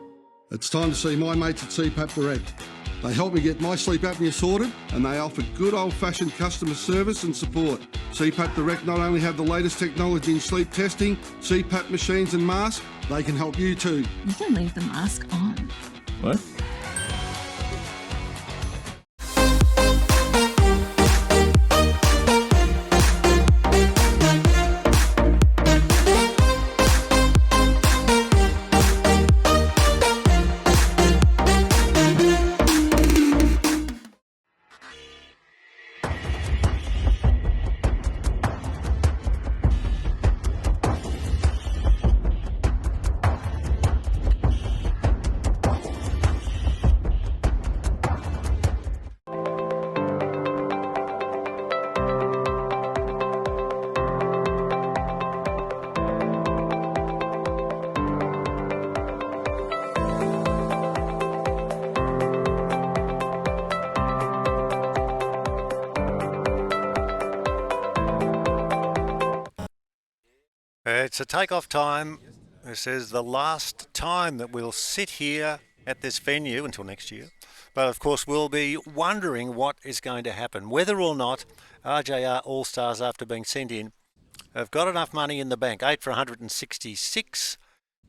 It's time to see my mates at CPAP Direct. They help me get my sleep apnea sorted and they offer good old-fashioned customer service and support. CPAP Direct not only have the latest technology in sleep testing, CPAP machines and masks, they can help you too. You can leave the mask on. What? It's a takeoff time. This is the last time that we'll sit here at this venue until next year. But of course, we'll be wondering what is going to happen, whether or not RJR All-Stars, after being sent in, have got enough money in the bank. 8 for 166.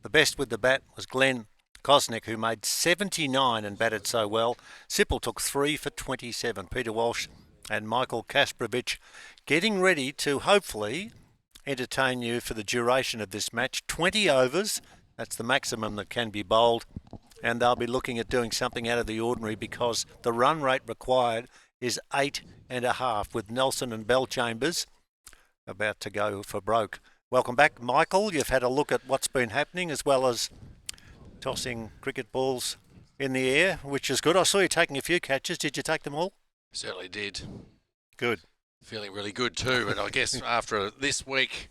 The best with the bat was Glenn Kosnick, who made 79 and batted so well. Sipple took 3 for 27. Peter Walsh and Michael Kasparovich getting ready to hopefully entertain you for the duration of this match. 20 overs, that's the maximum that can be bowled, and they'll be looking at doing something out of the ordinary because the run rate required is 8.5, with Nelson and Bellchambers about to go for broke. Welcome back, Michael. You've had a look at what's been happening as well as tossing cricket balls in the air, which is good. I saw you taking a few catches. Did you take them all? Certainly did. Good. Feeling really good too, and I guess after this week,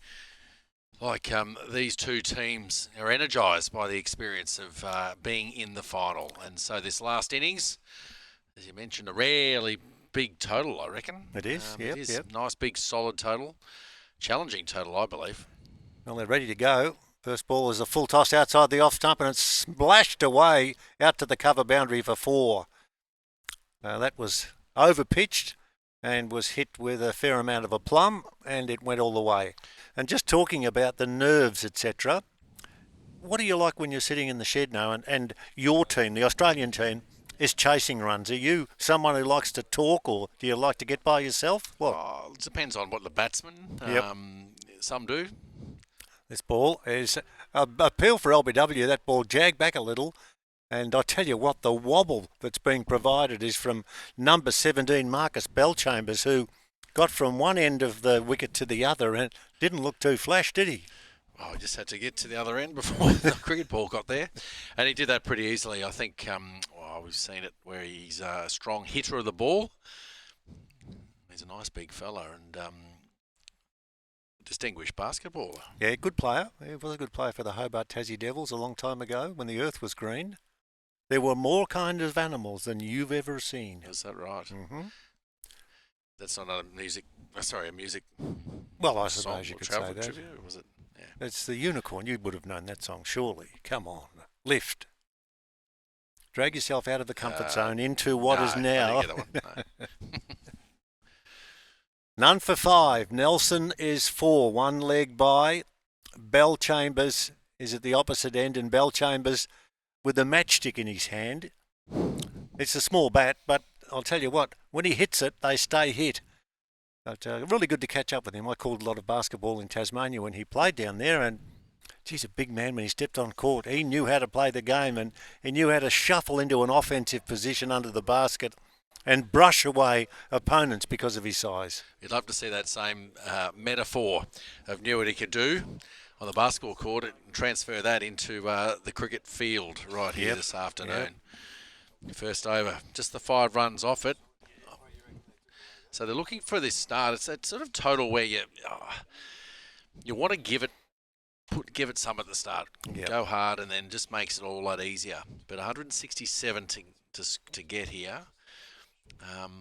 these two teams are energised by the experience of being in the final. And so this last innings, as you mentioned, a rarely big total, I reckon. It is, It is. Nice, big, solid total. Challenging total, I believe. Well, they're ready to go. First ball is a full toss outside the off stump, and it's splashed away out to the cover boundary for 4. That was over-pitched and was hit with a fair amount of aplomb, and it went all the way. And just talking about the nerves, etc., what do you like when you're sitting in the shed now and your team, the Australian team, is chasing runs? Are you someone who likes to talk, or do you like to get by yourself? It depends on what the batsman. Some do. This ball is a appeal for LBW. That ball jagged back a little. And I tell you what, the wobble that's being provided is from number 17, Marcus Bellchambers, who got from one end of the wicket to the other and didn't look too flash, did he? Oh, he just had to get to the other end before the cricket ball got there. And he did that pretty easily. I think we've seen it where he's a strong hitter of the ball. He's a nice big fella and distinguished basketballer. Yeah, good player. He was a good player for the Hobart Tassie Devils a long time ago when the earth was green. There were more kind of animals than you've ever seen. Is that right? Mm-hmm. That's not a music. A music. Well, I suppose you could say that. Trivia, was it? Yeah. It's the Unicorn. You would have known that song, surely. Come on, lift. Drag yourself out of the comfort zone into what is now. I didn't get that one. No. None for 5. Nelson is 4. One leg by. Bellchambers is at the opposite end, and Bellchambers with the matchstick in his hand. It's a small bat, but I'll tell you what, when he hits it, they stay hit. But really good to catch up with him. I called a lot of basketball in Tasmania when he played down there, and he's a big man when he stepped on court. He knew how to play the game, and he knew how to shuffle into an offensive position under the basket and brush away opponents because of his size. You'd love to see that same metaphor of knew what he could do on the basketball court and transfer that into the cricket field right here this afternoon. First over, just the 5 runs off it. So they're looking for this start. It's that sort of total where you want to give it some at the start. Go hard, and then just makes it all a lot easier. But 167 to get here.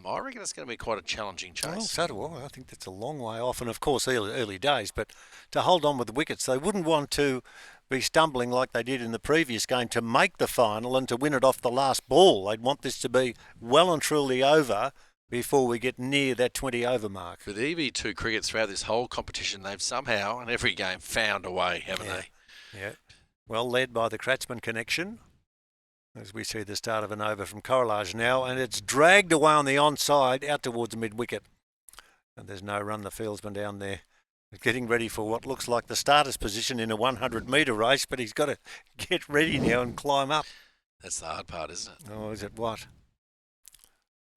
I reckon it's going to be quite a challenging chase. Well, so do I. I think that's a long way off, and of course early days. But to hold on with the wickets, they wouldn't want to be stumbling like they did in the previous game to make the final and to win it off the last ball. They'd want this to be well and truly over before we get near that 20 over mark. For the EV2 cricket throughout this whole competition, they've somehow, in every game, found a way, haven't they? Yeah. Well led by the Kratzman connection, as we see the start of an over from Correlage now, and it's dragged away on the onside out towards mid-wicket. And there's no run, the fieldsman down there getting ready for what looks like the starter's position in a 100-metre race, but he's got to get ready now and climb up. That's the hard part, isn't it? Oh, is it what?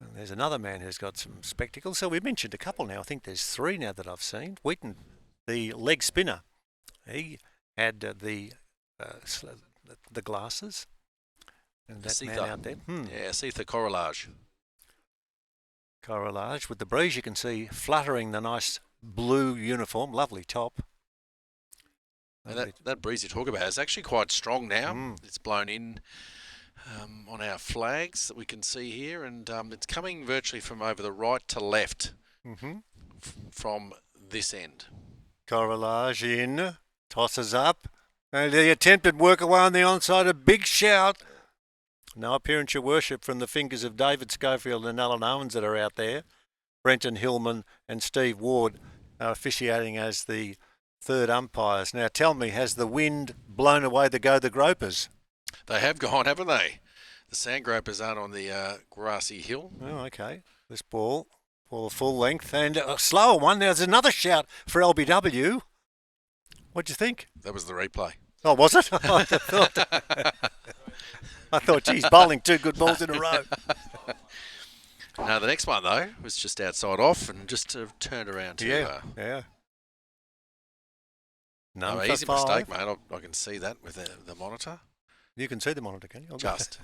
And there's another man who's got some spectacles. So we mentioned a couple now. I think there's 3 now that I've seen. Wheaton, the leg spinner, he had the glasses. And that man out there. Yeah, Sitha Correlage. Correlage. With the breeze, you can see fluttering the nice blue uniform. Lovely top. And that breeze you talk about is actually quite strong now. It's blown in on our flags that we can see here, and it's coming virtually from over the right to left from this end. Correlage in, tosses up, and the attempted work away on the onside, a big shout. No appearance, your worship, from the fingers of David Schofield and Alan Owens that are out there. Brenton Hillman and Steve Ward are officiating as the third umpires. Now tell me, has the wind blown away the Gropers? They have gone, haven't they? The sand gropers aren't on the grassy hill. Oh, okay. This ball for full length and a slower one. Now there's another shout for LBW. What'd you think? That was the replay. Oh, was it? I thought, geez, bowling 2 good balls in a row. No, the next one, though, was just outside off and just turned around to... Yeah. No, easy mistake, mate. I can see that with the monitor. You can see the monitor, can you? Just.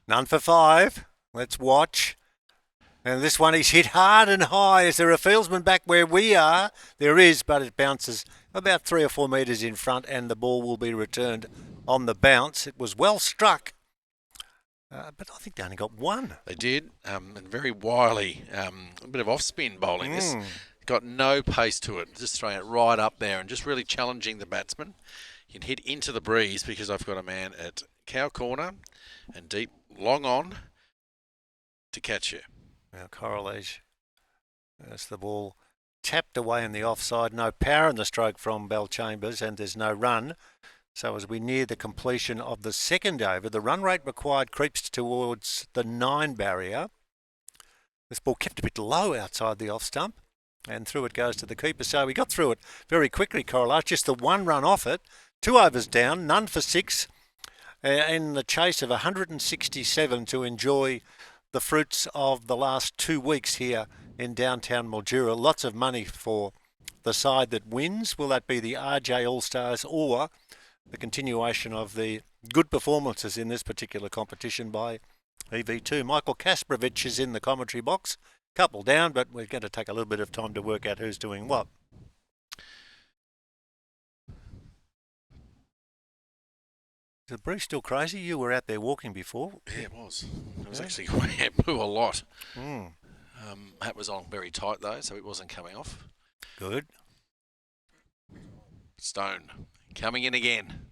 None for 5. Let's watch. And this one is hit hard and high. Is there a fieldsman back where we are? There is, but it bounces about 3 or 4 metres in front, and the ball will be returned on the bounce. It was well struck. But I think they only got one. They did, and very wily, a bit of off-spin bowling. This got no pace to it, just throwing it right up there and just really challenging the batsman. You can hit into the breeze because I've got a man at cow corner and deep, long on to catch you. Now, Coral Edge, that's the ball tapped away in the offside. No power in the stroke from Bell Chambers, and there's no run. So as we near the completion of the second over, the run rate required creeps towards the 9 barrier. This ball kept a bit low outside the off stump, and through it goes to the keeper. So we got through it very quickly, Coral. Just the 1 run off it, 2 overs down, none for 6, in the chase of 167 to enjoy the fruits of the last 2 weeks here in downtown Mildura. Lots of money for the side that wins. Will that be the RJ All-Stars or the continuation of the good performances in this particular competition by EV2? Michael Kasparovich is in the commentary box. Couple down, but we're going to take a little bit of time to work out who's doing what. Is the breeze still crazy? You were out there walking before. Yeah, it was. It was actually it blew a lot. Hat was on very tight though, so it wasn't coming off. Good. Stone coming in again.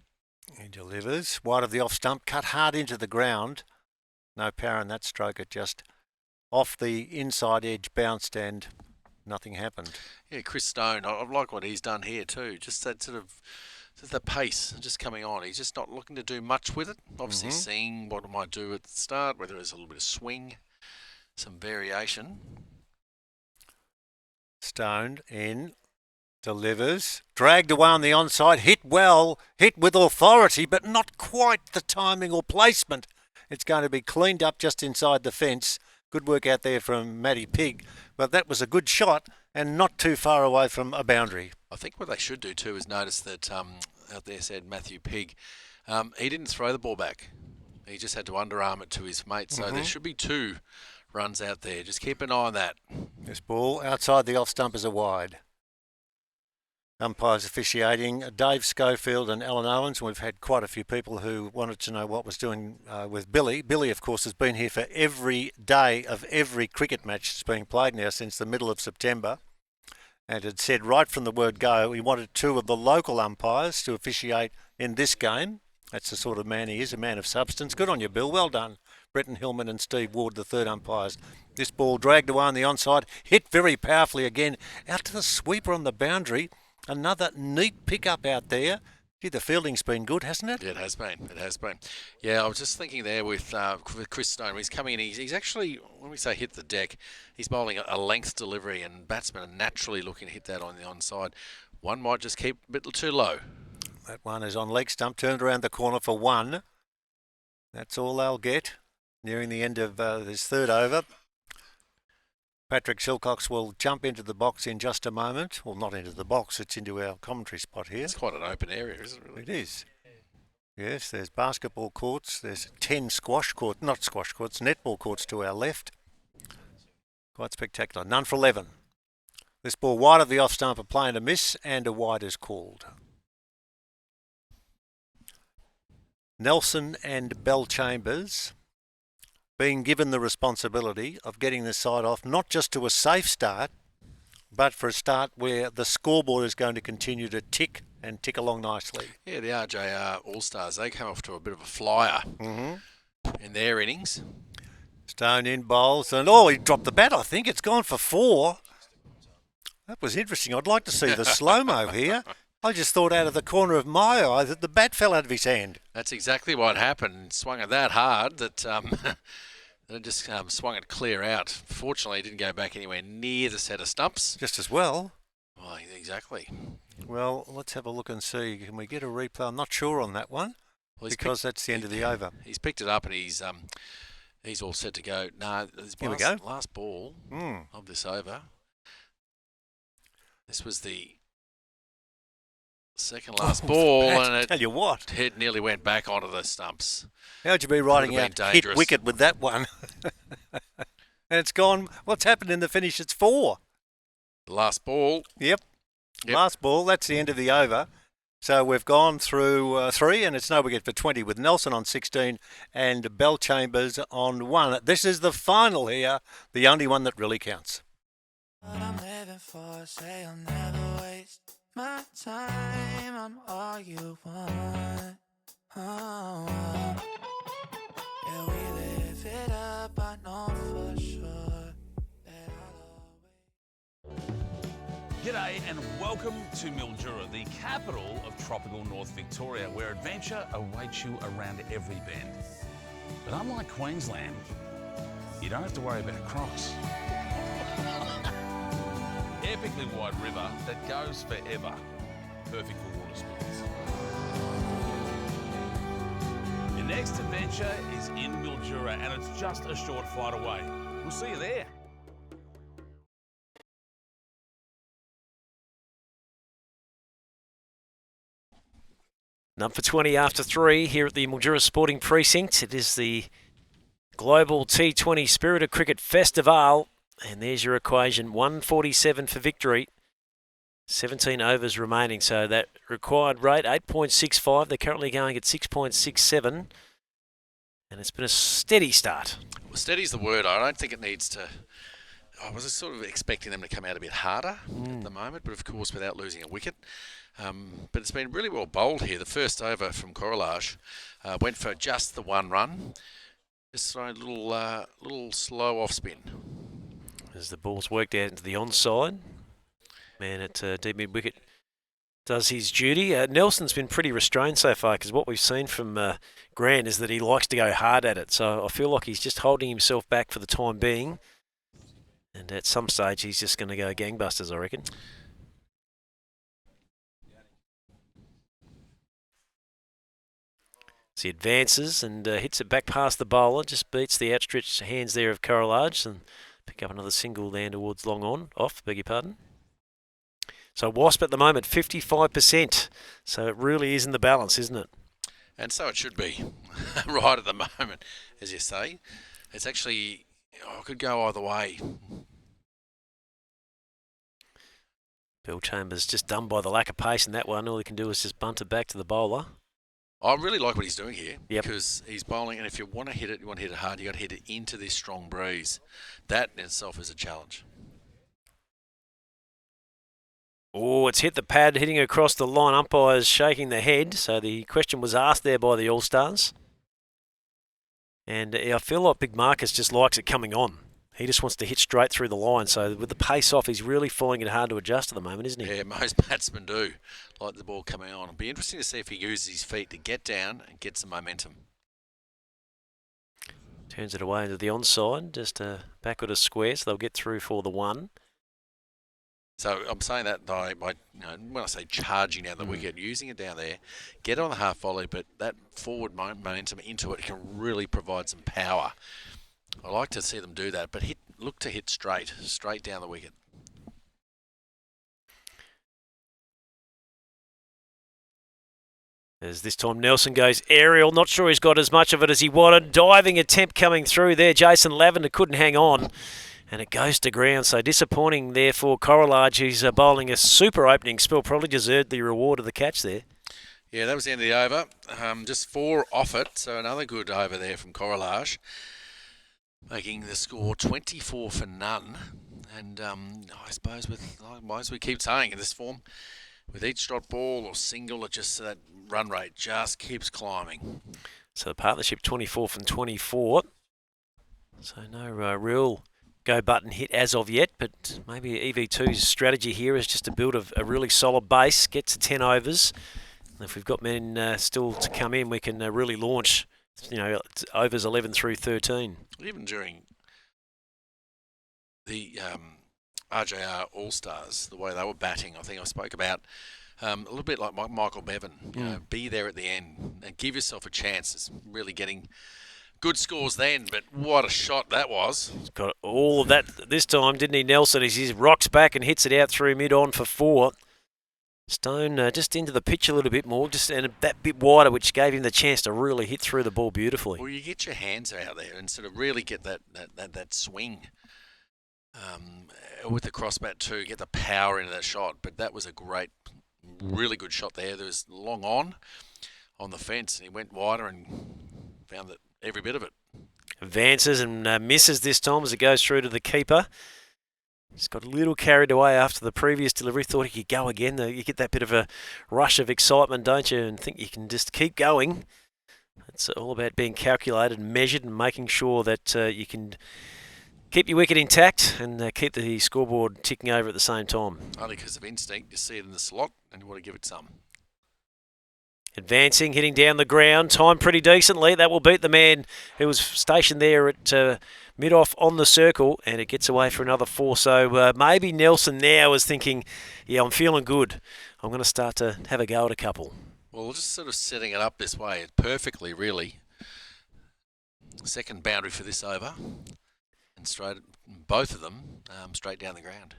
He delivers. Wide of the off stump, cut hard into the ground. No power in that stroke. It just off the inside edge bounced and nothing happened. Yeah, Chris Stone. I like what he's done here too. Just that sort of the pace just coming on. He's just not looking to do much with it. Obviously seeing what it might do at the start, whether there's a little bit of swing, some variation. Stone in. Delivers, dragged away on the onside, hit well, hit with authority, but not quite the timing or placement. It's going to be cleaned up just inside the fence. Good work out there from Matty Pigg, but that was a good shot and not too far away from a boundary. I think what they should do too is notice that out there said Matthew Pigg, he didn't throw the ball back. He just had to underarm it to his mate. So there should be 2 runs out there. Just keep an eye on that. This ball outside the off stump is a wide. Umpires officiating, Dave Schofield and Alan Owens. We've had quite a few people who wanted to know what was doing with Billy. Billy, of course, has been here for every day of every cricket match that's being played now since the middle of September, and had said right from the word go he wanted 2 of the local umpires to officiate in this game. That's the sort of man he is, a man of substance. Good on you, Bill. Well done. Bretton Hillman and Steve Ward, the 3rd umpires. This ball dragged away on the onside, hit very powerfully again, out to the sweeper on the boundary. Another neat pickup out there. Gee, the fielding's been good, hasn't it? Yeah, it has been. It has been. Yeah, I was just thinking there with Chris Stone. He's coming in. He's actually, when we say hit the deck, he's bowling a length delivery, and batsmen are naturally looking to hit that on the onside. One might just keep a bit too low. That one is on leg stump, turned around the corner for 1. That's all they'll get. Nearing the end of this 3rd over. Patrick Silcox will jump into the box in just a moment. Well, not into the box, it's into our commentary spot here. It's quite an open area, isn't it, really? It is. Yes, there's basketball courts. There's 10 squash courts, not squash courts, netball courts to our left. Quite spectacular. None for 11. This ball wide of the off stump, a play and a miss, and a wide is called. Nelson and Bell Chambers being given the responsibility of getting this side off, not just to a safe start, but for a start where the scoreboard is going to continue to tick and tick along nicely. Yeah, the RJR All-Stars, they came off to a bit of a flyer in their innings. Stone in bowls, and he dropped the bat, I think. It's gone for 4. That was interesting. I'd like to see the slow-mo here. I just thought out of the corner of my eye that the bat fell out of his hand. That's exactly what happened. Swung it that hard that it just swung it clear out. Fortunately, it didn't go back anywhere near the set of stumps. Just as well. Oh, exactly. Well, let's have a look and see. Can we get a replay? I'm not sure on that one, because that's the end of the over. He's picked it up and he's all set to go. No, here we go. Last ball of this over. This was the second last ball, and tell you what, it nearly went back onto the stumps. How'd you be writing out hit wicket with that one? And it's gone. What's happened in the finish? It's 4. The last ball. Yep. Last ball. That's the end of the over. So we've gone through 3, and it's no wicket for 20 with Nelson on 16 and Bell Chambers on 1. This is the final here, the only one that really counts. What I'm living for, say I'll never waste my time. I'm all you want. Oh, yeah, we live it up, I know for sure that I'll always. G'day and welcome to Mildura, the capital of tropical North Victoria, where adventure awaits you around every bend. But unlike Queensland, you don't have to worry about crocs. Epically wide river that goes forever. Perfect for water sports. Your next adventure is in Mildura and it's just a short flight away. We'll see you there. Number 20 after 3 here at the Mildura Sporting Precinct. It is the Global T20 Spirit of Cricket Festival. And there's your equation, 147 for victory. 17 overs remaining, so that required rate, 8.65. They're currently going at 6.67. And it's been a steady start. Well, steady's the word. I don't think it needs to... I was sort of expecting them to come out a bit harder at the moment, but of course without losing a wicket. But it's been really well bowled here. The first over from Correlage went for just the 1 run. Just thrown a little slow off spin. As the ball's worked out into the onside. Man at deep mid-wicket does his duty. Nelson's been pretty restrained so far because what we've seen from Grant is that he likes to go hard at it. So I feel like he's just holding himself back for the time being. And at some stage, he's just going to go gangbusters, I reckon. So he advances and hits it back past the bowler, just beats the outstretched hands there of Correlage and pick up another single there towards long on, off, beg your pardon. So Wasp at the moment, 55%. So it really is in the balance, isn't it? And so it should be, right at the moment, as you say. It's actually, could go either way. Bell Chambers just done by the lack of pace in that one. All he can do is just bunt it back to the bowler. I really like what he's doing here because he's bowling, and if you want to hit it, you want to hit it hard, you got to hit it into this strong breeze. That in itself is a challenge. Oh, it's hit the pad, hitting across the line. Umpires shaking their head. So the question was asked there by the All-Stars. And I feel like Big Marcus just likes it coming on. He just wants to hit straight through the line. So with the pace off, he's really finding it hard to adjust at the moment, isn't he? Yeah, most batsmen do like the ball coming on. It'll be interesting to see if he uses his feet to get down and get some momentum. Turns it away into the onside, just backward a square, so they'll get through for the 1. So I'm saying that by when I say charging down the wicket, using it down there, get it on the half volley, but that forward momentum into it can really provide some power. I like to see them do that, but look to hit straight down the wicket. As this time Nelson goes aerial, not sure he's got as much of it as he wanted. Diving attempt coming through there. Jason Lavender couldn't hang on. And it goes to ground, so disappointing there for Correlage, who's bowling a super opening spell. Probably deserved the reward of the catch there. Yeah, that was the end of the over. Just 4 off it, so another good over there from Correlage. Making the score 24 for none. And I suppose as we keep saying in this form, with each dot ball or single, that run rate just keeps climbing. So the partnership 24 from 24. So no real go button hit as of yet, but maybe EV2's strategy here is just to build a really solid base, get to 10 overs. And if we've got men still to come in, we can really launch, overs 11 through 13. Even during the RJR All-Stars, the way they were batting, I think I spoke about a little bit like Michael Bevan. Be there at the end and give yourself a chance. It's really getting good scores then, but what a shot that was. He's got all of that this time, didn't he, Nelson? As he rocks back and hits it out through mid-on for 4. Stone just into the pitch a little bit more, and that bit wider, which gave him the chance to really hit through the ball beautifully. Well, you get your hands out there and sort of really get that swing with the crossbat too, get the power into that shot. But that was a great, really good shot there. There was long on the fence, and he went wider and found that every bit of it. Advances and misses this time as it goes through to the keeper. Just got a little carried away after the previous delivery. Thought he could go again. You get that bit of a rush of excitement, don't you? And think you can just keep going. It's all about being calculated and measured and making sure that you can keep your wicket intact and keep the scoreboard ticking over at the same time. Only because of instinct. You see it in the slot and you want to give it some. Advancing, hitting down the ground, timed pretty decently. That will beat the man who was stationed there at mid-off on the circle, and it gets away for another 4. So maybe Nelson now is thinking, yeah, I'm feeling good. I'm going to start to have a go at a couple. Well, just sort of setting it up this way perfectly, really. Second boundary for this over, and straight, both of them straight down the ground.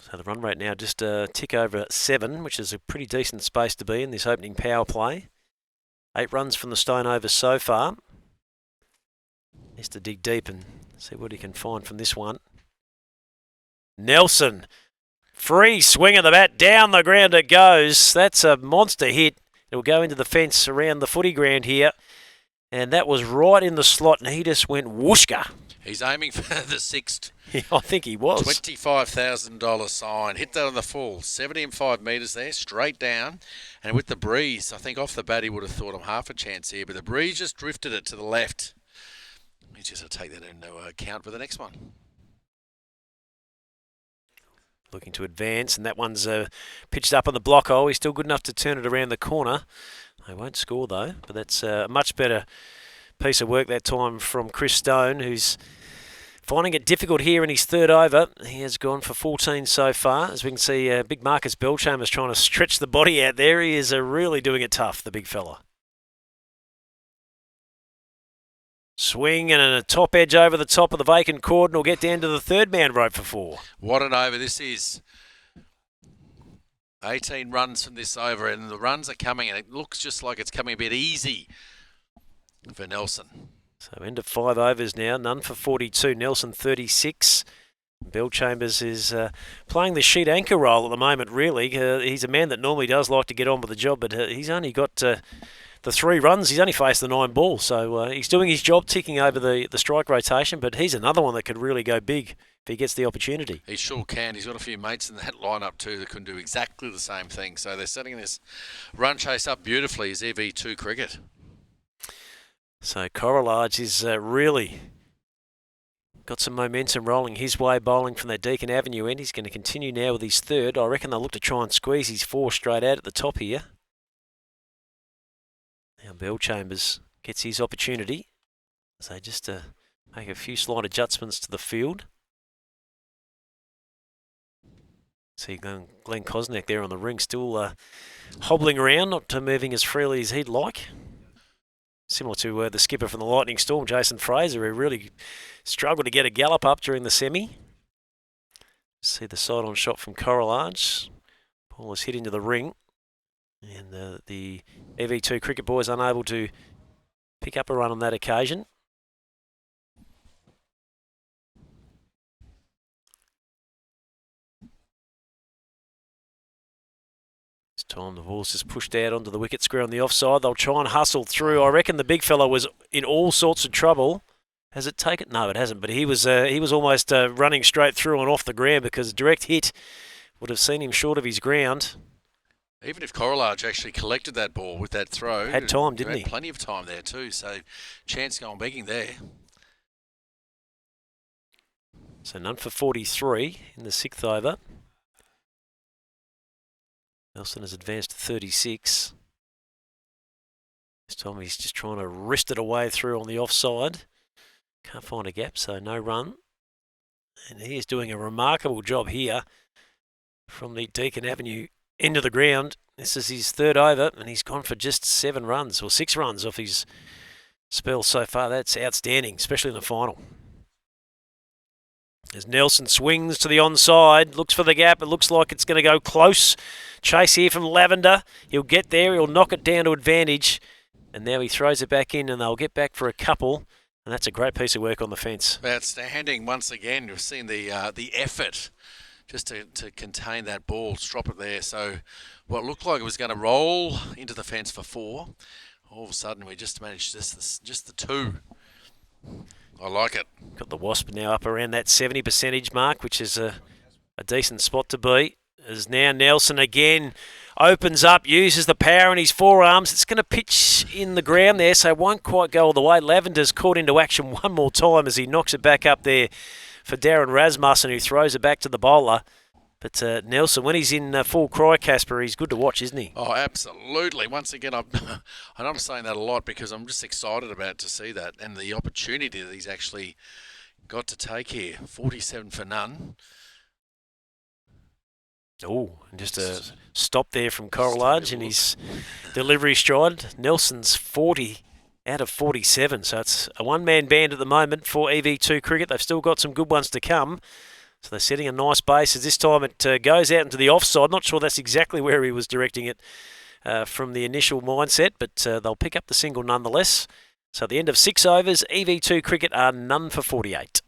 So the run rate now just a tick over 7, which is a pretty decent space to be in this opening power play. 8 runs from the stone over so far. Needs to dig deep and see what he can find from this one. Nelson, free swing of the bat, down the ground it goes. That's a monster hit. It'll go into the fence around the footy ground here. And that was right in the slot, and he just went whooshka. He's aiming for the 6th. I think he was. $25,000 sign. Hit that on the full. 75 metres there, straight down. And with the breeze, I think off the bat he would have thought I'm half a chance here, but the breeze just drifted it to the left. He's just going to take that into account for the next one. Looking to advance, and that one's pitched up on the block hole. He's still good enough to turn it around the corner. They won't score though, but that's a much better piece of work that time from Chris Stone, who's finding it difficult here in his third over. He has gone for 14 so far. As we can see, big Marcus Belchamber's trying to stretch the body out there. He is really doing it tough, the big fella. Swing and a top edge over the top of the vacant cord, and will get down to the third man rope for 4. What an over this is. 18 runs from this over, and the runs are coming, and it looks just like it's coming a bit easy for Nelson. So end of 5 overs now, none for 42. Nelson 36. Belchambers is playing the sheet anchor role at the moment, really. He's a man that normally does like to get on with the job, but he's only got the 3 runs. He's only faced the 9 ball, so he's doing his job, ticking over the strike rotation, but he's another one that could really go big if he gets the opportunity. He sure can. He's got a few mates in that lineup too that can do exactly the same thing. So they're setting this run chase up beautifully as EV2 cricket. So Correlage is really got some momentum rolling his way, bowling from that Deakin Avenue end. He's going to continue now with his third. I reckon they'll look to try and squeeze his 4 straight out at the top here. Now Belchambers gets his opportunity as they just make a few slight adjustments to the field. See Glenn Kosnak there on the ring, still hobbling around, not moving as freely as he'd like. Similar to the skipper from the Lightning Storm, Jason Fraser, who really struggled to get a gallop up during the semi. See the side-on shot from Correlage. Ball is hit into the ring. And the EV2 cricket boys unable to pick up a run on that occasion. This time the ball's just pushed out onto the wicket square on the offside. They'll try and hustle through. I reckon the big fella was in all sorts of trouble. Has it taken? No, it hasn't. But he was almost running straight through and off the ground because a direct hit would have seen him short of his ground. Even if Correlage actually collected that ball with that throw. Had time, didn't he? Had plenty of time there too, so chance going begging there. So none for 43 in the 6th over. Nelson has advanced to 36. This time he's just trying to wrist it away through on the offside. Can't find a gap, so no run. And he is doing a remarkable job here from the Deakin Avenue end of the ground. This is his 3rd over, and he's gone for just 7 runs, or 6 runs off his spell so far. That's outstanding, especially in the final. As Nelson swings to the onside, looks for the gap. It looks like it's going to go close. Chase here from Lavender. He'll get there. He'll knock it down to advantage. And now he throws it back in, and they'll get back for a couple. And that's a great piece of work on the fence. Outstanding once again. You've seen the effort just to contain that ball, drop it there. So what looked like it was going to roll into the fence for 4, all of a sudden we just managed just the 2. I like it. Got the Wasp now up around that 70 percentage mark, which is a decent spot to be. As now Nelson again opens up, uses the power in his forearms. It's going to pitch in the ground there, so it won't quite go all the way. Lavender's caught into action one more time as he knocks it back up there for Darren Rasmussen, who throws it back to the bowler. But Nelson, when he's in full cry, Casper, he's good to watch, isn't he? Oh, absolutely. Once again, I'm not saying that a lot because I'm just excited about to see that and the opportunity that he's actually got to take here. 47 for none. Oh, and just a stop there from Correlage in his delivery stride. Nelson's 40 out of 47, so it's a one-man band at the moment for EV2 Cricket. They've still got some good ones to come. So they're setting a nice base. As this time it goes out into the offside. Not sure that's exactly where he was directing it from the initial mindset, but they'll pick up the single nonetheless. So at the end of 6 overs, EV2 Cricket are none for 48.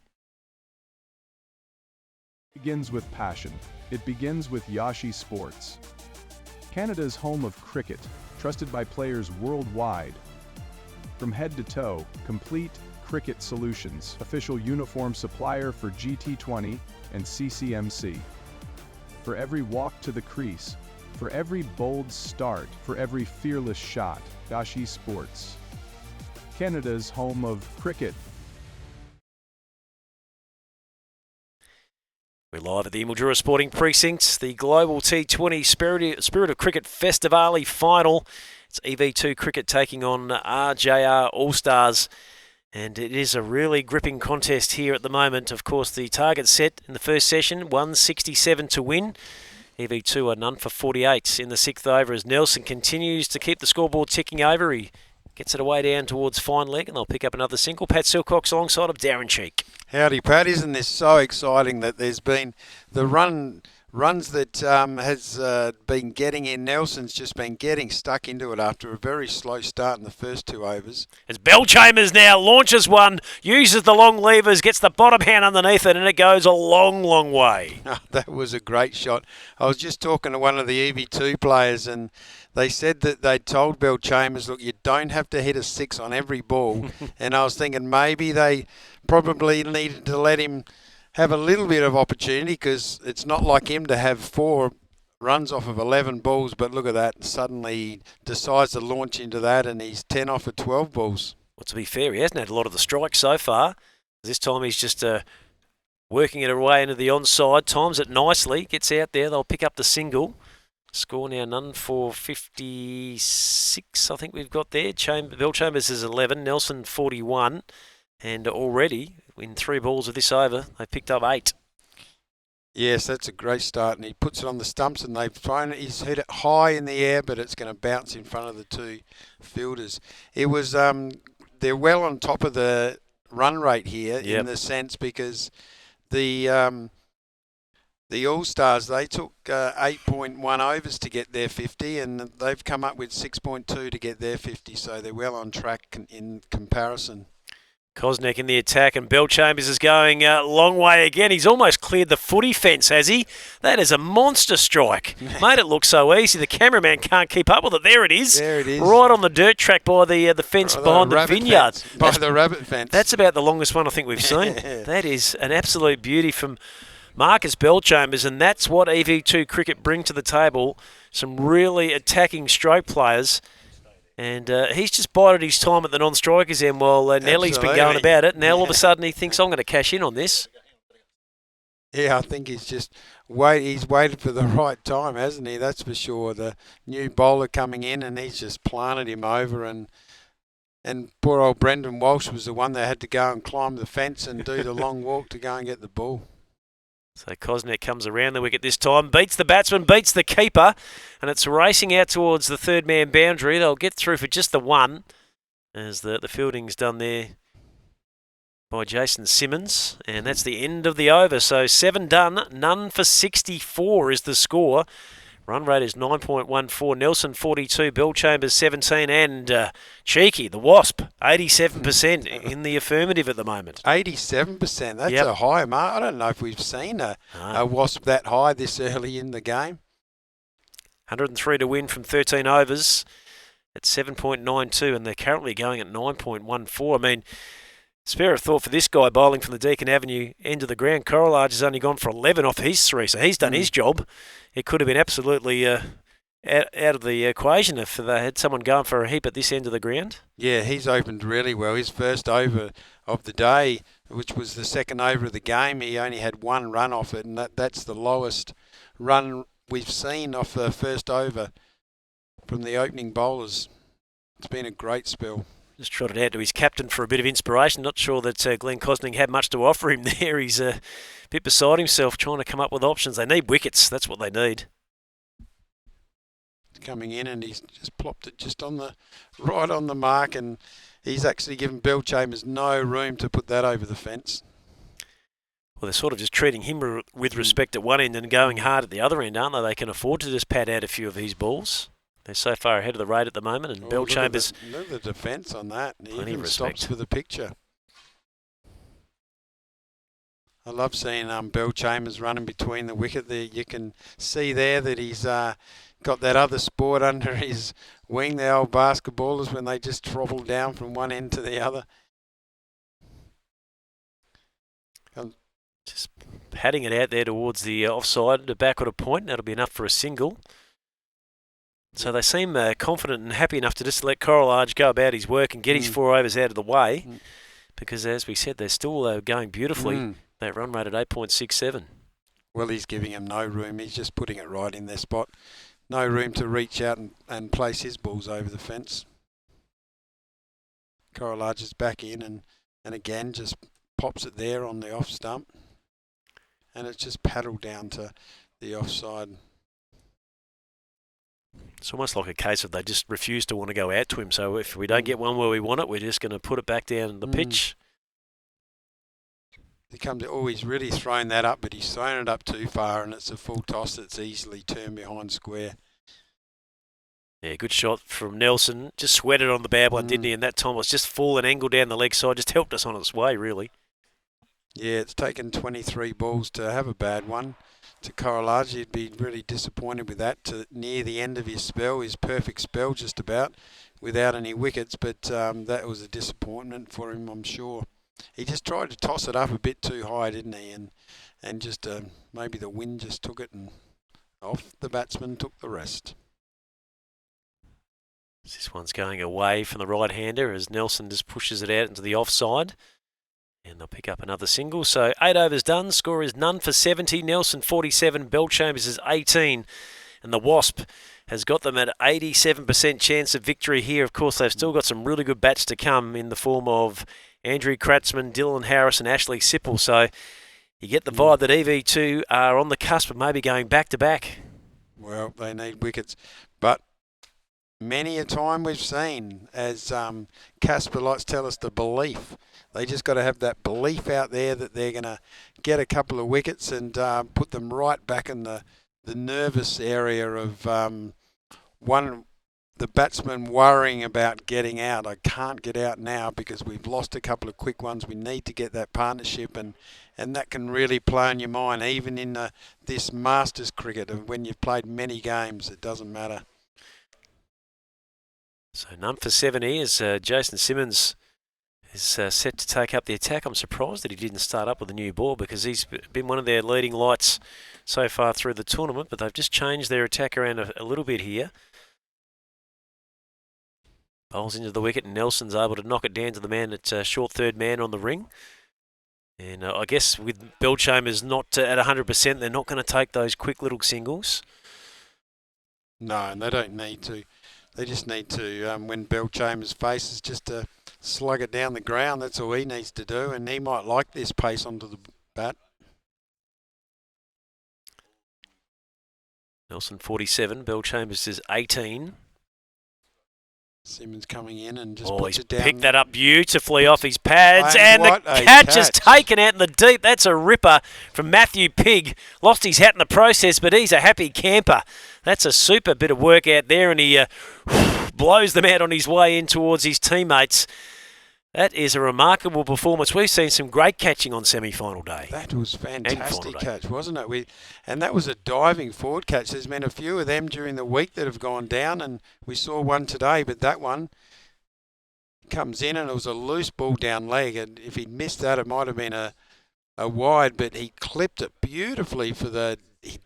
Begins with passion. It begins with Yashi Sports. Canada's home of cricket, trusted by players worldwide. From head to toe, complete cricket solutions, official uniform supplier for GT20 and CCMC. For every walk to the crease, for every bold start, for every fearless shot, Yashi Sports. Canada's home of cricket. We're live at the Mildura Sporting Precinct, the Global T20 Spirit of Cricket Festivale final. It's EV2 Cricket taking on RJR All-Stars. And it is a really gripping contest here at the moment. Of course, the target set in the first session, 167 to win. EV2 are none for 48 in the 6th over as Nelson continues to keep the scoreboard ticking over. He gets it away down towards fine leg and they'll pick up another single. Pat Silcox alongside of Darren Cheek. Howdy, Pat. Isn't this so exciting that there's been the runs that has been getting in. Nelson's just been getting stuck into it after a very slow start in the first 2 overs. As Bellchambers now launches one, uses the long levers, gets the bottom hand underneath it, and it goes a long, long way. Oh, that was a great shot. I was just talking to one of the EV2 players, and they said that they told Bellchambers, look, you don't have to hit a 6 on every ball. And I was thinking maybe they probably needed to let him have a little bit of opportunity because it's not like him to have 4 runs off of 11 balls, but look at that. Suddenly he decides to launch into that and he's 10 off of 12 balls. Well, to be fair, he hasn't had a lot of the strikes so far. This time he's just working it away into the onside, times it nicely, gets out there, they'll pick up the single. Score now none for 56, I think we've got there. Bellchambers is 11, Nelson 41, and already in 3 balls of this over, they picked up 8. Yes, that's a great start, and he puts it on the stumps, and they've thrown it. He's hit it high in the air, but it's going to bounce in front of the 2 fielders. It was they're well on top of the run rate here in the sense because the All-Stars, they took 8.1 overs to get their 50, and they've come up with 6.2 to get their 50, so they're well on track in comparison. Kosnek in the attack, and Bellchambers is going a long way again. He's almost cleared the footy fence, has he? That is a monster strike. Made it look so easy. The cameraman can't keep up with it. There it is. There it is. Right on the dirt track by the fence behind the vineyard. By the rabbit fence. That's about the longest one I think we've seen. That is an absolute beauty from Marcus Bellchambers, and that's what EV2 Cricket bring to the table. Some really attacking stroke players. And he's just bided his time at the non-strikers end while Nelly's been going about it. Now all of a sudden he thinks, I'm going to cash in on this. Yeah, I think he's just he's waited for the right time, hasn't he? That's for sure. The new bowler coming in and he's just planted him over, and poor old Brendan Walsh was the one that had to go and climb the fence and do the long walk to go and get the ball. So Kosnek comes around the wicket this time, beats the batsman, beats the keeper, and it's racing out towards the 3rd man boundary. They'll get through for just the 1 as the fielding's done there by Jason Simmons, and that's the end of the over. So 7 done, none for 64 is the score. Run rate is 9.14. Nelson 42, Bill Chambers 17, and Cheeky, the Wasp, 87% in the affirmative at the moment. 87%, that's a high mark. I don't know if we've seen a Wasp that high this early in the game. 103 to win from 13 overs at 7.92, and they're currently going at 9.14. I mean, spare a thought for this guy bowling from the Deakin Avenue end of the ground. Correlage has only gone for 11 off his 3, so he's done his job. It could have been absolutely out of the equation if they had someone going for a heap at this end of the ground. Yeah, he's opened really well. His first over of the day, which was the second over of the game, he only had 1 run off it, and that's the lowest run we've seen off the first over from the opening bowlers. It's been a great spell. Just trotted out to his captain for a bit of inspiration. Not sure that Glenn Cosning had much to offer him there. He's a bit beside himself trying to come up with options. They need wickets. That's what they need. Coming in and he's just plopped it just right on the mark, and he's actually given Bill Chambers no room to put that over the fence. Well, they're sort of just treating him with respect at one end and going hard at the other end, aren't they? They can afford to just pad out a few of his balls. They're so far ahead of the rate at the moment, and Bill Chambers... Look at the defence on that. He Plenty even of stops respect. for the picture. I love seeing Bill Chambers running between the wicket. There, you can see there that he's got that other sport under his wing, the old basketballers, when they just trobble down from one end to the other. Just padding it out there towards the offside, the backward a point. That'll be enough for a single. So they seem confident and happy enough to just let Correlage go about his work and get his 4 overs out of the way. Because, as we said, they're still going beautifully. That run rate at 8.67. Well, he's giving him no room. He's just putting it right in their spot. No room to reach out and place his balls over the fence. Correlage is back in and again just pops it there on the off stump. And it's just paddled down to the offside. It's almost like a case of they just refuse to want to go out to him. So if we don't get one where we want it, we're just going to put it back down the pitch. He's really thrown that up, but he's thrown it up too far, and it's a full toss that's easily turned behind square. Yeah, good shot from Nelson. Just sweated on the bad one, didn't he? And that time it was just full and angled down the leg side. Just helped us on its way, really. Yeah, it's taken 23 balls to have a bad one. To Correlage, he'd be really disappointed with that. To near the end of his spell, his perfect spell just about, without any wickets. But that was a disappointment for him, I'm sure. He just tried to toss it up a bit too high, didn't he? And just maybe the wind just took it, and off the batsman took the rest. This one's going away from the right-hander as Nelson just pushes it out into the offside. And they'll pick up another single. So 8 overs done. Score is none for 70. Nelson 47. Bell Chambers is 18. And the Wasp has got them at 87% chance of victory here. Of course, they've still got some really good bats to come in the form of Andrew Kratzman, Dylan Harris and Ashley Sipple. So you get the vibe that EV2 are on the cusp of maybe going back-to-back. Well, they need wickets. But many a time we've seen, as Casper likes to tell us, the belief. They just got to have that belief out there that they're going to get a couple of wickets and put them right back in the nervous area of the batsman worrying about getting out. I can't get out now because we've lost a couple of quick ones. We need to get that partnership, and that can really play on your mind, even in this Masters cricket. When you've played many games, it doesn't matter. So none for 70 as Jason Simmons is set to take up the attack. I'm surprised that he didn't start up with a new ball because he's been one of their leading lights so far through the tournament, but they've just changed their attack around a little bit here. Bowls into the wicket and Nelson's able to knock it down to the man at short third man on the ring. And I guess with Bell Chambers not at 100%, they're not going to take those quick little singles. No, and they don't need to. They just need to, when Bell Chambers faces, just to slug it down the ground. That's all he needs to do, and he might like this pace onto the bat. Nelson 47, Bell Chambers is 18. Simmons coming in and just Oh, puts he's it down. picked that up beautifully off his pads, And and the what a catch is catch. taken out in the deep. That's a ripper from Matthew Pigg. Lost his hat in the process, but he's a happy camper. That's a super bit of work out there, and he blows them out on his way in towards his teammates. That is a remarkable performance. We've seen some great catching on semi-final day. That was fantastic day. catch, wasn't it? And that was a diving forward catch. There's been a few of them during the week that have gone down, and we saw one today, but that one comes in and it was a loose ball down leg, and if he'd missed that, it might have been a wide, but he clipped it beautifully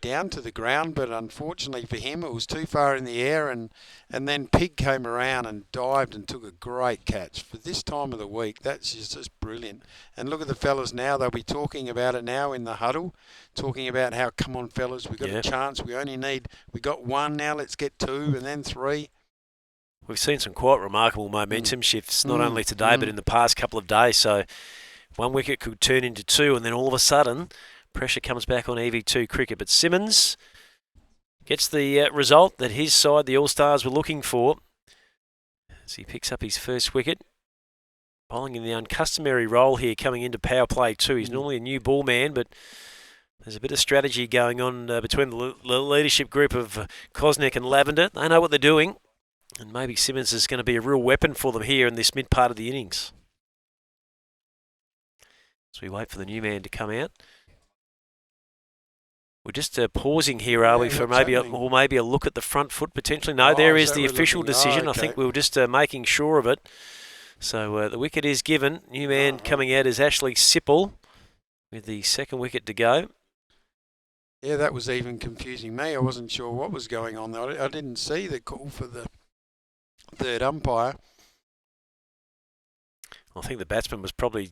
down to the ground, but unfortunately for him, it was too far in the air, and then Pig came around and dived and took a great catch. For this time of the week, that's just brilliant. And look at the fellas now, they'll be talking about it now in the huddle, talking about how, come on fellas, we've got a chance, we got one now, let's get 2 and then 3. We've seen some quite remarkable momentum shifts, not only today, but in the past couple of days. So 1 wicket could turn into 2, and then all of a sudden, pressure comes back on EV2 cricket. But Simmons gets the result that his side, the All-Stars, were looking for as he picks up his first wicket. Bowling in the uncustomary role here coming into power play 2. He's normally a new ball man, but there's a bit of strategy going on between the leadership group of Kosnick and Lavender. They know what they're doing, and maybe Simmons is going to be a real weapon for them here in this mid part of the innings. So we wait for the new man to come out. We're just pausing here, are we, for maybe a look at the front foot potentially? No, there is the official decision. Okay. I think we were just making sure of it. So the wicket is given. New man coming out is Ashley Sipple with the second wicket to go. Yeah, that was even confusing me. I wasn't sure what was going on there. I didn't see the call for the third umpire. I think the batsman was probably,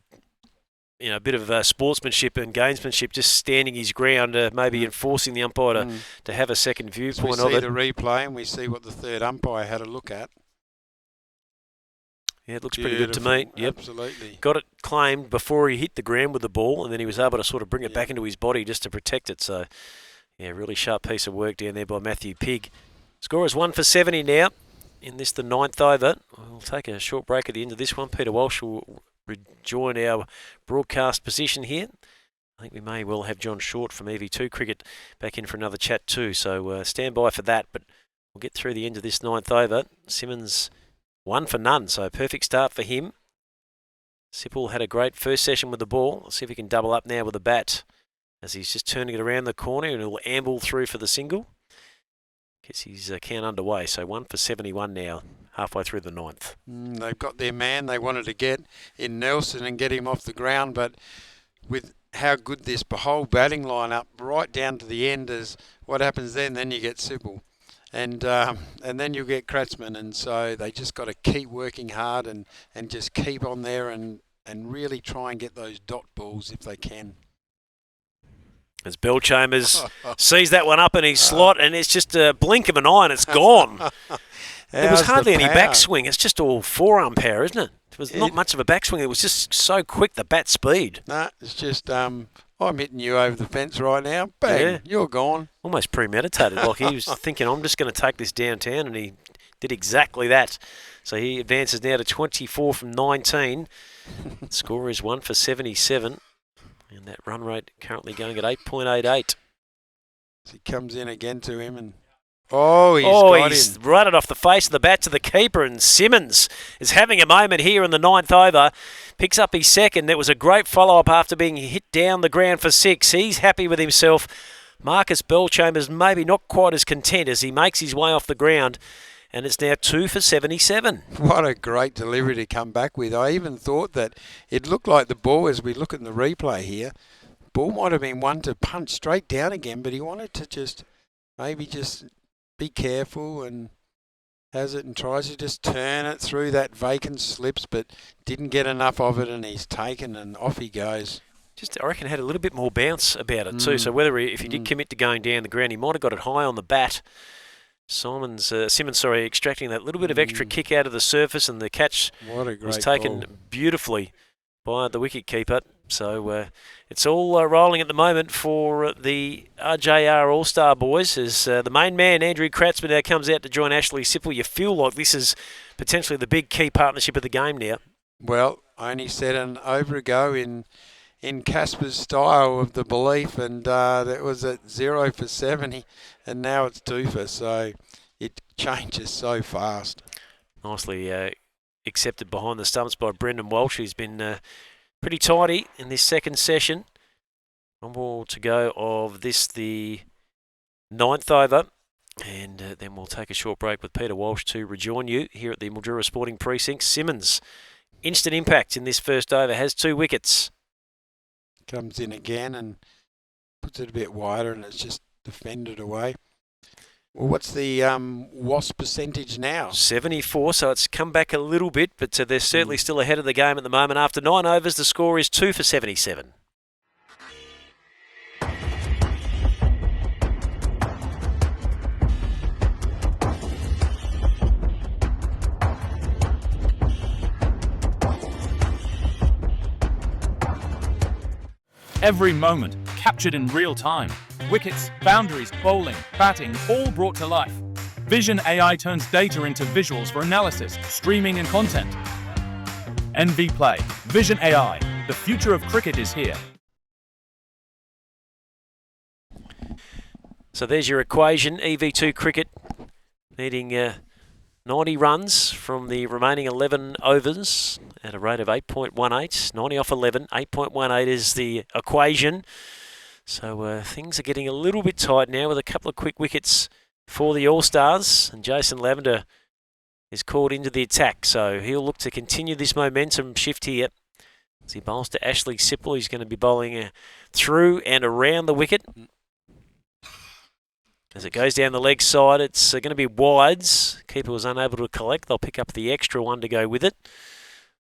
a bit of sportsmanship and gamesmanship, just standing his ground, maybe enforcing the umpire to have a second viewpoint of it. We see the replay and we see what the third umpire had a look at. Yeah, it looks pretty good to me. Yep. Absolutely. Got it claimed before he hit the ground with the ball, and then he was able to sort of bring it back into his body just to protect it. So, yeah, really sharp piece of work down there by Matthew Pigg. Score is 1 for 70 now in this, the 9th over. We'll take a short break at the end of this one. Peter Walsh will rejoin our broadcast position here. I think we may well have John Short from EV2 Cricket back in for another chat too. So stand by for that, but we'll get through the end of this 9th over. Simmons 1 for none, so perfect start for him. Sipple had a great first session with the ball. Let's see if he can double up now with the bat as he's just turning it around the corner, and he'll amble through for the single. Gets his count underway, so 1 for 71 now, halfway through the 9th. They've got their man. They wanted to get in Nelson and get him off the ground, but with how good this whole batting lineup right down to the end is, what happens then you get Sipple. And then you get Kratzmann, and so they just got to keep working hard and just keep on there and really try and get those dot balls if they can. As Bell Chambers sees that one up in his slot, and it's just a blink of an eye and it's gone. There was hardly any backswing. It's just all forearm power, isn't it? It was not much of a backswing. It was just so quick, the bat speed. No, it's just I'm hitting you over the fence right now. Bang, you're gone. Almost premeditated. Like he was thinking, I'm just going to take this downtown, and he did exactly that. So he advances now to 24 from 19. Score is 1 for 77. And that run rate currently going at 8.88. So he comes in again to him and he's run it off the face of the bat to the keeper, and Simmons is having a moment here in the 9th over. Picks up his second. That was a great follow-up after being hit down the ground for 6. He's happy with himself. Marcus Bellchambers maybe not quite as content as he makes his way off the ground. And it's now 2 for 77. What a great delivery to come back with. I even thought that it looked like the ball, as we look at the replay here, ball might have been one to punch straight down again, but he wanted to maybe just be careful and has it and tries to just turn it through that vacant slips, but didn't get enough of it, and he's taken and off he goes. Just, I reckon, had a little bit more bounce about it too. So if he did commit to going down the ground, he might have got it high on the bat. Simmons, extracting that little bit of extra kick out of the surface, and the catch what a great was taken ball. Beautifully by the wicket keeper. So it's all rolling at the moment for the RJR All-Star boys as the main man, Andrew Kratzman, now comes out to join Ashley Sipple. You feel like this is potentially the big key partnership of the game now. Well, I only said an over ago in Casper's style of the belief, and that was at 0 for 70, and now it's 2 for, so it changes so fast. Nicely accepted behind the stumps by Brendan Walsh, who's been pretty tidy in this second session. One more to go of this, the 9th over. And then we'll take a short break with Peter Walsh to rejoin you here at the Mildura Sporting Precinct. Simmons, instant impact in this first over, has 2 wickets. Comes in again and puts it a bit wider, and it's just defended away. Well, what's the wasp percentage now? 74, so it's come back a little bit, but they're certainly still ahead of the game at the moment. After 9 overs, the score is 2 for 77. Every moment captured in real time. Wickets, boundaries, bowling, batting, all brought to life. Vision AI turns data into visuals for analysis, streaming and content. NV Play. Vision AI. The future of cricket is here. So there's your equation. EV2 cricket needing 90 runs from the remaining 11 overs at a rate of 8.18. 90 off 11. 8.18 is the equation. So things are getting a little bit tight now with a couple of quick wickets for the All-Stars. And Jason Lavender is called into the attack. So he'll look to continue this momentum shift here as he bowls to Ashley Sipple. He's going to be bowling through and around the wicket. As it goes down the leg side, it's going to be wides. Keeper was unable to collect. They'll pick up the extra one to go with it.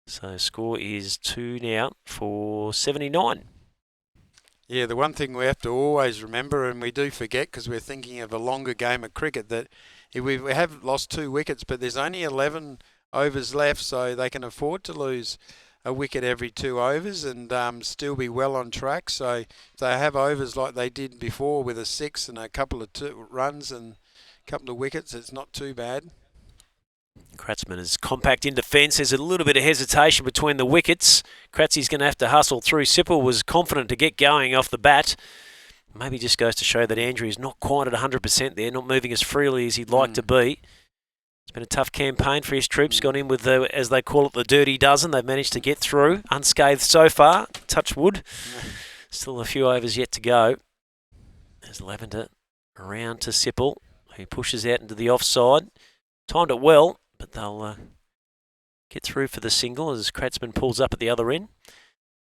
So score is 2 now for 79. Yeah, the one thing we have to always remember, and we do forget because we're thinking of a longer game of cricket, that if we have lost 2 wickets, but there's only 11 overs left, so they can afford to lose a wicket every 2 overs and still be well on track. So if they have overs like they did before with a 6 and a couple of 2 runs and a couple of wickets, it's not too bad. Kratzman is compact in defence. There's a little bit of hesitation between the wickets. Kratzy's going to have to hustle through. Sipple was confident to get going off the bat. Maybe just goes to show that Andrew is not quite at 100% there, not moving as freely as he'd like to be. It's been a tough campaign for his troops. Gone in with, as they call it, the dirty dozen. They've managed to get through, unscathed so far. Touch wood. Still a few overs yet to go. There's Lavender around to Sipple, who pushes out into the offside. Timed it well, but they'll get through for the single as Kratzman pulls up at the other end.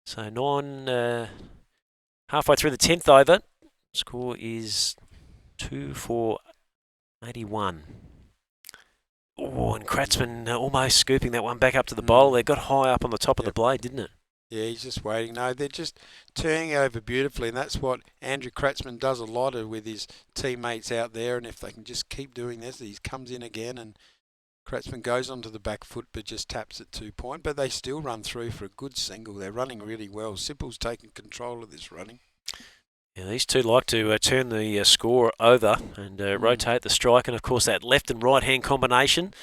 So 9, halfway through the 10th over. Score is 2 for 81. Oh, and Kratzman almost scooping that one back up to the bowl. They got high up on the top of the blade, didn't it? Yeah, he's just waiting. No, they're just turning over beautifully, and that's what Andrew Kratzman does a lot of with his teammates out there. And if they can just keep doing this, he comes in again, and Kratzman goes onto the back foot but just taps at 2 point. But they still run through for a good single. They're running really well. Sipple's taking control of this running. Yeah, these two like to turn the score over and rotate the strike. And, of course, that left and right-hand combination,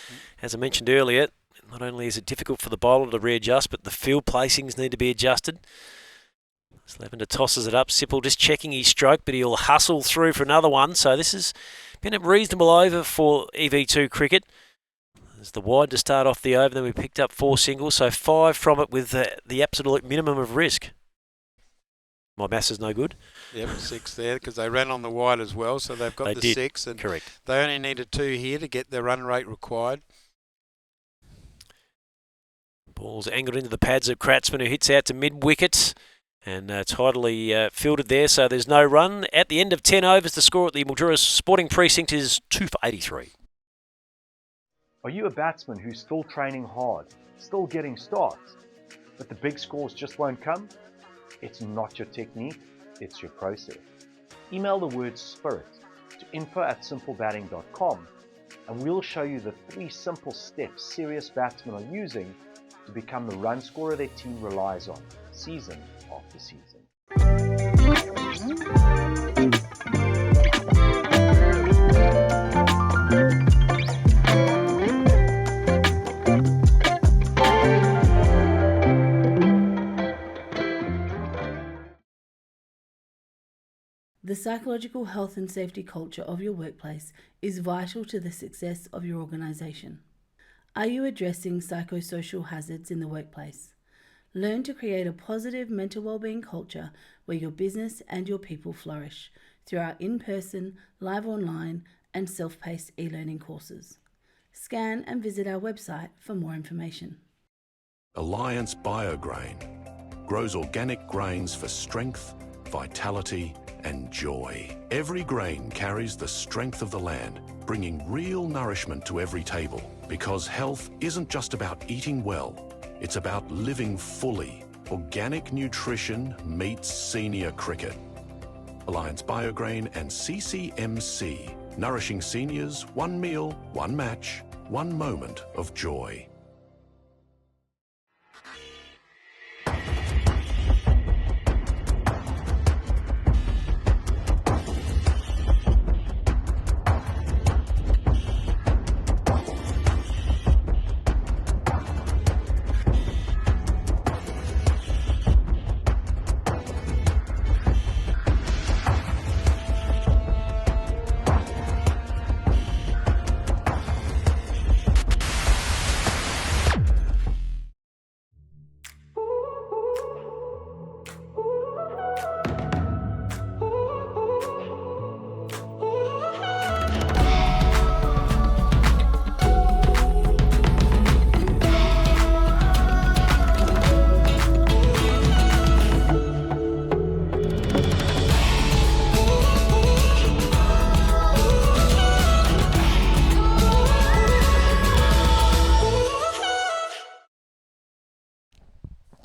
as I mentioned earlier, not only is it difficult for the bowler to readjust, but the field placings need to be adjusted. As Lavender tosses it up, Sipple just checking his stroke, but he'll hustle through for another one. So this has been a reasonable over for EV2 cricket. There's the wide to start off the over, then we picked up 4 singles, so 5 from it with the absolute minimum of risk. My maths is no good. Yep, 6 there because they ran on the wide as well, so they've got They the did. 6. And Correct. They only needed 2 here to get their run rate required. Ball's angled into the pads of Kratzman, who hits out to mid-wicket and tidily fielded there, so there's no run. At the end of 10 overs, the score at the Mildura Sporting Precinct is 2 for 83. Are you a batsman who's still training hard, still getting starts, but the big scores just won't come? It's not your technique, it's your process. Email the word SPIRIT to info@simplebatting.com and we'll show you the 3 simple steps serious batsmen are using to become the run scorer their team relies on, season after season. The psychological health and safety culture of your workplace is vital to the success of your organisation. Are you addressing psychosocial hazards in the workplace? Learn to create a positive mental wellbeing culture where your business and your people flourish through our in-person, live online, and self-paced e-learning courses. Scan and visit our website for more information. Alliance Biograin grows organic grains for strength, vitality, and joy. Every grain carries the strength of the land, bringing real nourishment to every table. Because health isn't just about eating well, it's about living fully. Organic nutrition meets senior cricket. Alliance Biograin and CCMC, nourishing seniors, one meal, one match, one moment of joy.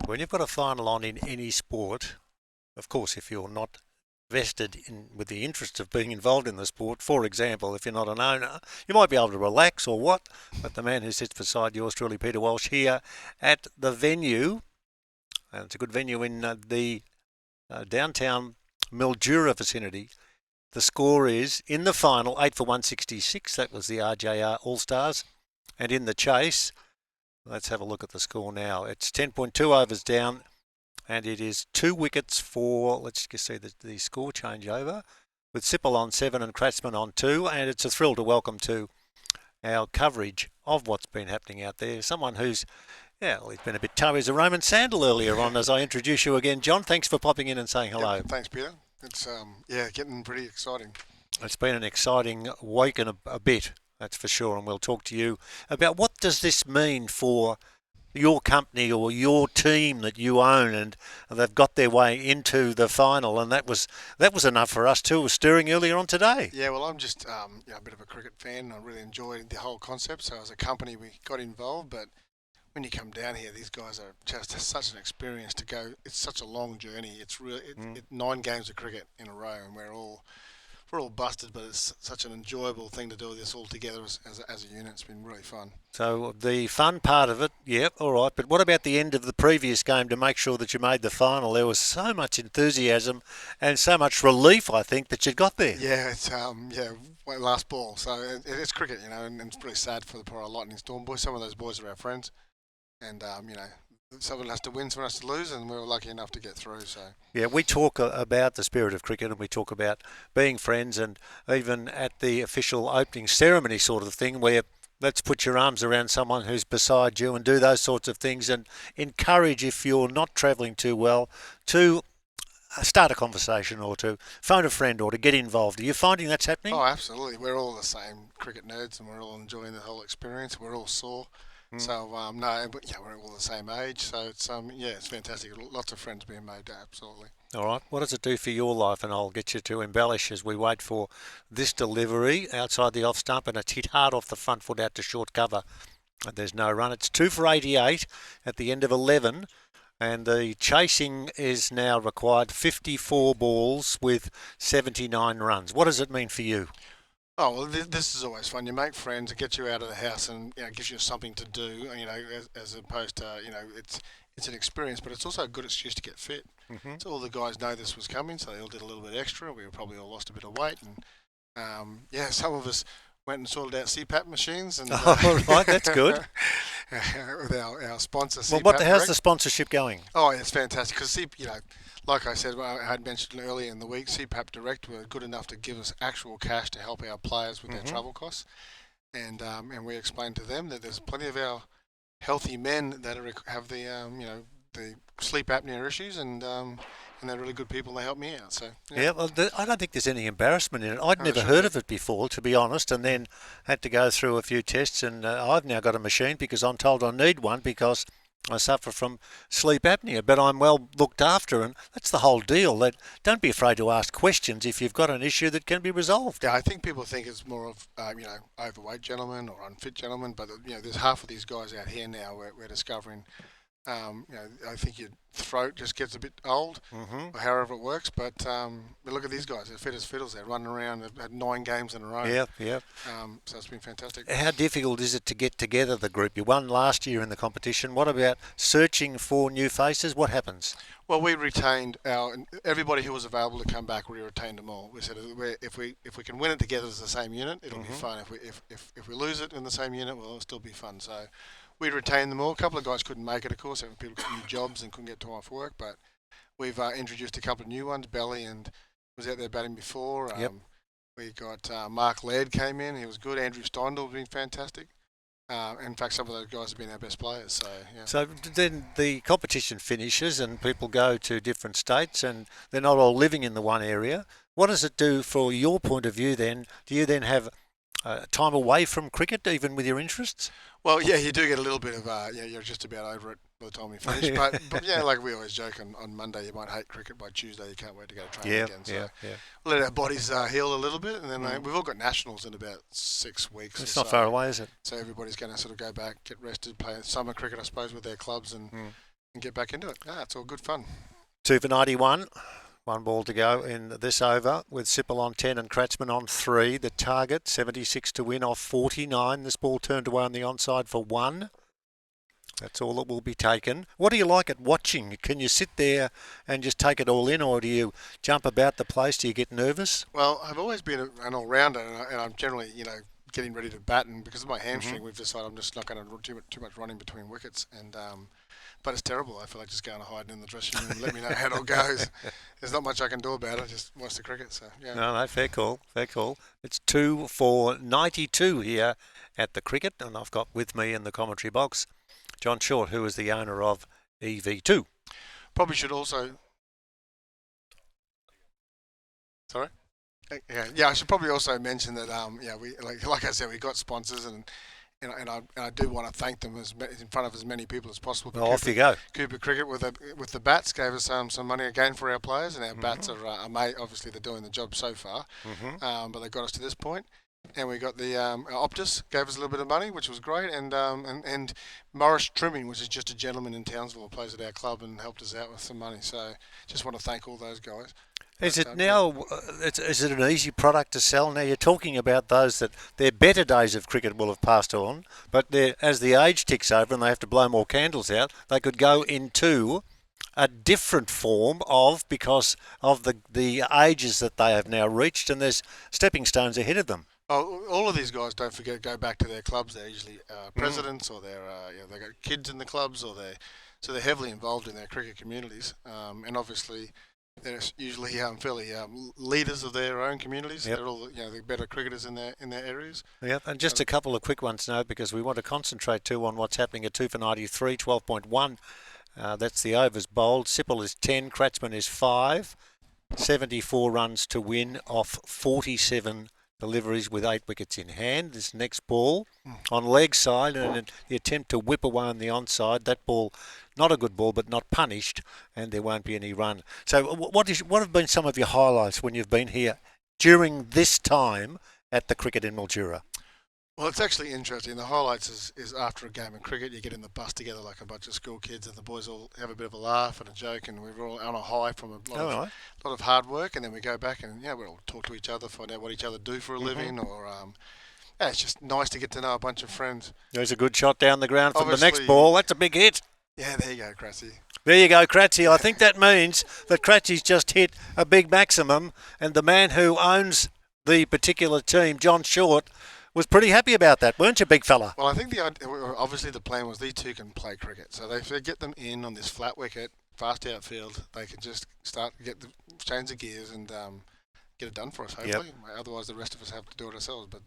When you've got a final on in any sport, of course, if you're not vested in with the interest of being involved in the sport, for example, if you're not an owner, you might be able to relax or what, but the man who sits beside yours truly, Peter Walsh, here at the venue, and it's a good venue in the downtown Mildura vicinity. The score is, in the final, 8 for 166, that was the RJR All-Stars, and in the chase, let's have a look at the score now. It's 10.2 overs down, and it is 2 wickets for, let's just see the score change over, with Sipple on 7 and Kratzman on 2, and it's a thrill to welcome to our coverage of what's been happening out there. Someone who's, yeah, well, he's been a bit tough as a Roman sandal earlier on as I introduce you again. John, thanks for popping in and saying hello. Yeah, thanks, Peter. It's, getting pretty exciting. It's been an exciting week and a bit. That's for sure, and we'll talk to you about what does this mean for your company or your team that you own, and they've got their way into the final, and that was enough for us too. It was stirring earlier on today. Yeah, well, I'm just a bit of a cricket fan. I really enjoyed the whole concept. So as a company, we got involved, but when you come down here, these guys are just such an experience to go. It's such a long journey. It's really 9 games of cricket in a row, and we're all busted, but it's such an enjoyable thing to do this all together as a unit. It's been really fun. So the fun part of it, yeah, all right. But what about the end of the previous game to make sure that you made the final? There was so much enthusiasm and so much relief, I think, that you got there. Yeah, it's last ball. So it's cricket, and it's pretty sad for the poor Lightning Storm boys. Some of those boys are our friends, and someone has to win, someone has to lose, and we were lucky enough to get through. So yeah, we talk about the spirit of cricket, and we talk about being friends, and even at the official opening ceremony sort of thing, where let's put your arms around someone who's beside you and do those sorts of things, and encourage, if you're not travelling too well, to start a conversation or to phone a friend or to get involved. Are you finding that's happening? Oh, absolutely. We're all the same cricket nerds, and we're all enjoying the whole experience. We're all sore. So, we're all the same age, so it's it's fantastic. Lots of friends being made, absolutely. All right, what does it do for your life? And I'll get you to embellish as we wait for this delivery outside the off stump, and it's hit hard off the front foot out to short cover. And there's no run. It's 2 for 88 at the end of 11, and the chasing is now required 54 balls with 79 runs. What does it mean for you? Oh well, this is always fun. You make friends, it gets you out of the house, and gives you something to do. As opposed to it's an experience, but it's also a good excuse to get fit. Mhm. So all the guys know this was coming, so they all did a little bit extra. We probably all lost a bit of weight, and some of us went and sorted out CPAP machines. And Oh, right, that's good. With our sponsor. Well, CPAP how's Direct. the sponsorship going? Oh, it's fantastic because like I said, I had mentioned earlier in the week, CPAP Direct were good enough to give us actual cash to help our players with their travel costs, and we explained to them that there's plenty of our healthy men that have the sleep apnea issues, and they're really good people. They help me out. So Well, I don't think there's any embarrassment in it. I'd No, never it heard shouldn't of it before, to be honest, and then had to go through a few tests, and I've now got a machine because I'm told I need one because I suffer from sleep apnea, but I'm well looked after, and that's the whole deal. That don't be afraid to ask questions if you've got an issue that can be resolved. Yeah, I think people think it's more of overweight gentlemen or unfit gentlemen, but there's half of these guys out here now we're discovering. I think your throat just gets a bit old, or however it works. But look at these guys; they're fit as fiddles. They're running around. They've had 9 games in a row. Yeah. So it's been fantastic. How difficult is it to get together the group? You won last year in the competition. What about searching for new faces? What happens? Well, we retained everybody who was available to come back. We retained them all. We said if we can win it together as the same unit, it'll be fun. If we lose it in the same unit, well, it'll still be fun. So we retained them all. A couple of guys couldn't make it, of course. People got new jobs and couldn't get time off work. But we've introduced a couple of new ones. Belly and was out there batting before. We got Mark Laird came in. He was good. Andrew Steindl has been fantastic. In fact, some of those guys have been our best players. So yeah. So then the competition finishes and people go to different states and they're not all living in the one area. What does it do for your point of view then? Do you then have time away from cricket, even with your interests? Well, yeah, you do get a little bit of, you're just about over it by the time you finish. but yeah, like we always joke, on Monday you might hate cricket, by Tuesday you can't wait to go to training again. So we'll let our bodies heal a little bit, and then we've all got nationals in about 6 weeks. It's not far away, is it? So everybody's going to sort of go back, get rested, play summer cricket, I suppose, with their clubs and get back into it. It's all good fun. 2 for 91. 1 ball to go in this over with Sipple on 10 and Kratzmann on 3. The target, 76 to win off 49. This ball turned away on the onside for 1. That's all that will be taken. What do you like at watching? Can you sit there and just take it all in, or do you jump about the place? Do you get nervous? Well, I've always been an all-rounder, and I'm generally, getting ready to bat, and because of my hamstring, we've decided I'm just not going to do too much running between wickets, and but it's terrible. I feel like just going to hide in the dressing room and let me know how it all goes. There's not much I can do about it. I just watch the cricket. So yeah. No, fair call. It's 2 for 92 here at the cricket, and I've got with me in the commentary box John Short, who is the owner of EV2. Probably should also. Sorry. Yeah. I should probably also mention that we like I said, we got sponsors and I do want to thank them in front of as many people as possible. Well, off you go. Cooper Cricket with the bats gave us some money again for our players, and our bats are obviously they're doing the job so far, but they got us to this point. And we got the Optus gave us a little bit of money, which was great, and Morris Trimming, which is just a gentleman in Townsville who plays at our club and helped us out with some money. So just want to thank all those guys. Is it now? Is it an easy product to sell? Now you're talking about those that their better days of cricket will have passed on, but as the age ticks over and they have to blow more candles out, they could go into a different form because of the ages that they have now reached, and there's stepping stones ahead of them. Oh, all of these guys, don't forget, go back to their clubs. They're usually presidents, or they got kids in the clubs, so they're heavily involved in their cricket communities, and obviously. They're usually fairly leaders of their own communities. They're all the better cricketers in their areas. Yeah, and just a couple of quick ones now because we want to concentrate too on what's happening at 2 for 93, 12.1. That's the overs bowled. Sipple is 10, Kratzmann is 5, 74 runs to win off 47 deliveries with 8 wickets in hand. This next ball on leg side and the attempt to whip away on the onside. That ball, not a good ball, but not punished, and there won't be any run. So what have been some of your highlights when you've been here during this time at the cricket in Mildura? Well, it's actually interesting. The highlights is after a game of cricket, you get in the bus together like a bunch of school kids, and the boys all have a bit of a laugh and a joke, and we're all on a high from a lot of hard work, and then we go back and we all talk to each other, find out what each other do for a living, or it's just nice to get to know a bunch of friends. There's a good shot down the ground from the Obviously, next ball. That's a big hit. Yeah, there you go, Crassy. There you go, Cratchy. I think that means that Cratchy's just hit a big maximum, and the man who owns the particular team, John Short, was pretty happy about that, weren't you, big fella? Well, I think obviously the plan was these two can play cricket, so if they get them in on this flat wicket, fast outfield, they can just change the gears and get it done for us, hopefully. Yep. Otherwise, the rest of us have to do it ourselves, but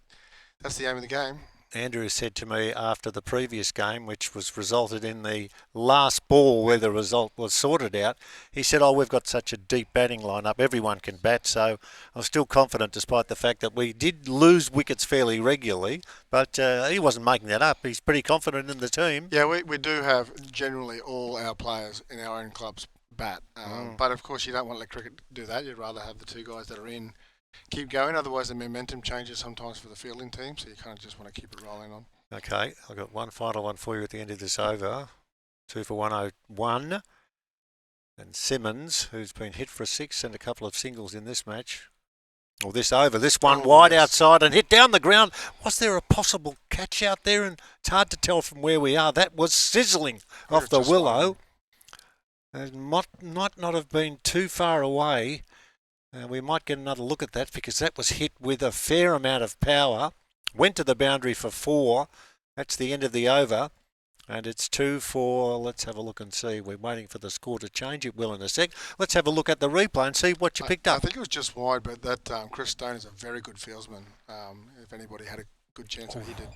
that's the aim of the game. Andrew said to me after the previous game, which was resulted in the last ball where the result was sorted out, he said, we've got such a deep batting lineup, everyone can bat, so I'm still confident despite the fact that we did lose wickets fairly regularly, but he wasn't making that up. He's pretty confident in the team. Yeah, we do have generally all our players in our own clubs bat, but of course you don't want to let cricket do that. You'd rather have the two guys that are in keep going, otherwise the momentum changes sometimes for the fielding team, so you kind of just want to keep it rolling on. Okay, I've got one final one for you at the end of this over. 2 for 101. And Simmons, who's been hit for a 6 and a couple of singles in this match. Or this over. This one wide outside and hit down the ground. Was there a possible catch out there? And it's hard to tell from where we are. That was sizzling off the willow. And might not have been too far away. We might get another look at that because that was hit with a fair amount of power. Went to the boundary for 4. That's the end of the over. And it's 2 for, let's have a look and see. We're waiting for the score to change. It will in a sec. Let's have a look at the replay and see what you picked up. I think it was just wide, but that Chris Stone is a very good fieldsman. If anybody had a good chance, he did.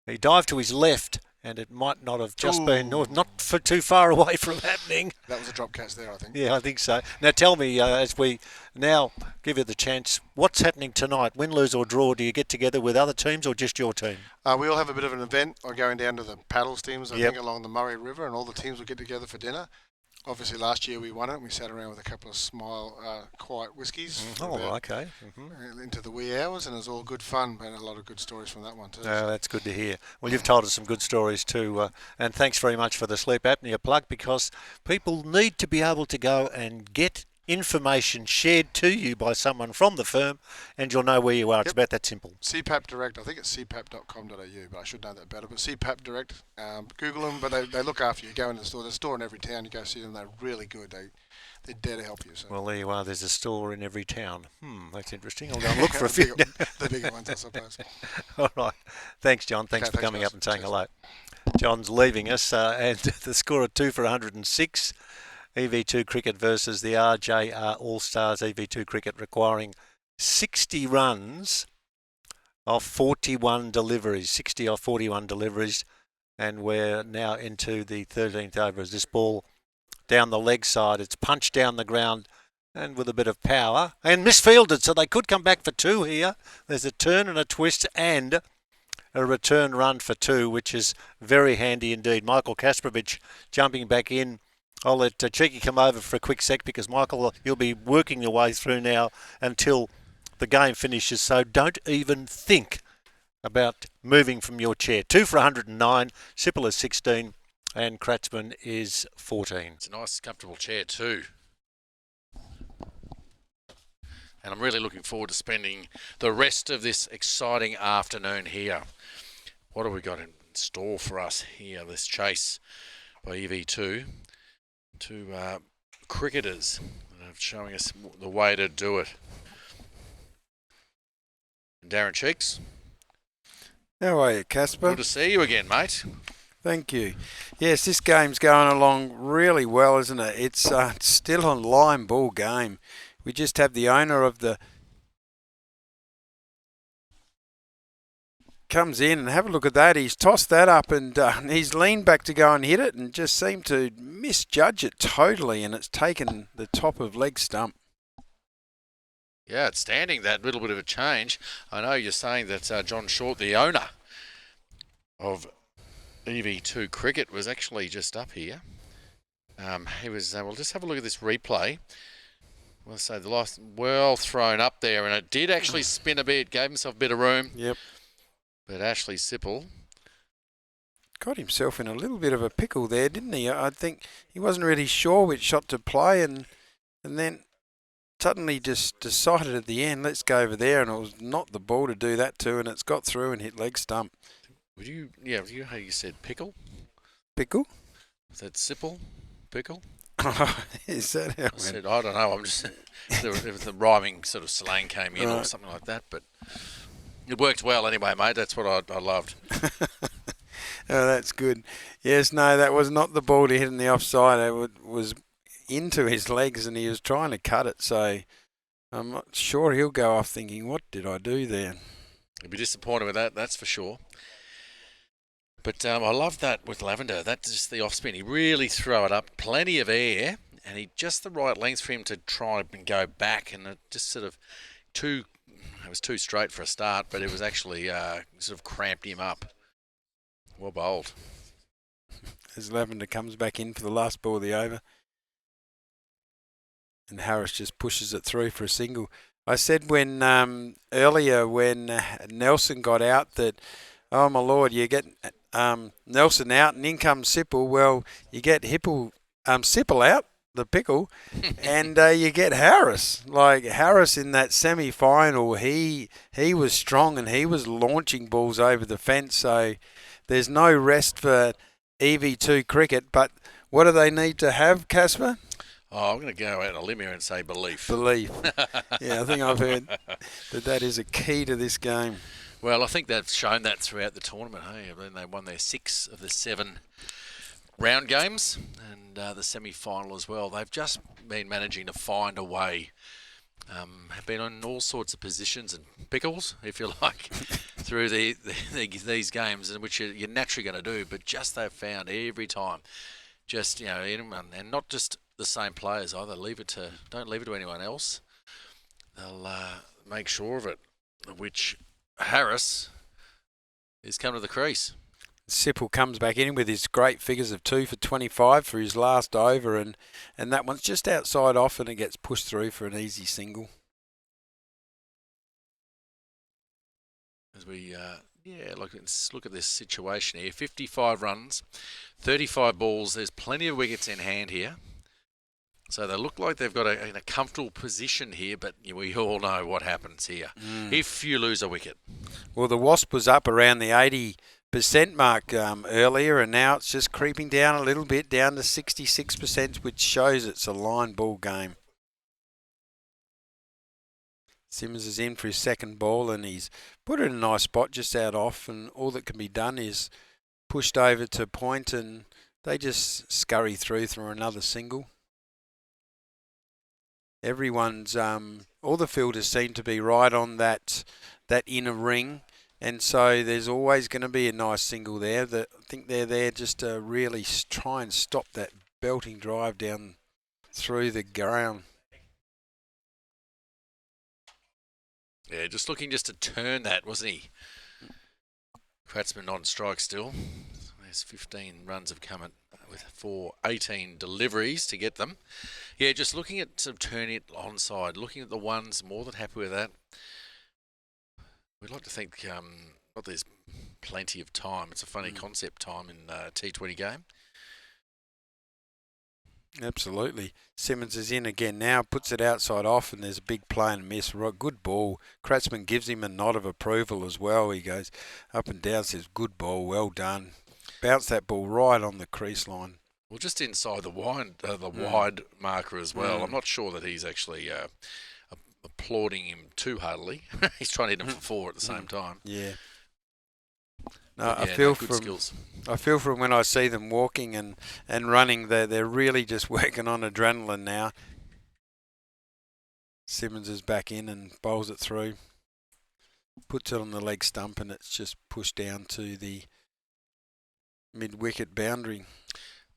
He dived to his left, and it might not have just been not for too far away from happening. That was a drop catch there, I think. Yeah, I think so. Now tell me, as we now give you the chance, what's happening tonight? Win, lose or draw, do you get together with other teams or just your team? We all have a bit of an event. We're going down to the paddles teams, I think, along the Murray River, and all the teams will get together for dinner. Obviously, last year we won it, and we sat around with a couple of quiet whiskies. Okay. Into the wee hours, and it was all good fun, and a lot of good stories from that one too. That's good to hear. Well, you've told us some good stories too, and thanks very much for the sleep apnea plug, because people need to be able to go and get information shared to you by someone from the firm, and you'll know where you are. It's about that simple. CPAP Direct, I think it's cpap.com.au, but I should know that better. But CPAP Direct, Google them, but they look after you. Go into the store. There's a store in every town. You go see them. They're really good. They're there to help you. So. Well, there you are. There's a store in every town. That's interesting. I'll go and look for a few. The bigger ones, I suppose. All right. Thanks, John. Thanks for coming up and saying hello. John's leaving us, and the score of 2 for 106. EV2 Cricket versus the RJR All-Stars. EV2 Cricket requiring 60 runs of 41 deliveries. 60 of 41 deliveries. And we're now into the 13th over as this ball down the leg side. It's punched down the ground and with a bit of power. And misfielded, so they could come back for 2 here. There's a turn and a twist and a return run for 2, which is very handy indeed. Michael Kasparovich jumping back in. I'll let Cheeky come over for a quick sec because, Michael, you'll be working your way through now until the game finishes. So don't even think about moving from your chair. 2 for 109, Sipple is 16 and Kratzman is 14. It's a nice, comfortable chair too. And I'm really looking forward to spending the rest of this exciting afternoon here. What have we got in store for us here? This chase by EV2. 2 cricketers showing us the way to do it. And Darren Cheeks. How are you, Casper? Good to see you again, mate. Thank you. Yes, this game's going along really well, isn't it? It's still a line ball game. We just have the owner of the comes in and have a look at that. He's tossed that up and he's leaned back to go and hit it and just seemed to misjudge it totally, and it's taken the top of leg stump. Yeah, outstanding, that little bit of a change. I know you're saying that John Short, the owner of EV2 Cricket, was actually just up here. He was, we'll just have a look at this replay. Well, so the last, well thrown up there, and it did actually spin a bit, gave himself a bit of room. Yep. But Ashley Sipple got himself in a little bit of a pickle there, didn't he? I think he wasn't really sure which shot to play, and then suddenly just decided at the end, let's go over there, and it was not the ball to do that to, and it's got through and hit leg stump. Would you? Yeah, how you said pickle? Pickle? Was that Sipple? Pickle? Is that how I said, I don't know. I'm just if the rhyming sort of slang came in or something like that, but it worked well anyway, mate. That's what I loved. Oh, that's good. Yes, no, that was not the ball to hit in the offside. It was into his legs, and he was trying to cut it. So I'm not sure he'll go off thinking, what did I do there? He'll be disappointed with that, that's for sure. But I love that with Lavender. That's just the off spin. He really threw it up, plenty of air, and he just the right length for him to try and go back, and it just sort of it was too straight for a start, but it was actually sort of cramped him up. Well bowled. As Lavender comes back in for the last ball of the over, and Harris just pushes it through for a single. I said when earlier when Nelson got out that, oh my lord, you get Nelson out and in comes Sipple. Well, you get Sipple out, the pickle, and you get Harris. Like Harris in that semi-final, he was strong and he was launching balls over the fence. So there's no rest for EV2 cricket. But what do they need to have, Casper? Oh, I'm going to go out on a limb here and say belief. Belief. Yeah, I think I've heard that is a key to this game. Well, I think they've shown that throughout the tournament. Hey, they won their 6 of the 7 round games and the semi-final as well. They've just been managing to find a way. Have been on all sorts of positions and pickles, if you like, through these games, in which you're naturally going to do. But just they've found every time, just and not just the same players either. Don't leave it to anyone else. They'll make sure of it. Which Harris is coming to the crease. Sipple comes back in with his great figures of 2 for 25 for his last over, and that one's just outside off, and it gets pushed through for an easy single. As we let's look at this situation here. 55 runs, 35 balls. There's plenty of wickets in hand here. So they look like they've got a comfortable position here, but we all know what happens here if you lose a wicket. Well, the Wasp was up around the 80% mark earlier, and now it's just creeping down a little bit, down to 66%, which shows it's a line ball game. Simmons is in for his second ball, and he's put it in a nice spot just out off, and all that can be done is pushed over to point, and they just scurry through another single. Everyone's, all the fielders seem to be right on that inner ring, and so there's always going to be a nice single there. I think they're there just to really try and stop that belting drive down through the ground. Yeah, just looking to turn that, wasn't he? Kratzmann on strike still. There's 15 runs have come for 18 deliveries to get them. Yeah, just looking at sort of turning it onside, looking at the ones, more than happy with that. We'd like to think there's plenty of time. It's a funny concept, time in a T20 game. Absolutely. Simmons is in again now, puts it outside off, and there's a big play and miss. Good ball. Kratzmann gives him a nod of approval as well. He goes up and down, says, good ball, well done. Bounce that ball right on the crease line. Well, just inside the wide marker as well. I'm not sure that he's actually applauding him too heartily. He's trying to hit him for 4 at the same time. Yeah. No, I feel from when I see them walking and running, they're really just working on adrenaline now. Simmons is back in and bowls it through. Puts it on the leg stump, and it's just pushed down to the mid-wicket boundary.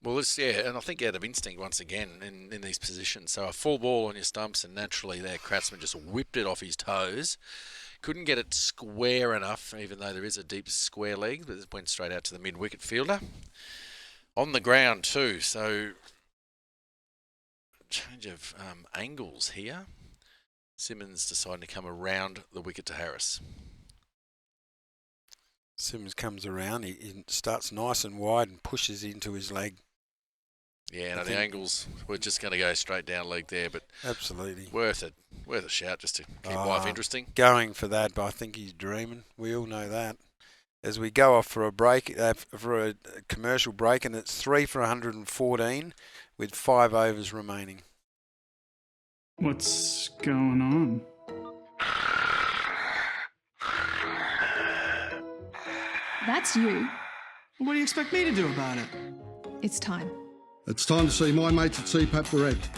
Well, and I think out of instinct once again in these positions. So a full ball on your stumps, and naturally there, Kratzmann just whipped it off his toes. Couldn't get it square enough, even though there is a deep square leg, but it went straight out to the mid-wicket fielder. On the ground too, so change of angles here. Simmons deciding to come around the wicket to Harris. Simmons comes around, he starts nice and wide and pushes into his leg. Yeah, no, the angles, we're just going to go straight down leg there, but absolutely worth it. Worth a shout just to keep life interesting. Going for that, but I think he's dreaming. We all know that. As we go off for a break, for a commercial break, and it's 3 for 114 with 5 overs remaining. What's going on? That's you. What do you expect me to do about it? It's time. It's time to see my mates at CPAP Direct.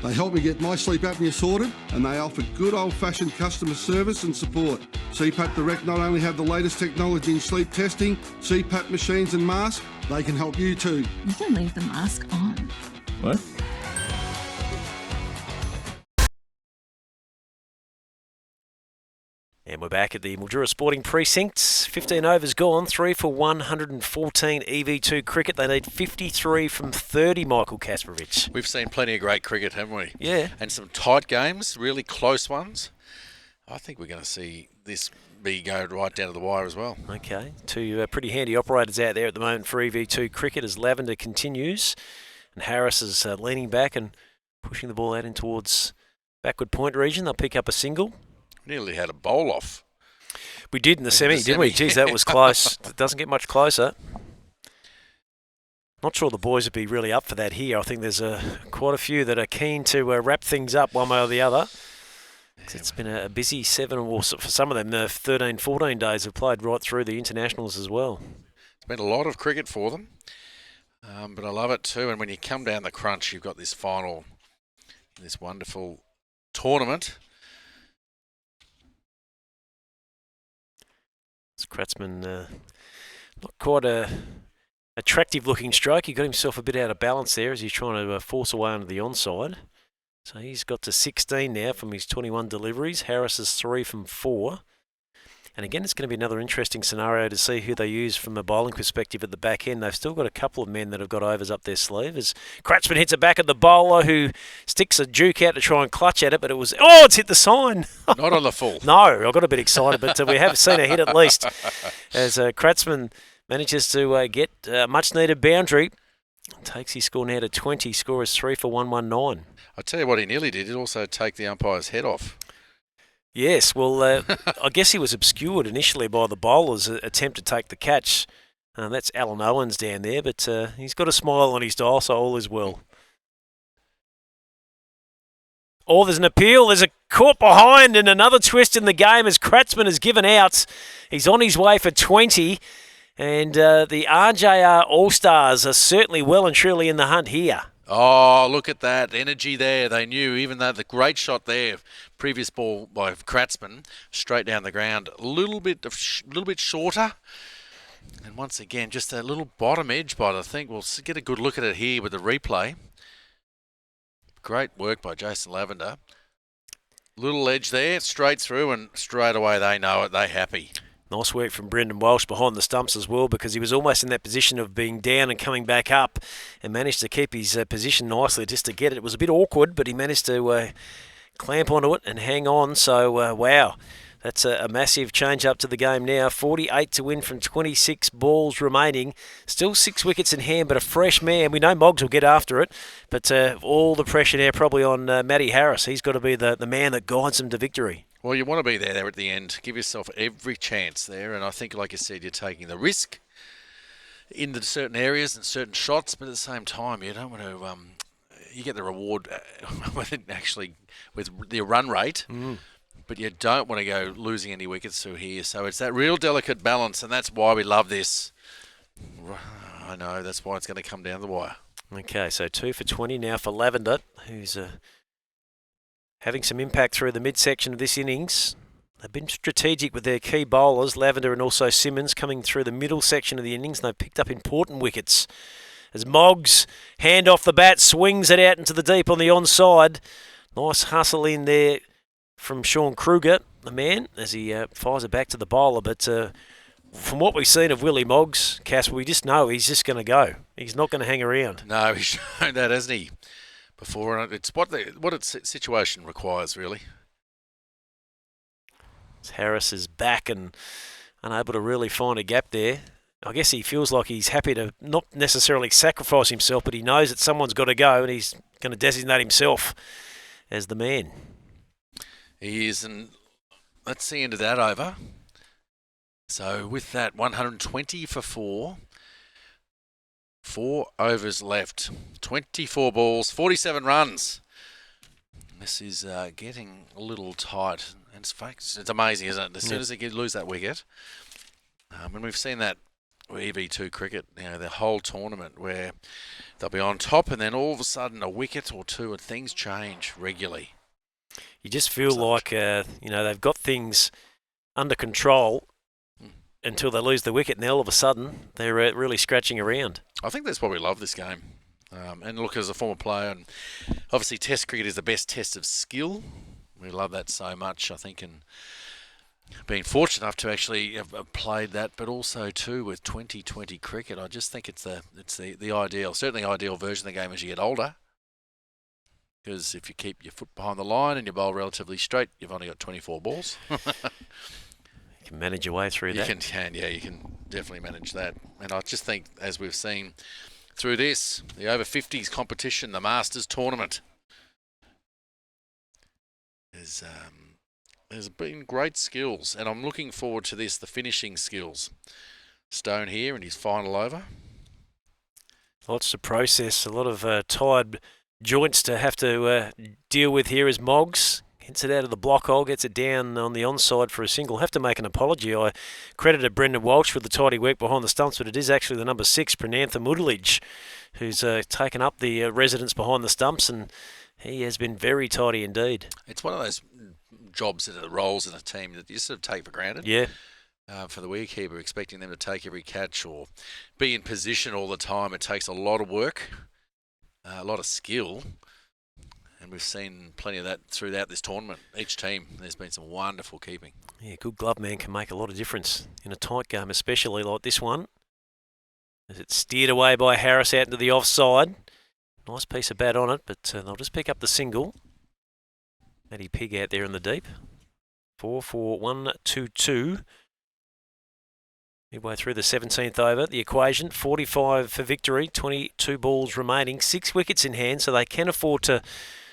They help me get my sleep apnea sorted, and they offer good old-fashioned customer service and support. CPAP Direct not only have the latest technology in sleep testing, CPAP machines and masks, they can help you too. You can leave the mask on. What? And we're back at the Mildura Sporting Precinct. 15 overs gone, 3 for 114 EV2 cricket. They need 53 from 30, Michael Kasparovich. We've seen plenty of great cricket, haven't we? Yeah. And some tight games, really close ones. I think we're going to see this go right down to the wire as well. Okay, two pretty handy operators out there at the moment for EV2 cricket as Lavender continues. And Harris is leaning back and pushing the ball out in towards backward point region. They'll pick up a single. Nearly had a bowl off. We did in the semi, didn't we? Geez, that was close. It doesn't get much closer. Not sure the boys would be really up for that here. I think there's quite a few that are keen to wrap things up one way or the other. It's been a busy 7, or for some of them, 13, 14 days have played right through the internationals as well. It's been a lot of cricket for them, but I love it too. And when you come down the crunch, you've got this final, this wonderful tournament. It's Kratzman, not quite a attractive looking stroke. He got himself a bit out of balance there as he's trying to force away onto the onside. So he's got to 16 now from his 21 deliveries. Harris is 3 from 4. And again, it's going to be another interesting scenario to see who they use from a bowling perspective at the back end. They've still got a couple of men that have got overs up their sleeve. As Kratzman hits it back at the bowler who sticks a juke out to try and clutch at it, but it's hit the sign. Not on the full. No, I got a bit excited, but we have seen a hit at least as Kratzman manages to get a much-needed boundary. Takes his score now to 20. Score is 3 for 119. I'll tell you what he nearly did. He'd also take the umpire's head off. Yes, well, I guess he was obscured initially by the bowler's attempt to take the catch. That's Alan Owens down there, but he's got a smile on his dial, so all is well. Oh, there's an appeal. There's a caught behind and another twist in the game as Kratzman has given out. He's on his way for 20, and the RJR All-Stars are certainly well and truly in the hunt here. Oh, look at that energy there. They knew, even though the great shot there, previous ball by Kratzman, straight down the ground, a little bit shorter. And once again, just a little bottom edge bite, I think. We'll get a good look at it here with the replay. Great work by Jason Lavender. Little edge there, straight through, and straight away they know it. They're happy. Nice work from Brendan Walsh behind the stumps as well, because he was almost in that position of being down and coming back up and managed to keep his position nicely just to get it. It was a bit awkward, but he managed to clamp onto it and hang on. So, wow, that's a massive change up to the game now. 48 to win from 26 balls remaining. Still 6 wickets in hand, but a fresh man. We know Moggs will get after it, but all the pressure now probably on Matty Harris. He's got to be the man that guides them to victory. Well, you want to be there at the end. Give yourself every chance there. And I think, like you said, you're taking the risk in the certain areas and certain shots, but at the same time, you don't want to... you get the reward with the run rate, but you don't want to go losing any wickets through here. So it's that real delicate balance, and that's why we love this. I know, that's why it's going to come down the wire. Okay, so 2 for 20 now for Lavender, who's... having some impact through the midsection of this innings. They've been strategic with their key bowlers, Lavender and also Simmons, coming through the middle section of the innings, and they've picked up important wickets. As Moggs, hand off the bat, swings it out into the deep on the onside. Nice hustle in there from Sean Kruger, the man, as he fires it back to the bowler. But from what we've seen of Willie Moggs, Cass, we just know he's just going to go. He's not going to hang around. No, he's shown that, hasn't he? Before, it's what its situation requires, really. Harris is back, and unable to really find a gap there. I guess he feels like he's happy to not necessarily sacrifice himself, but he knows that someone's got to go, and he's going to designate himself as the man. He is, and that's the end of that over. So with that, 120 for 4. 4 overs left. 24 balls, 47 runs. This is getting a little tight. And it's amazing, isn't it? As soon as they lose that wicket, and we've seen that with EV2 cricket, the whole tournament where they'll be on top and then all of a sudden a wicket or two and things change regularly. You just feel like, they've got things under control until they lose the wicket, and then all of a sudden they're really scratching around. I think that's why we love this game. And look, as a former player, and obviously Test cricket is the best test of skill. We love that so much, I think, and being fortunate enough to actually have played that, but also too with 2020 cricket, I just think it's the ideal, certainly ideal version of the game as you get older. Because if you keep your foot behind the line and you bowl relatively straight, you've only got 24 balls. You can manage your way through that. You can definitely manage that. And I just think, as we've seen through this, the over 50s competition, the Masters tournament, there's been great skills, and I'm looking forward to this, the finishing skills. Stone here in his final over. Lots to process, a lot of tired joints to have to deal with here as Moggs hits it out of the block hole, gets it down on the onside for a single. Have to make an apology. I credited Brendan Walsh with the tidy work behind the stumps, but it is actually the number 6, Pranantha Mudalij, who's taken up the residence behind the stumps, and he has been very tidy indeed. It's one of those jobs and the roles in a team that you sort of take for granted. Yeah. For the wicketkeeper, expecting them to take every catch or be in position all the time, it takes a lot of work, a lot of skill. And we've seen plenty of that throughout this tournament. Each team, there's been some wonderful keeping. Yeah, good glove man can make a lot of difference in a tight game, especially like this one. As it's steered away by Harris out into the offside. Nice piece of bat on it, but they'll just pick up the single. Matty Pig out there in the deep. 4-4-1-2-2. Midway through the 17th over, the equation, 45 for victory, 22 balls remaining, 6 wickets in hand, so they can afford to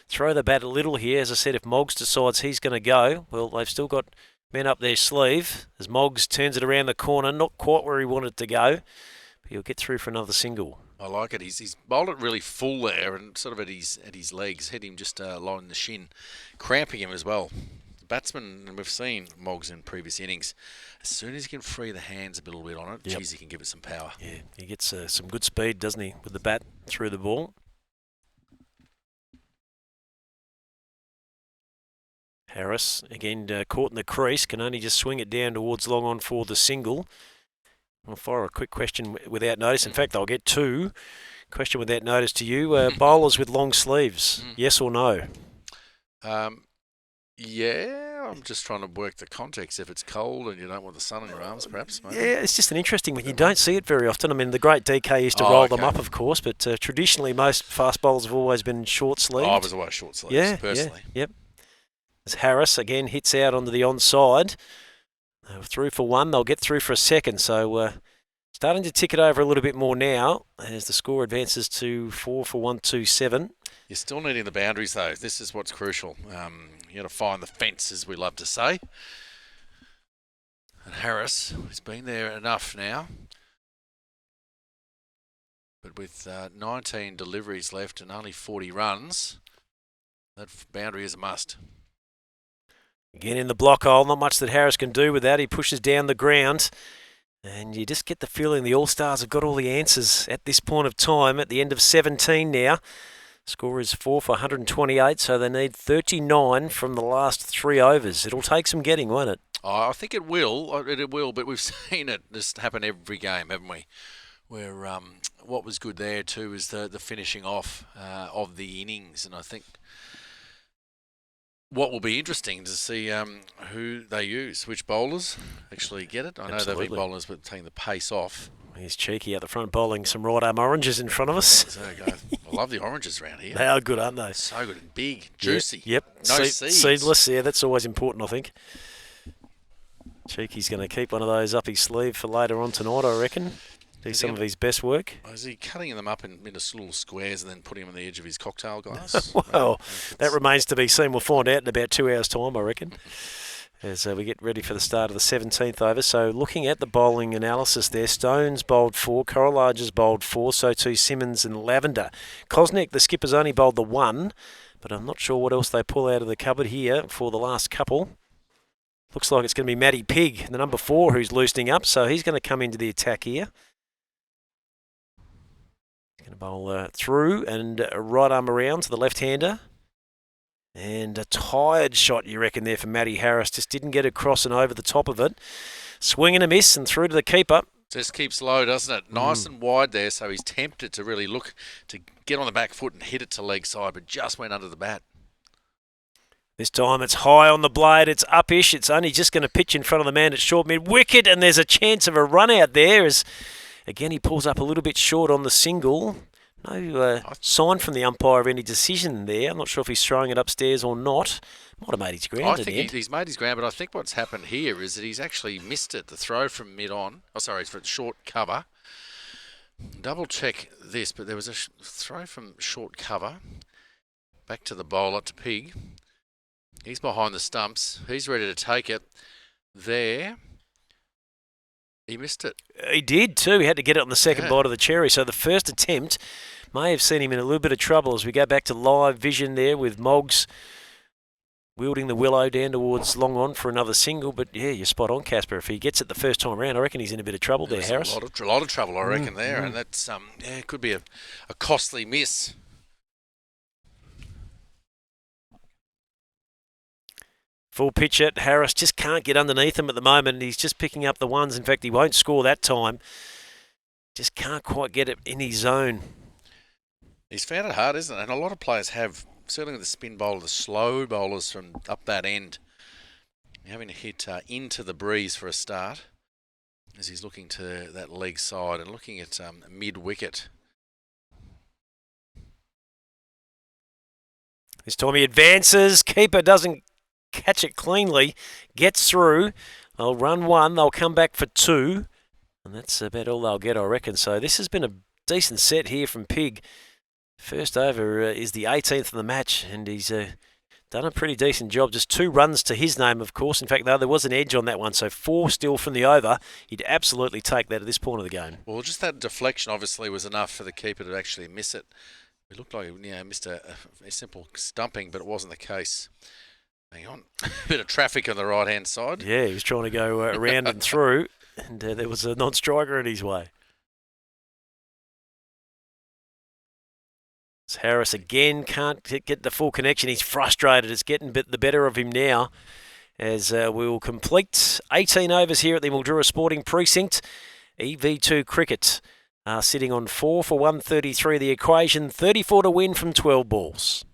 throw the bat a little here. As I said, if Moggs decides he's going to go, well, they've still got men up their sleeve. As Moggs turns it around the corner, not quite where he wanted to go, but he'll get through for another single. I like it. He's bowled it really full there and sort of at his legs, hit him just along the shin, cramping him as well. The batsman, and we've seen Moggs in previous innings, as soon as he can free the hands a little bit on it, geez, he can give it some power. Yeah, he gets some good speed, doesn't he, with the bat through the ball. Harris, again, caught in the crease, can only just swing it down towards long on for the single. I'll fire a quick question without notice. In fact, I'll get 2. Question without notice to you. Bowlers with long sleeves, yes or no? Yeah, I'm just trying to work the context. If it's cold and you don't want the sun on your arms, perhaps. Maybe. Yeah, it's just an interesting one. You don't see it very often. I mean, the great DK used to roll them up, of course, but traditionally most fast bowlers have always been short sleeved. I was always short sleeves, personally. Yeah, yep. As Harris again hits out onto the onside. Through for 1, they'll get through for a second. So starting to tick it over a little bit more now as the score advances to 4-1-2-7. You're still needing the boundaries, though. This is what's crucial. You got to find the fence, as we love to say. And Harris has been there enough now. But with 19 deliveries left and only 40 runs, that boundary is a must. Again in the block hole, not much that Harris can do with that. He pushes down the ground. And you just get the feeling the All-Stars have got all the answers at this point of time, at the end of 17 now. Score is 4 for 128, so they need 39 from the last 3 overs. It'll take some getting, won't it? Oh, I think it will. It will, but we've seen it just happen every game, haven't we? Where what was good there too is the finishing off of the innings, and I think what will be interesting to see who they use, which bowlers actually get it. I know they've been bowlers, but taking the pace off. He's cheeky at the front, bowling some right arm oranges in front of us. There you go. I love the oranges around here. They are good, aren't they? So good and big, juicy. Yep. No seeds. Seedless, yeah, that's always important, I think. Cheeky's going to keep one of those up his sleeve for later on tonight, I reckon. Do some of his best work. Is he cutting them up into little squares and then putting them on the edge of his cocktail glass? Well, that remains to be seen. We'll find out in about 2 hours' time, I reckon, as we get ready for the start of the 17th over. So looking at the bowling analysis there, Stones bowled 4, Correlages bowled 4, so too Simmons and Lavender. Kosnick, the skipper's only bowled the 1, but I'm not sure what else they pull out of the cupboard here for the last couple. Looks like it's going to be Matty Pigg, the number 4, who's loosening up, so he's going to come into the attack here. Going to bowl through and right arm around to the left-hander. And a tired shot, you reckon, there for Matty Harris. Just didn't get across and over the top of it. Swing and a miss and through to the keeper. Just keeps low, doesn't it? Nice and wide there, so he's tempted to really look to get on the back foot and hit it to leg side, but just went under the bat. This time it's high on the blade. It's up-ish. It's only just going to pitch in front of the man at short mid-wicket, and there's a chance of a run out there as... Again, he pulls up a little bit short on the single. No sign from the umpire of any decision there. I'm not sure if he's throwing it upstairs or not. Might have made his ground. I think he's made his ground, but I think what's happened here is that he's actually missed it. The throw from mid-on. Oh, sorry, for short cover. Double check this, but there was a throw from short cover. Back to the bowler, to Pigg. He's behind the stumps. He's ready to take it. There. He missed it. He did too. He had to get it on the second bite of the cherry. So the first attempt may have seen him in a little bit of trouble as we go back to live vision there with Moggs wielding the willow down towards long on for another single. But yeah, you're spot on, Casper. If he gets it the first time around, I reckon he's in a bit of trouble there, Harris. A lot of trouble, I reckon, there. And that's, it could be a costly miss. Full pitch at Harris, just can't get underneath him at the moment. He's just picking up the ones. In fact, he won't score that time. Just can't quite get it in his zone. He's found it hard, isn't it? And a lot of players have, certainly the spin bowler, the slow bowlers from up that end, having to hit into the breeze for a start as he's looking to that leg side and looking at mid-wicket. This time he advances. Keeper doesn't catch it cleanly, gets through. They'll run 1, they'll come back for 2, and that's about all they'll get, I reckon. So this has been a decent set here from Pigg. First over is the 18th of the match, and he's done a pretty decent job. Just 2 runs to his name, of course. In fact, though, there was an edge on that one, so 4 still from the over. He'd absolutely take that at this point of the game. Well, just that deflection obviously was enough for the keeper to actually miss it. It looked like he missed a simple stumping, but it wasn't the case. Hang on. A bit of traffic on the right-hand side. Yeah, he was trying to go around and through, and there was a non-striker in his way. So Harris again can't get the full connection. He's frustrated. It's getting the better of him now as we will complete 18 overs here at the Mildura Sporting Precinct. EV2 Cricket sitting on 4 for 133. The equation, 34 to win from 12 balls.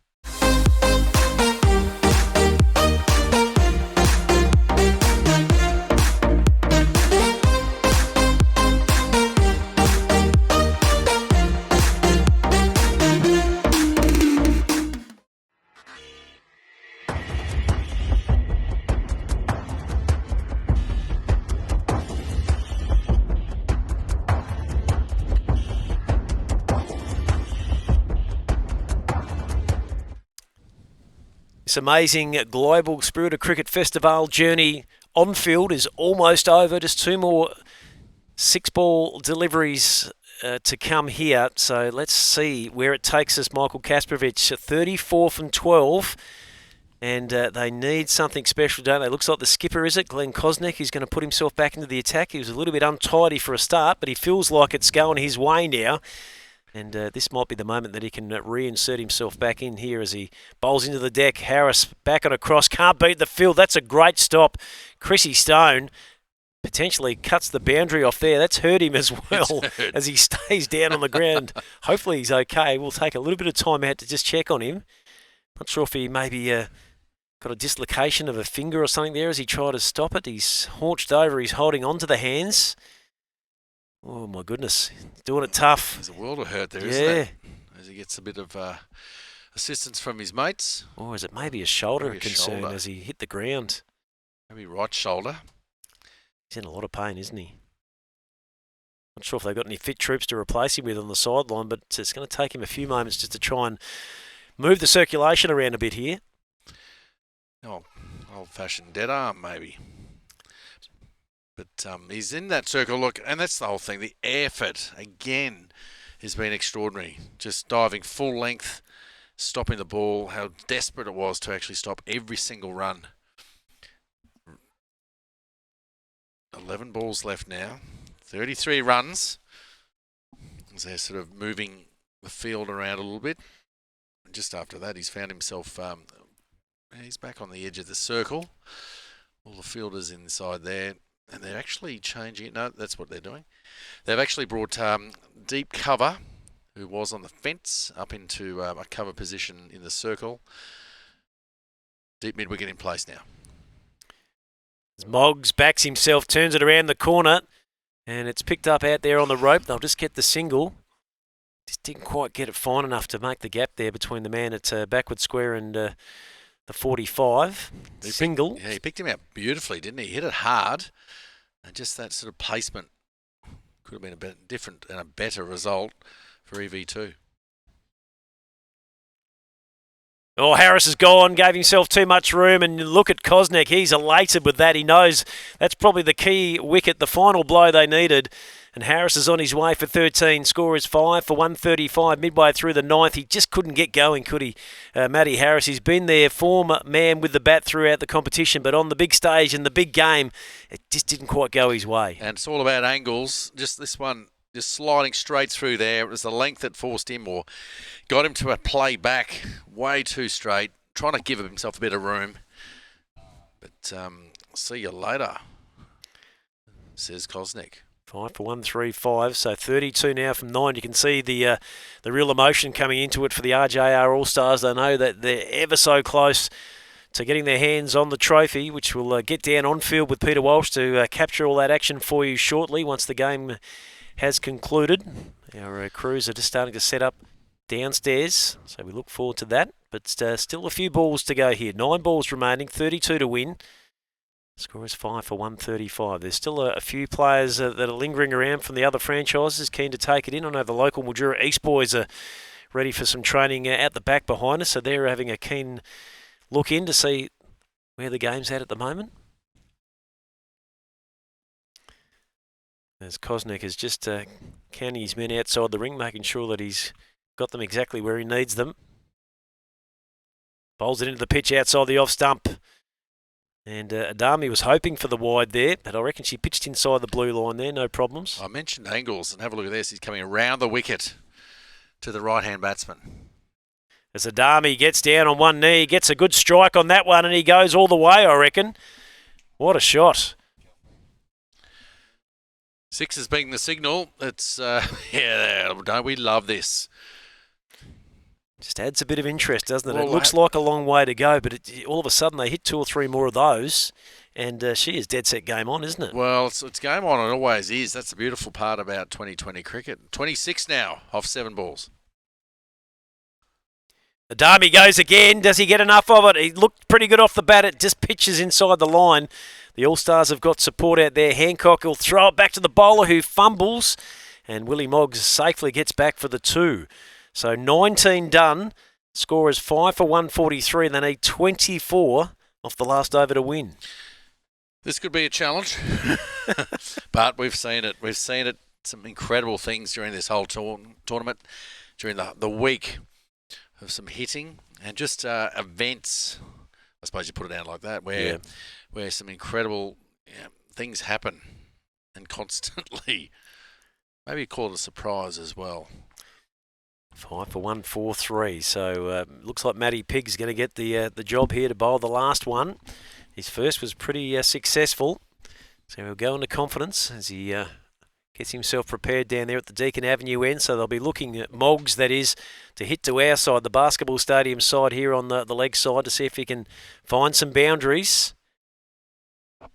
This amazing global Spirit of Cricket Festival journey on field is almost over. Just 2 more 6-ball deliveries to come here. So let's see where it takes us. Michael Kasparovich, 34 from 12. And they need something special, don't they? Looks like the skipper, is it? Glenn Kosnick, who's going to put himself back into the attack. He was a little bit untidy for a start, but he feels like it's going his way now. And this might be the moment that he can reinsert himself back in here as he bowls into the deck. Harris back on a cross. Can't beat the field. That's a great stop. Chrissy Stone potentially cuts the boundary off there. That's hurt him as well as he stays down on the ground. Hopefully he's okay. We'll take a little bit of time out to just check on him. Not sure if he maybe got a dislocation of a finger or something there as he tried to stop it. He's haunched over. He's holding on to the hands. Oh, my goodness. Doing it tough. There's a world of hurt there, isn't there? As he gets a bit of assistance from his mates. Or is it maybe a shoulder concern as he hit the ground? Maybe right shoulder. He's in a lot of pain, isn't he? Not sure if they've got any fit troops to replace him with on the sideline, but it's going to take him a few moments just to try and move the circulation around a bit here. Oh, old-fashioned dead arm, maybe. But he's in that circle, look, and that's the whole thing. The effort, again, has been extraordinary. Just diving full length, stopping the ball, how desperate it was to actually stop every single run. 11 balls left now. 33 runs. As they're sort of moving the field around a little bit. And just after that, he's found himself, he's back on the edge of the circle. All the fielders inside there. And they're actually changing it. No, that's what they're doing. They've actually brought Deep Cover, who was on the fence, up into a cover position in the circle. Deep mid-wicket in place now. As Moggs backs himself, turns it around the corner, and it's picked up out there on the rope. They'll just get the single. Just didn't quite get it fine enough to make the gap there between the man at backward square and the 45. Single. Yeah, he picked him out beautifully, didn't he? He hit it hard, and just that sort of placement could have been a bit different and a better result for EV2. Oh, Harris has gone, gave himself too much room, and look at Kosnek. He's elated with that. He knows that's probably the key wicket, the final blow they needed. And Harris is on his way for 13. Score is 5 for 135 midway through the ninth. He just couldn't get going, could he? Matty Harris, he's been their former man with the bat throughout the competition, but on the big stage in the big game, it just didn't quite go his way. And it's all about angles. Just this one, just sliding straight through there. It was the length that forced him or got him to a play back way too straight, trying to give himself a bit of room. But see you later, says Kosnek. 5 for 135, so 32 now from 9. You can see the real emotion coming into it for the RJR All-Stars. They know that they're ever so close to getting their hands on the trophy, which will get down on field with Peter Walsh to capture all that action for you shortly once the game has concluded. Our crews are just starting to set up downstairs, so we look forward to that. But still a few balls to go here. 9 balls remaining, 32 to win. Score is 5 for 135. There's still a few players that are lingering around from the other franchises, keen to take it in. I know the local Mildura East boys are ready for some training at the back behind us, so they're having a keen look in to see where the game's at the moment. As Kosnek is just counting his men outside the ring, making sure that he's got them exactly where he needs them. Bowls it into the pitch outside the off stump. And Adami was hoping for the wide there, but I reckon she pitched inside the blue line there, no problems. I mentioned angles, and have a look at this. He's coming around the wicket to the right-hand batsman. As Adami gets down on one knee, gets a good strike on that one, and he goes all the way, I reckon. What a shot. 6 is being the signal. It's, yeah, don't we love this? Just adds a bit of interest, doesn't it? Well, It looks like a long way to go, but all of a sudden they hit 2 or 3 more of those, and she is dead set game on, isn't it? Well, it's game on. It always is. That's the beautiful part about 2020 cricket. 26 now off 7 balls. Adami goes again. Does he get enough of it? He looked pretty good off the bat. It just pitches inside the line. The All-Stars have got support out there. Hancock will throw it back to the bowler who fumbles, and Willie Moggs safely gets back for the 2. So 19 done. Score is 5 for 143. They need 24 off the last over to win. This could be a challenge, but we've seen it. We've seen it. Some incredible things during this whole tournament, during the week of some hitting and just events. I suppose you put it down like that, where some incredible things happen and constantly. Maybe call it a surprise as well. 5 for 143. So looks like Matty Pigg's going to get the job here to bowl the last one. His first was pretty successful. So he'll go into confidence as he gets himself prepared down there at the Deakin Avenue end. So they'll be looking at Moggs, that is, to hit to our side, the basketball stadium side here on the leg side, to see if he can find some boundaries.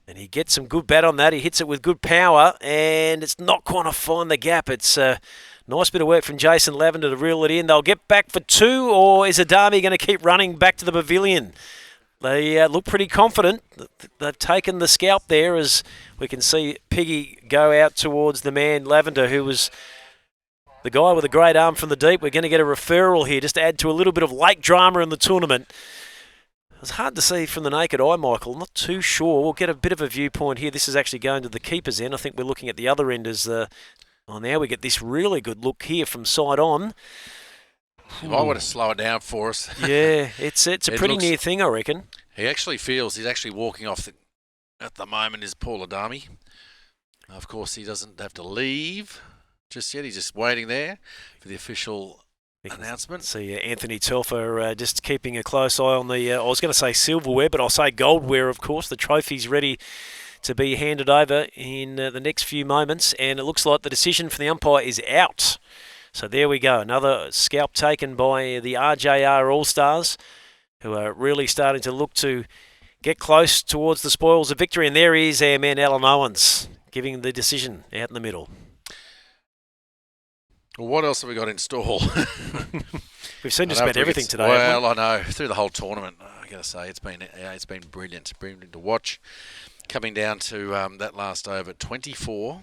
And he gets some good bat on that. He hits it with good power, and it's not going to find the gap. It's a nice bit of work from Jason Lavender to reel it in. They'll get back for 2, or is Adami going to keep running back to the pavilion? They look pretty confident. They've taken the scalp there, as we can see Piggy go out towards the man, Lavender, who was the guy with a great arm from the deep. We're going to get a referral here just to add to a little bit of lake drama in the tournament. It's hard to see from the naked eye, Michael. Not too sure. We'll get a bit of a viewpoint here. This is actually going to the keeper's end. I think we're looking at the other end as now we get this really good look here from side on. You might want to slow it down for us. Yeah, it's a pretty near thing, I reckon. He actually feels he's actually walking off at the moment is Paul Adami. Of course, he doesn't have to leave just yet. He's just waiting there for the official announcement. See Anthony Telfer just keeping a close eye on the, I was going to say silverware, but I'll say goldware, of course. The trophy's ready to be handed over in the next few moments, and it looks like the decision from the umpire is out. So there we go, another scalp taken by the RJR All-Stars, who are really starting to look to get close towards the spoils of victory. And there is our man Alan Owens giving the decision out in the middle. Well, what else have we got in store? We've seen just about everything today. Well, I know, through the whole tournament, I got to say, it's been brilliant to watch. Coming down to that last over, 24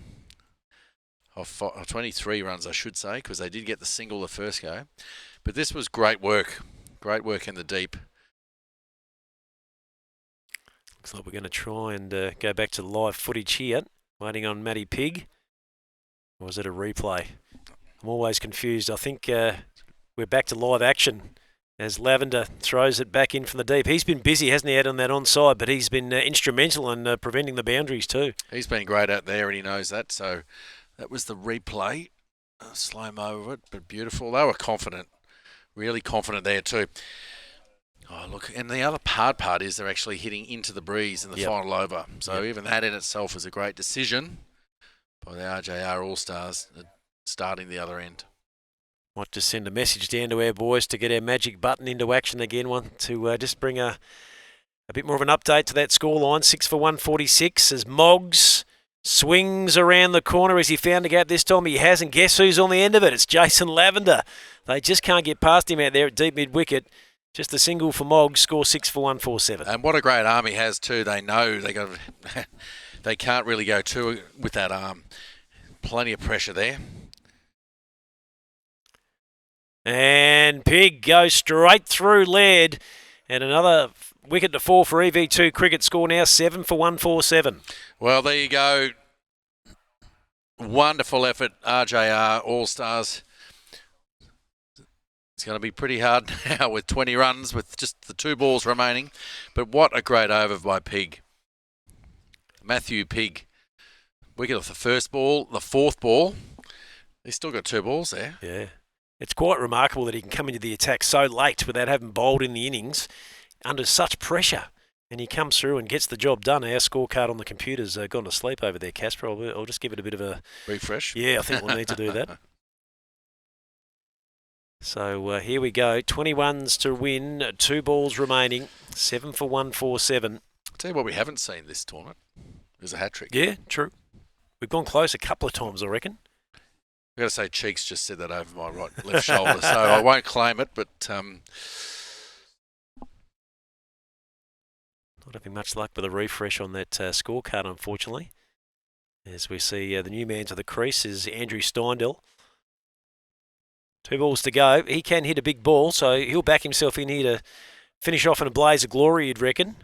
of 23 runs, I should say, because they did get the single the first go. But this was great work in the deep. Looks like we're going to try and go back to the live footage here, waiting on Matty Pigg. Or was it a replay? I'm always confused. I think we're back to live action as Lavender throws it back in from the deep. He's been busy, hasn't he, out on that onside, but he's been instrumental in preventing the boundaries too. He's been great out there, and he knows that. So that was the replay. Slow-mo of it, but beautiful. They were confident, really confident there too. Oh, look, and the other hard part is they're actually hitting into the breeze in the final over. So even that in itself was a great decision by the RJR All-Stars starting the other end. Might just send a message down to our boys to get our magic button into action again, to just bring a bit more of an update to that scoreline. 6 for 146 as Moggs swings around the corner. As he found a gap this time, he hasn't. Guess who's on the end of it? It's Jason Lavender. They just can't get past him out there at deep mid-wicket. Just a single for Moggs, score 6 for 147. And what a great arm he has too. They know they can't really go too with that arm. Plenty of pressure there. And Pigg goes straight through Laird. And another wicket to fall for EV2 cricket, score now 7 for 147. Well, there you go. Wonderful effort, RJR All-Stars. It's going to be pretty hard now with 20 runs with just the 2 balls remaining. But what a great over by Pigg. Matthew Pigg. Wicket off the first ball, the 4th ball. He's still got 2 balls there. Yeah. It's quite remarkable that he can come into the attack so late without having bowled in the innings under such pressure. And he comes through and gets the job done. Our scorecard on the computer's gone to sleep over there, Casper. I'll just give it a bit of a refresh. Yeah, I think we'll need to do that. So here we go. 21s to win, 2 balls remaining, 7 for 147. I'll tell you what we haven't seen this tournament. There's a hat-trick. Yeah, true. We've gone close a couple of times, I reckon. I've got to say, Cheeks just said that over my left shoulder, so I won't claim it, but not having much luck with a refresh on that scorecard, unfortunately. As we see the new man to the crease is Andrew Steindl. 2 balls to go. He can hit a big ball, so he'll back himself in here to finish off in a blaze of glory, you'd reckon.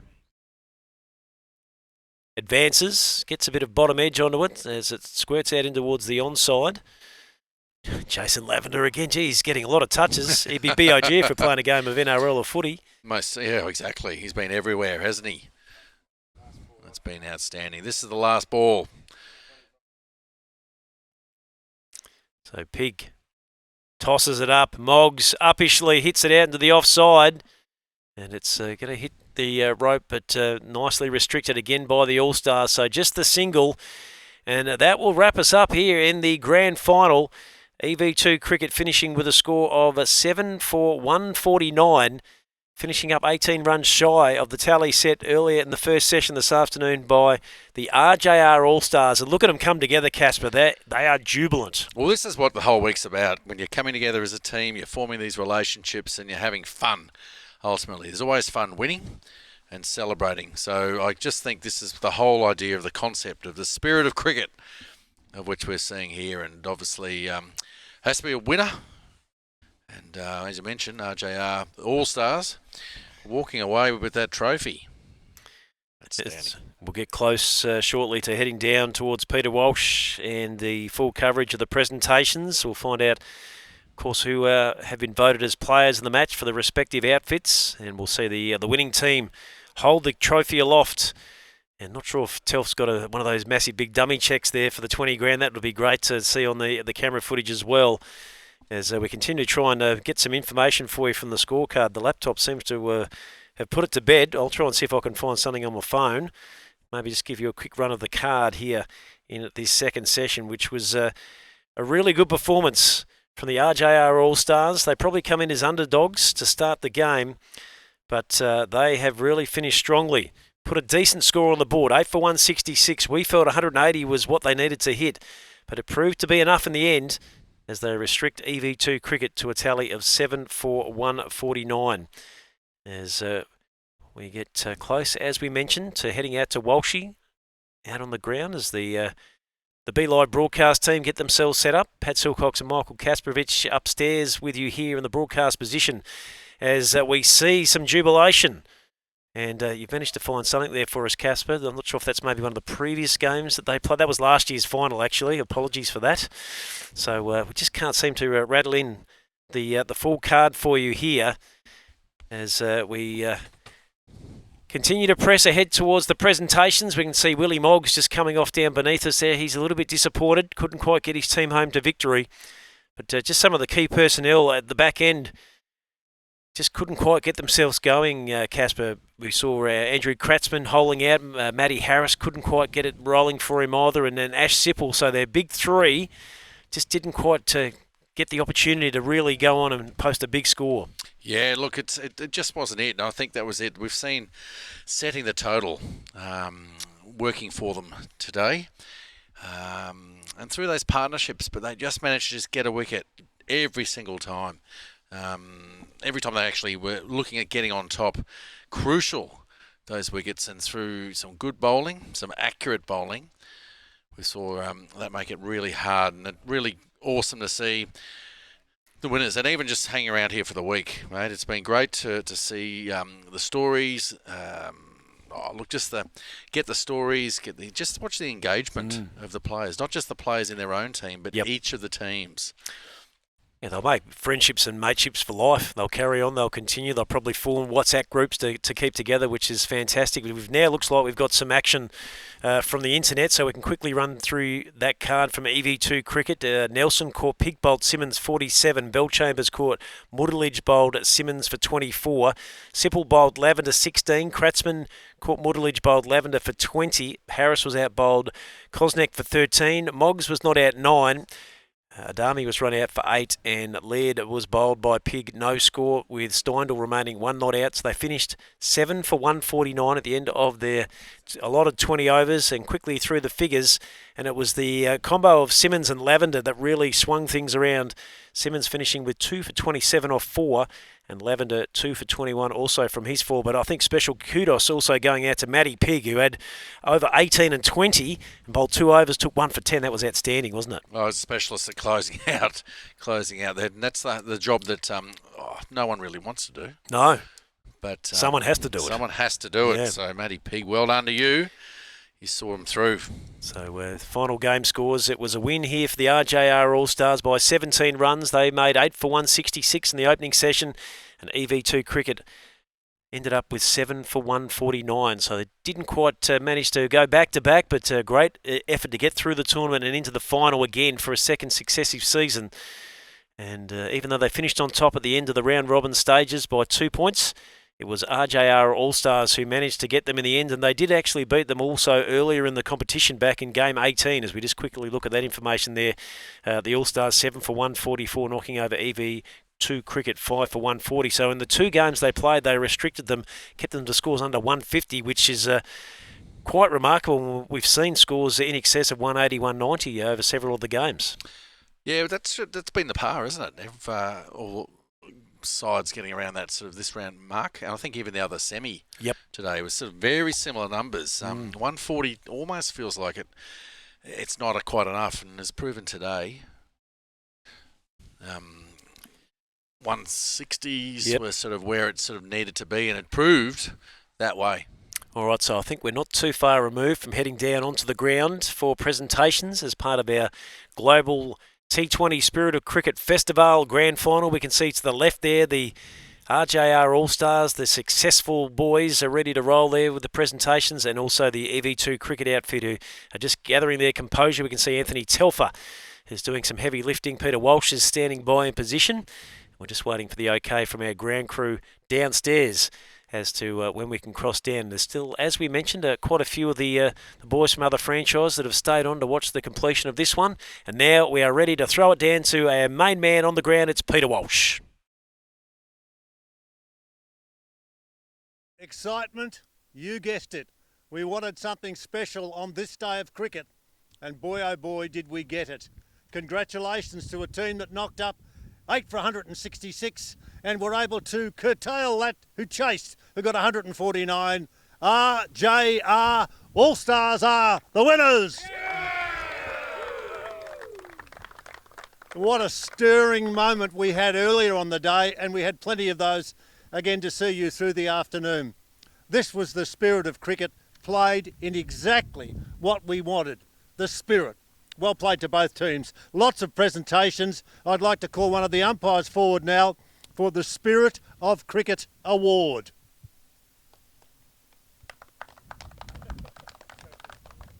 Advances, gets a bit of bottom edge onto it as it squirts out in towards the onside. Jason Lavender again. Gee, he's getting a lot of touches. He'd be BOG if we're playing a game of NRL or footy. Yeah, exactly. He's been everywhere, hasn't he? That's been outstanding. This is the last ball. So Pigg tosses it up. Moggs uppishly hits it out into the offside. And it's going to hit the rope, but nicely restricted again by the All-Stars. So just the single. And that will wrap us up here in the grand final. EV2 cricket finishing with a score of 7 for 149, finishing up 18 runs shy of the tally set earlier in the first session this afternoon by the RJR All-Stars. And look at them come together, Casper. They are jubilant. Well, this is what the whole week's about. When you're coming together as a team, you're forming these relationships and you're having fun, ultimately. There's always fun winning. and celebrating. So I just think this is the whole idea of the concept of the spirit of cricket, of which we're seeing here, and obviously has to be a winner. And as you mentioned, RJR All-Stars walking away with that trophy. We'll get close shortly to heading down towards Peter Walsh and the full coverage of the presentations. We'll find out, of course, who have been voted as players in the match for the respective outfits, and we'll see the winning team hold the trophy aloft. And not sure if Telf's got one of those massive big dummy checks there for the 20 grand. That would be great to see on the camera footage as well, as we continue to try and get some information for you from the scorecard. The laptop seems to have put it to bed. I'll try and see if I can find something on my phone. Maybe just give you a quick run of the card here in this second session, which was a really good performance from the RJR All-Stars. They probably come in as underdogs to start the game, but they have really finished strongly. Put a decent score on the board, 8 for 166. We felt 180 was what they needed to hit, but it proved to be enough in the end as they restrict EV2 cricket to a tally of 7 for 149. As we get close, as we mentioned, to heading out to Walshy, out on the ground as the B-Live broadcast team get themselves set up. Pat Silcox and Michael Kasparovich upstairs with you here in the broadcast position as we see some jubilation. And you've managed to find something there for us, Casper. I'm not sure if that's maybe one of the previous games that they played. That was last year's final, actually. Apologies for that. So we just can't seem to rattle in the full card for you here as we continue to press ahead towards the presentations. We can see Willie Moggs just coming off down beneath us there. He's a little bit disappointed. Couldn't quite get his team home to victory. But just some of the key personnel at the back end just couldn't quite get themselves going, Casper. We saw Andrew Kratzman holing out. Matty Harris couldn't quite get it rolling for him either. And then Ash Sipple. So their big three just didn't quite get the opportunity to really go on and post a big score. Yeah, look, it just wasn't it. And I think that was it. We've seen setting the total working for them today. And through those partnerships, but they just managed to just get a wicket every single time. Every time they actually were looking at getting on top. Crucial, those wickets, and through some good bowling, some accurate bowling, we saw that make it really hard, and it really awesome to see the winners, and even just hang around here for the week, mate. It's been great to see the stories. Get the stories, just watch the engagement of the players, not just the players in their own team, but each of the teams. Yeah, they'll make friendships and mateships for life. They'll carry on. They'll continue. They'll probably form WhatsApp groups to keep together, which is fantastic. We've now looks like we've got some action from the internet, so we can quickly run through that card from EV2 cricket. Nelson caught Pig bowled Simmons 47. Bellchambers caught Mudderlidge bowled Simmons for 24. Sipple bowled Lavender 16. Kratzman caught Mudderlidge bowled Lavender for 20. Harris was out bowled Kosnek for 13. Moggs was not out 9. Adami was run out for 8, and Laird was bowled by Pig, no score, with Steindl remaining 1 not out. So they finished 7 for 149 at the end of their allotted 20 overs, and quickly through the figures. And it was the combo of Simmons and Lavender that really swung things around. Simmons finishing with 2 for 27 off 4, and Lavender 2 for 21 also from his 4. But I think special kudos also going out to Matty Pig, who had over 18 and 20 and bowled 2 overs, took 1 for 10. That was outstanding, wasn't it? Oh, he's a specialist at closing out there. And that's the job that no one really wants to do. No. But someone has to do it. Someone has to do it. Yeah. So, Matty Pig, well done to you. You saw him through. So, final game scores. It was a win here for the RJR All-Stars by 17 runs. They made 8 for 166 in the opening session. And EV2 cricket ended up with 7 for 149. So they didn't quite manage to go back-to-back, but a great effort to get through the tournament and into the final again for a second successive season. And even though they finished on top at the end of the round-robin stages by 2 points, it was RJR All-Stars who managed to get them in the end, and they did actually beat them also earlier in the competition back in Game 18, as we just quickly look at that information there. The All-Stars 7 for 144, knocking over EV2 cricket 5 for 140. So in the 2 games they played, they restricted them, kept them to scores under 150, which is quite remarkable. We've seen scores in excess of 180, 190 over several of the games. Yeah, that's been the par, isn't it? All sides getting around that sort of this round mark, and I think even the other semi to today. It was sort of very similar numbers. 140 almost feels like it's not quite enough, and as proven today. 160s were sort of where it sort of needed to be, and it proved that way. All right, so I think we're not too far removed from heading down onto the ground for presentations as part of our global T20 Spirit of Cricket Festival Grand Final. We can see to the left there the RJR All-Stars, the successful boys are ready to roll there with the presentations, and also the EV2 cricket outfit who are just gathering their composure. We can see Anthony Telfer is doing some heavy lifting. Peter Walsh is standing by in position. We're just waiting for the okay from our ground crew downstairs as to when we can cross down. There's still, as we mentioned, quite a few of the boys from other franchises that have stayed on to watch the completion of this one. And now we are ready to throw it down to our main man on the ground. It's Peter Walsh. Excitement, you guessed it. We wanted something special on this day of cricket, and boy oh boy did we get it. Congratulations to a team that knocked up 8 for 166 and were able to curtail that who chased, who got 149. RJR All-Stars are the winners. What a stirring moment we had earlier on the day, and we had plenty of those again to see you through the afternoon. This was the spirit of cricket played in exactly what we wanted, the spirit. Well played to both teams. Lots of presentations. I'd like to call one of the umpires forward now for the Spirit of Cricket Award.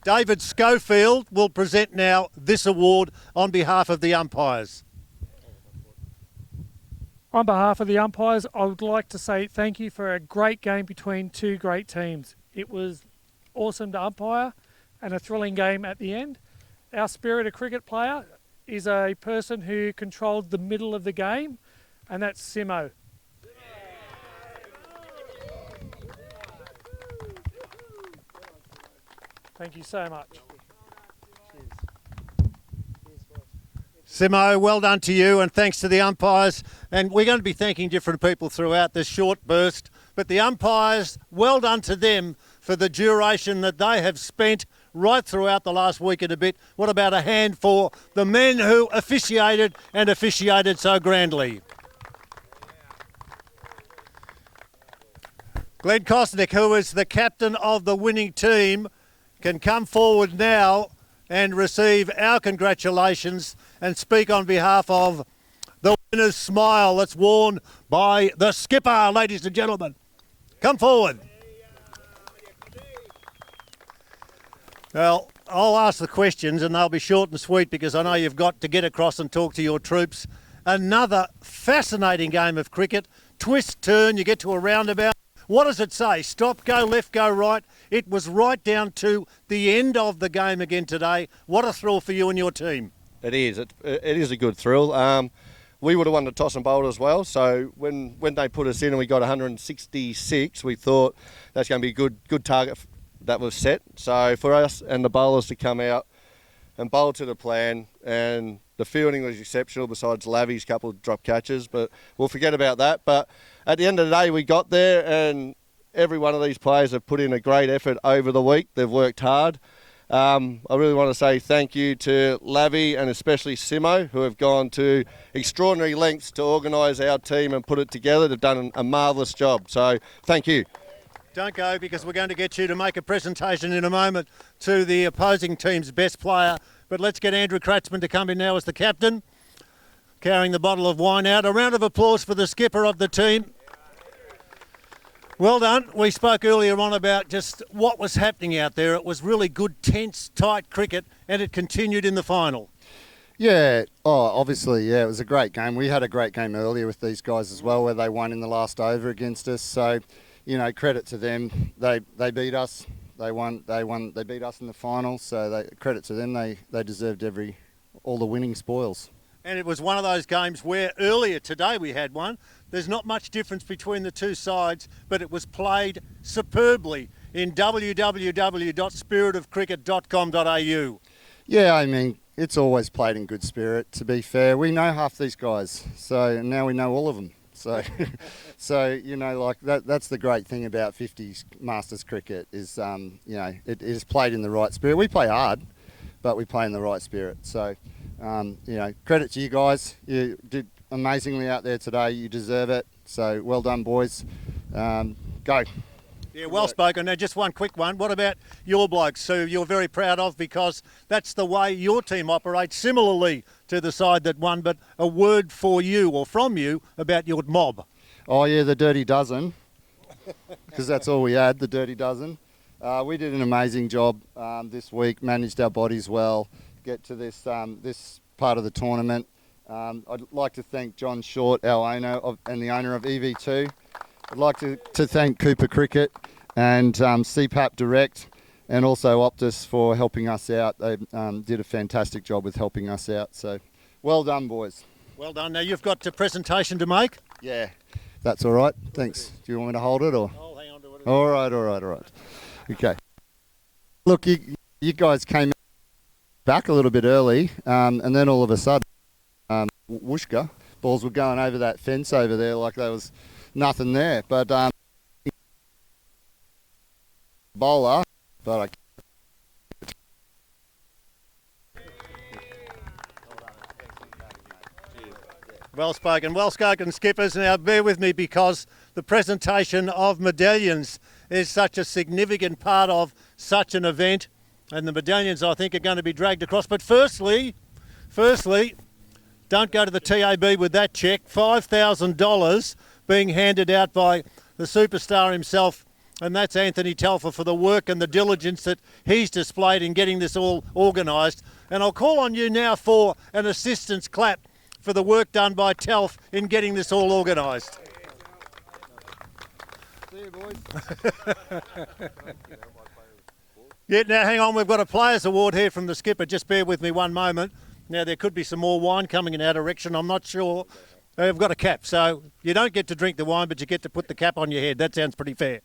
David Schofield will present now this award on behalf of the umpires. On behalf of the umpires, I would like to say thank you for a great game between two great teams. It was awesome to umpire and a thrilling game at the end. Our Spirit of Cricket player is a person who controlled the middle of the game, and that's Simo. Thank you so much. Simo, well done to you, and thanks to the umpires. And we're going to be thanking different people throughout this short burst, but the umpires, well done to them for the duration that they have spent right throughout the last week and a bit. What about a hand for the men who officiated and officiated so grandly? Glenn Kosnick, who is the captain of the winning team, can come forward now and receive our congratulations and speak on behalf of the winner's smile that's worn by the skipper, ladies and gentlemen. Come forward. Well, I'll ask the questions and they'll be short and sweet because I know you've got to get across and talk to your troops. Another fascinating game of cricket. Twist, turn, you get to a roundabout. What does it say? Stop, go left, go right. It was right down to the end of the game again today. What a thrill for you and your team. It is. It is a good thrill. We would have won the toss and bowled as well. So when they put us in and we got 166, we thought that's going to be a good target that was set. So for us and the bowlers to come out and bowl to the plan, and the fielding was exceptional besides Lavi's couple of drop catches, but we'll forget about that. But at the end of the day, we got there, and every one of these players have put in a great effort over the week. They've worked hard. I really want to say thank you to Lavi and especially Simo, who have gone to extraordinary lengths to organise our team and put it together. They've done a marvellous job. So thank you. Don't go, because we're going to get you to make a presentation in a moment to the opposing team's best player. But let's get Andrew Kratzman to come in now as the captain, carrying the bottle of wine out. A round of applause for the skipper of the team. Well done. We spoke earlier on about just what was happening out there. It was really good, tense, tight cricket, and it continued in the final. Yeah, obviously, yeah, it was a great game. We had a great game earlier with these guys as well, where they won in the last over against us. So, you know, credit to them. They beat us. They beat us in the final. So credit to them. They deserved all the winning spoils. And it was one of those games where earlier today we had one. There's not much difference between the two sides, but it was played superbly in www.spiritofcricket.com.au. Yeah, I mean, it's always played in good spirit, to be fair. We know half these guys, so now we know all of them. So, so you know, like that's the great thing about 50s Masters cricket is, you know, it is played in the right spirit. We play hard, but we play in the right spirit. So, you know, credit to you guys. You did amazingly out there today. You deserve it. So well done, boys. Go. Yeah, well spoken. Now, just one quick one. What about your blokes, who you're very proud of, because that's the way your team operates, similarly to the side that won, but a word for you or from you about your mob. Oh, yeah, the Dirty Dozen, because that's all we had, the Dirty Dozen. We did an amazing job this week, managed our bodies well, get to this this part of the tournament. I'd like to thank John Short, our owner and the owner of EV2. I'd like to thank Cooper Cricket and CPAP Direct and also Optus for helping us out. They did a fantastic job with helping us out. So well done, boys. Well done. Now, you've got a presentation to make. Yeah, that's all right. Thanks. Do you want me to hold it or? I'll hang on to it. All right. Okay. Look, you guys came back a little bit early and then all of a sudden, whooshka, balls were going over that fence over there like there was nothing there, but bowler, but Well spoken, skippers. Now, bear with me because the presentation of medallions is such a significant part of such an event, and the medallions, I think, are going to be dragged across. But firstly, don't go to the TAB with that cheque. $5,000 being handed out by the superstar himself, and that's Anthony Telfer, for the work and the diligence that he's displayed in getting this all organised. And I'll call on you now for an assistance clap for the work done by Telf in getting this all organised. See you, boys. Yeah, now hang on, we've got a Players Award here from the skipper. Just bear with me one moment. Now, there could be some more wine coming in our direction, I'm not sure. We've got a cap, so you don't get to drink the wine, but you get to put the cap on your head. That sounds pretty fair.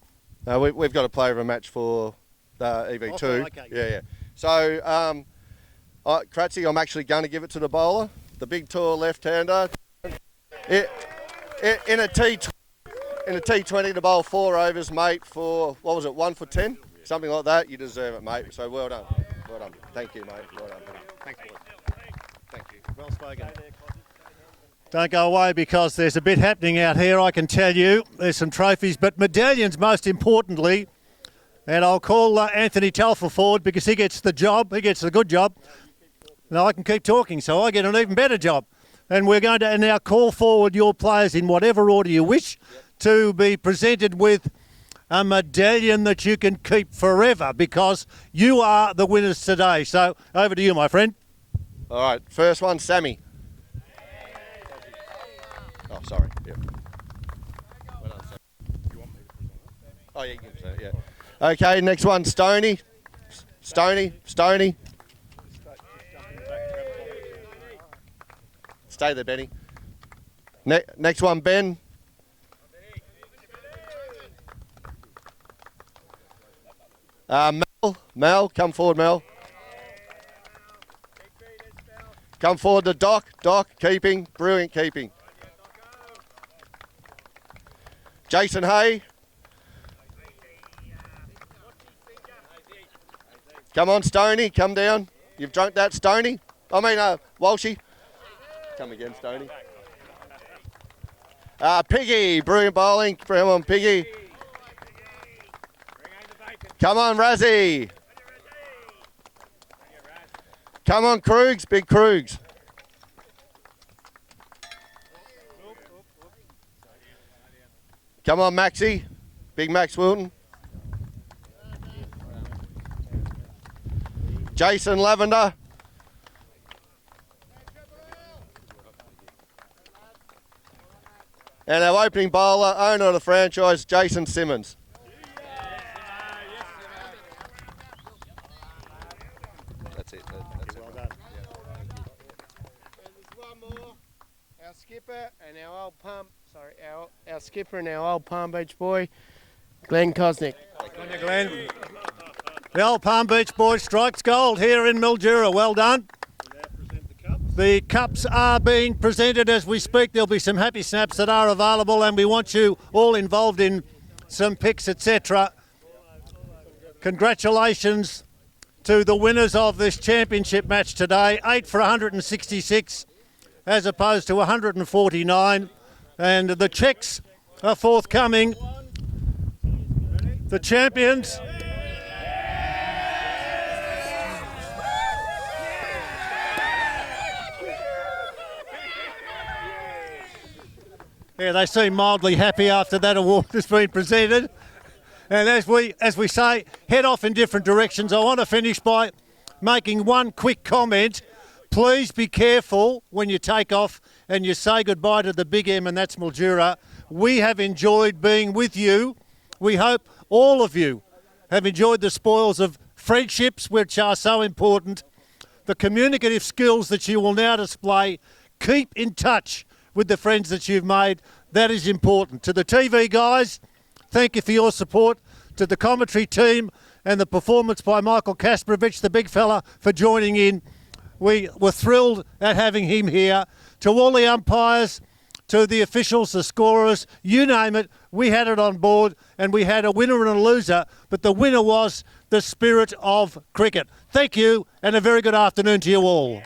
We've got a player of a match for EV2. Oh, okay. Yeah. So, Kratzy, I'm actually going to give it to the bowler, the big tall left-hander. In a T20 to bowl 4 overs, mate, for, 1 for 10? Something like that. You deserve it, mate. So well done. Well done. Thank you, mate. Well done. Thanks, boys. Thank you. Well spoken. Don't go away because there's a bit happening out here, I can tell you. There's some trophies, but medallions most importantly. And I'll call Anthony Telfer forward because he gets the job. He gets the good job. Now I can keep talking, so I get an even better job. And we're going to now call forward your players in whatever order you wish to be presented with a medallion that you can keep forever because you are the winners today. So over to you, my friend. All right, first one, Sammy. Oh, sorry. Yep. Well done, Sammy. You want me to present it? Oh, yeah, you can present it, yeah. Okay, next one, Stoney. Stoney. Stay there, Benny. Next one, Ben. Mel, come forward, Mel. Come forward to Doc, keeping, brilliant keeping. Jason Hay. Come on, Stoney, come down. You've drunk that, Stoney. Walshy. Come again, Stoney. Piggy, brilliant bowling. Come on, Piggy. Come on, Razzie. Come on, Krugs, big Krugs. Come on, Maxie, big Max Wilton. Jason Lavender. And our opening bowler, owner of the franchise, Jason Simmons. That's it. Well done. There's one more. Our skipper and our skipper and our old Palm Beach boy, Glenn Kosnick. On you, Glenn. The old Palm Beach boy strikes gold here in Mildura. Well done. The cups are being presented as we speak. There'll be some happy snaps that are available, and we want you all involved in some picks, etc. Congratulations to the winners of this championship match today. 8 for 166 as opposed to 149. And the checks are forthcoming. The champions... Yeah, they seem mildly happy after that award has been presented. And as we say, head off in different directions. I want to finish by making one quick comment. Please be careful when you take off and you say goodbye to the big M, and that's Mildura. We have enjoyed being with you. We hope all of you have enjoyed the spoils of friendships, which are so important. The communicative skills that you will now display. Keep in touch with the friends that you've made. That is important. To the TV guys, thank you for your support. To the commentary team and the performance by Michael Kasparovich, the big fella, for joining in. We were thrilled at having him here. To all the umpires, to the officials, the scorers, you name it, we had it on board, and we had a winner and a loser, but the winner was the spirit of cricket. Thank you, and a very good afternoon to you all.